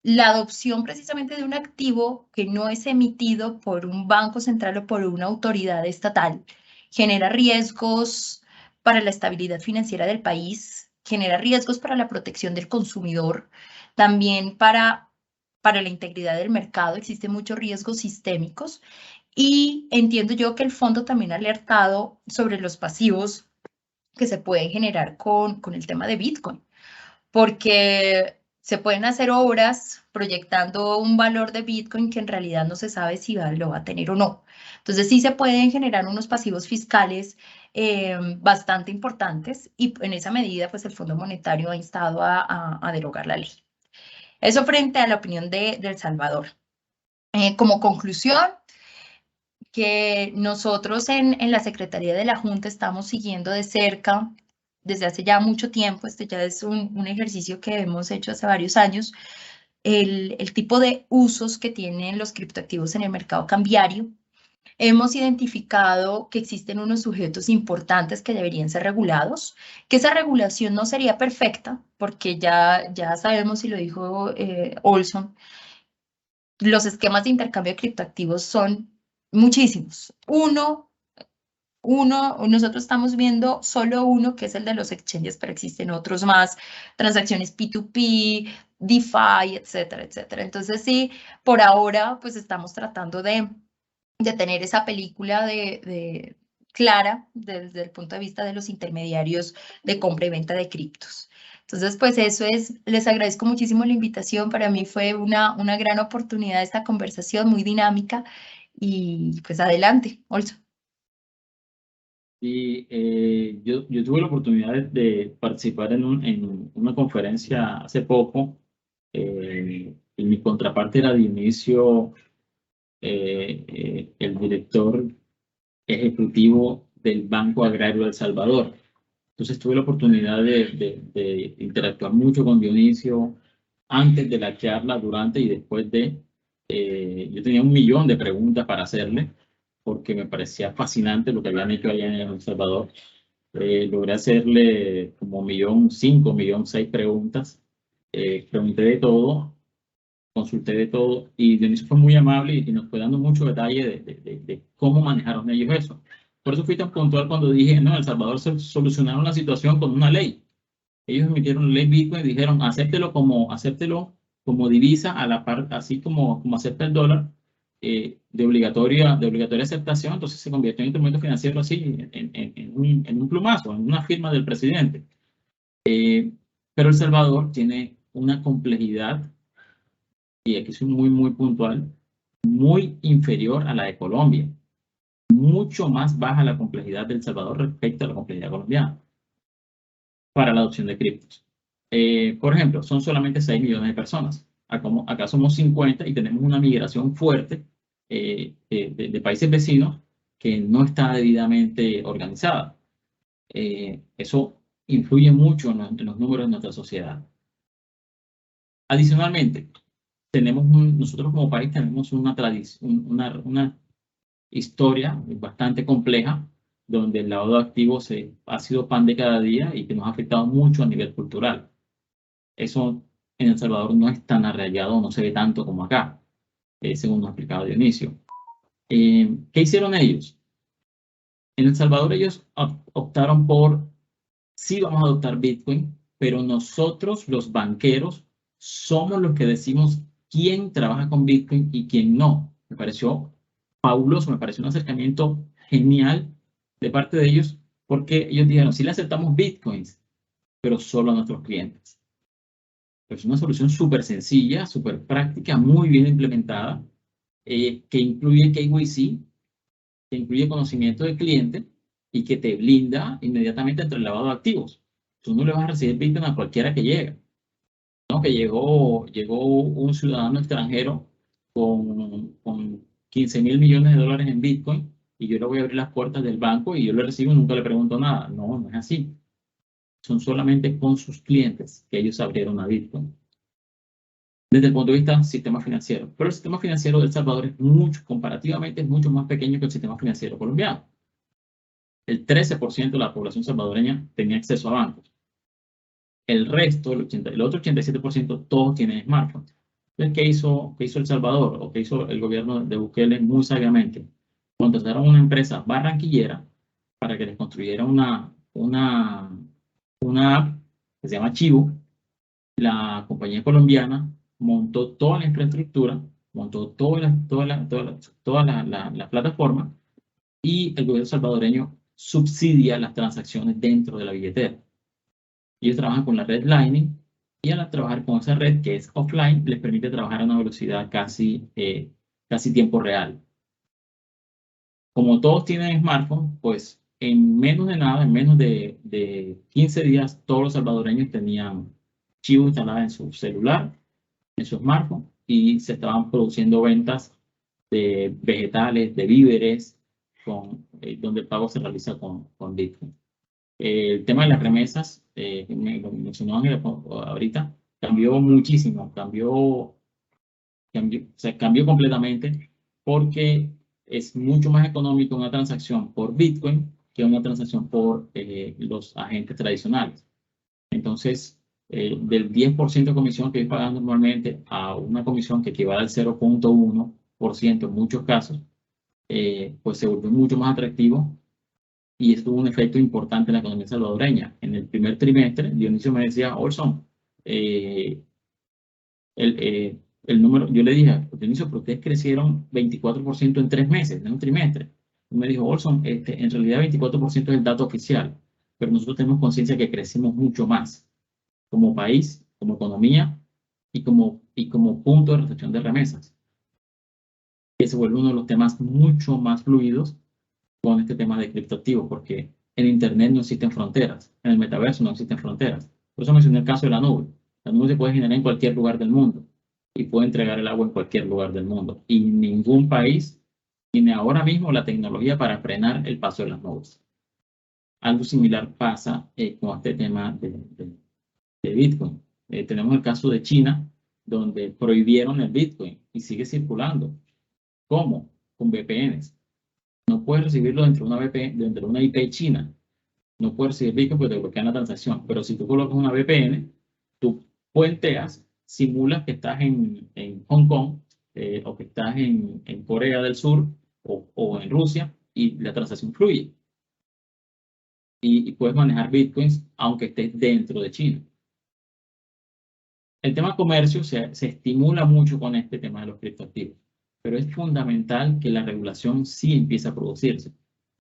la adopción precisamente de un activo que no es emitido por un banco central o por una autoridad estatal genera riesgos para la estabilidad financiera del país, genera riesgos para la protección del consumidor, también para la integridad del mercado. Existen muchos riesgos sistémicos, y entiendo yo que el fondo también ha alertado sobre los pasivos que se pueden generar con el tema de Bitcoin, porque se pueden hacer obras proyectando un valor de Bitcoin que en realidad no se sabe si lo va a tener o no. Entonces sí se pueden generar unos pasivos fiscales bastante importantes, y en esa medida pues el Fondo Monetario ha instado a derogar la ley. Eso frente a la opinión de El Salvador. Como conclusión, que nosotros en la Secretaría de la Junta estamos siguiendo de cerca desde hace ya mucho tiempo. Este ya es un ejercicio que hemos hecho hace varios años, el tipo de usos que tienen los criptoactivos en el mercado cambiario. Hemos identificado que existen unos sujetos importantes que deberían ser regulados, que esa regulación no sería perfecta, porque ya sabemos, y lo dijo Olson, los esquemas de intercambio de criptoactivos son muchísimos. Uno nosotros estamos viendo solo uno, que es el de los exchanges, pero existen otros más, transacciones P2P, DeFi, etcétera, etcétera. Entonces sí, por ahora pues estamos tratando de tener esa película clara desde el punto de vista de los intermediarios de compra y venta de criptos. Entonces, pues eso es, les agradezco muchísimo la invitación. Para mí fue una gran oportunidad esta conversación, muy dinámica. Y pues adelante, Olson. Y yo tuve la oportunidad de participar en una conferencia hace poco. Y mi contraparte era Dionisio, el director ejecutivo del Banco Agrario de El Salvador. Entonces tuve la oportunidad de interactuar mucho con Dionisio antes de la charla, durante y después de. Yo tenía 1 millón de preguntas para hacerle, porque me parecía fascinante lo que habían hecho allá en El Salvador. Logré hacerle como 1.500.000, 1.600.000 preguntas. Pregunté de todo, consulté de todo, y Dionisio fue muy amable y nos fue dando mucho detalle de cómo manejaron ellos eso. Por eso fui tan puntual cuando dije, no, El Salvador se solucionaron la situación con una ley. Ellos emitieron la ley Bitcoin y dijeron, acéptelo como divisa a la par, así como acepta el dólar, de obligatoria aceptación. Entonces se convirtió en instrumento financiero así, en un plumazo, en una firma del presidente. Pero El Salvador tiene una complejidad, y aquí soy muy puntual, muy inferior a la de Colombia. Mucho más baja la complejidad de El Salvador respecto a la complejidad colombiana para la adopción de criptos. Por ejemplo, son solamente 6 millones de personas. Acá somos 50 y tenemos una migración fuerte de países vecinos que no está debidamente organizada. Eso influye mucho en los números de nuestra sociedad. Adicionalmente, nosotros como país tenemos una historia bastante compleja, donde el lavado de activos ha sido pan de cada día y que nos ha afectado mucho a nivel cultural. Eso en El Salvador no es tan arraigado, no se ve tanto como acá, según nos ha explicado Dionisio. ¿Qué hicieron ellos? En El Salvador ellos optaron por, sí vamos a adoptar Bitcoin, pero nosotros, los banqueros, somos los que decimos quién trabaja con Bitcoin y quién no. Me pareció fabuloso, me pareció un acercamiento genial de parte de ellos, porque ellos dijeron, sí le aceptamos Bitcoins, pero solo a nuestros clientes. Es una solución súper sencilla, súper práctica, muy bien implementada, que incluye KYC, que incluye conocimiento del cliente y que te blinda inmediatamente entre el lavado de activos. Tú no le vas a recibir Bitcoin a cualquiera que llegue. ¿No? Que llegó un ciudadano extranjero con 15.000 millones de dólares en Bitcoin y yo le voy a abrir las puertas del banco y yo le recibo y nunca le pregunto nada. No, no es así. Son solamente con sus clientes que ellos abrieron a Bitcoin. Desde el punto de vista del sistema financiero. Pero el sistema financiero de El Salvador comparativamente es mucho más pequeño que el sistema financiero colombiano. El 13% de la población salvadoreña tenía acceso a bancos. El resto, el otro 87%, todos tienen smartphones. Entonces, ¿qué hizo El Salvador? ¿O qué hizo el gobierno de Bukele muy sabiamente? Contrataron una empresa barranquillera para que les construyera una app que se llama Chivo. La compañía colombiana montó toda la infraestructura, montó toda la plataforma, y el gobierno salvadoreño subsidia las transacciones dentro de la billetera. Ellos trabajan con la red Lightning y al trabajar con esa red que es offline les permite trabajar a una velocidad casi tiempo real. Como todos tienen smartphone, pues en menos de nada, en menos de 15 días, todos los salvadoreños tenían Chivo instalada en su celular, en su smartphone, y se estaban produciendo ventas de vegetales, de víveres, donde el pago se realiza con Bitcoin. El tema de las remesas, lo mencionó Ángel ahorita, cambió muchísimo, cambió completamente, porque es mucho más económico una transacción por Bitcoin que una transacción por los agentes tradicionales. Entonces, del 10% de comisión que pagan normalmente a una comisión que equivale al 0.1% en muchos casos, pues se volvió mucho más atractivo y esto tuvo un efecto importante en la economía salvadoreña. En el primer trimestre, Dionisio me decía, Olson, el número, yo le dije, Dionisio, pero ustedes crecieron 24% en 3 meses, en un trimestre. Y me dijo, Olson, en realidad 24% es el dato oficial, pero nosotros tenemos conciencia que crecimos mucho más como país, como economía y como punto de recepción de remesas. Que se vuelve uno de los temas mucho más fluidos con este tema de criptoactivos, porque en Internet no existen fronteras, en el metaverso no existen fronteras. Por eso mencioné el caso de la nube. La nube se puede generar en cualquier lugar del mundo y puede entregar el agua en cualquier lugar del mundo. Y ningún país tiene ahora mismo la tecnología para frenar el paso de las nubes. Algo similar pasa con este tema de Bitcoin. Tenemos el caso de China, donde prohibieron el Bitcoin y sigue circulando. ¿Cómo? Con VPNs. No puedes recibirlo dentro de una VPN, dentro de una IP china. No puedes recibir Bitcoin porque te bloquean la transacción. Pero si tú colocas una VPN, tú puenteas, simulas que estás en Hong Kong o que estás en Corea del Sur o en Rusia y la transacción fluye. Y puedes manejar Bitcoins aunque estés dentro de China. El tema comercio se estimula mucho con este tema de los criptoactivos, pero es fundamental que la regulación sí empiece a producirse,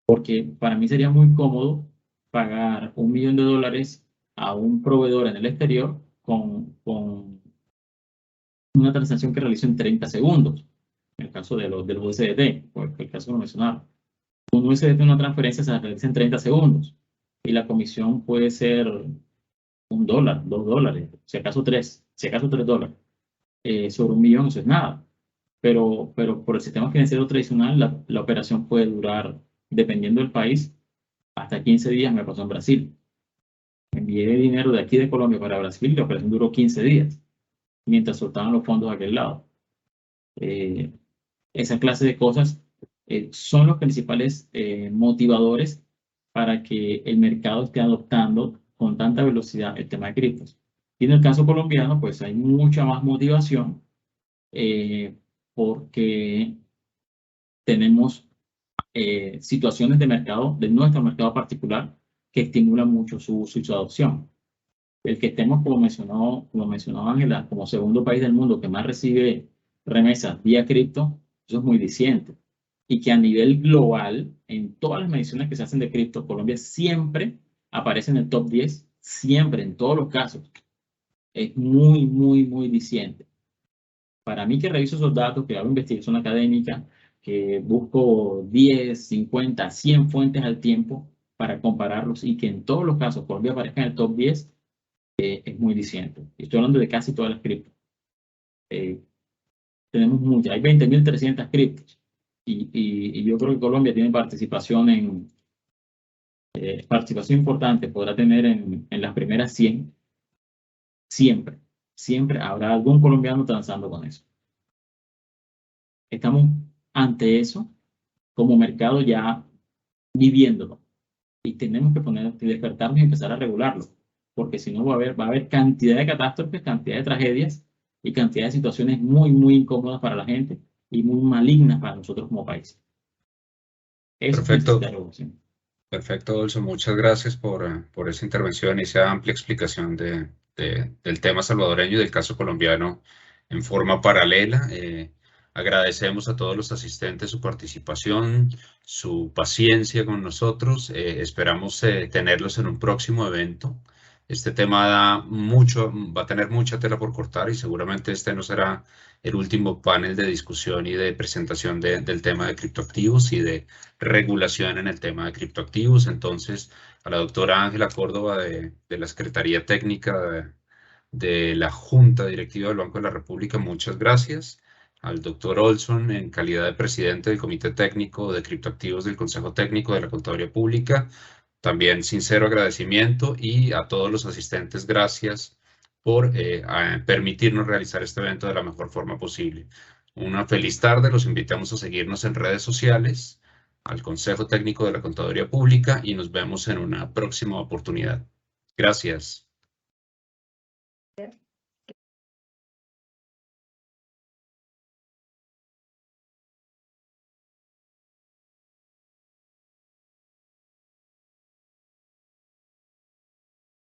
porque para mí sería muy cómodo pagar $1 millón a un proveedor en el exterior con una transacción que realizo en 30 segundos, en el caso de los USDT, porque el caso lo mencionaba. Un USDT, una transferencia se realiza en 30 segundos y la comisión puede ser $1, $2, si acaso $3 sobre $1 millón, eso es nada. Pero por el sistema financiero tradicional, la operación puede durar, dependiendo del país, hasta 15 días. Me pasó en Brasil. Envié dinero de aquí de Colombia para Brasil y la operación duró 15 días, mientras soltaban los fondos de aquel lado. Esa clase de cosas son los principales motivadores para que el mercado esté adoptando con tanta velocidad el tema de criptos. Y en el caso colombiano, pues hay mucha más motivación porque tenemos situaciones de mercado, de nuestro mercado particular, que estimulan mucho su adopción. El que estemos, como mencionó Ángela, como segundo país del mundo que más recibe remesas vía cripto, eso es muy diciente. Y que a nivel global, en todas las mediciones que se hacen de cripto, Colombia siempre aparece en el top 10, siempre, en todos los casos. Es muy, muy, muy diciente. Para mí que reviso esos datos, que hago investigación académica, que busco 10, 50, 100 fuentes al tiempo para compararlos y que en todos los casos Colombia aparezca en el top 10, es muy diciente. Estoy hablando de casi todas las criptos. Tenemos muchas, hay 20.300 criptos y yo creo que Colombia tiene participación importante, podrá tener en las primeras 100. Siempre habrá algún colombiano transando con eso. Estamos ante eso como mercado ya viviéndolo y tenemos que despertarnos y empezar a regularlo, porque si no va a haber cantidad de catástrofes, cantidad de tragedias y cantidad de situaciones muy, muy incómodas para la gente y muy malignas para nosotros como país. Perfecto. Perfecto, Olson. Muchas gracias por esa intervención y esa amplia explicación del tema salvadoreño y del caso colombiano en forma paralela. Agradecemos a todos los asistentes su participación, su paciencia con nosotros. Esperamos tenerlos en un próximo evento. Este tema va a tener mucha tela por cortar y seguramente este no será el último panel de discusión y de presentación del tema de criptoactivos y de regulación en el tema de criptoactivos. Entonces, a la doctora Ángela Córdoba de la Secretaría Técnica de la Junta Directiva del Banco de la República, muchas gracias. Al doctor Olson, en calidad de presidente del Comité Técnico de Criptoactivos del Consejo Técnico de la Contaduría Pública, también sincero agradecimiento, y a todos los asistentes, gracias por permitirnos realizar este evento de la mejor forma posible. Una feliz tarde, los invitamos a seguirnos en redes sociales, al Consejo Técnico de la Contaduría Pública, y nos vemos en una próxima oportunidad. Gracias.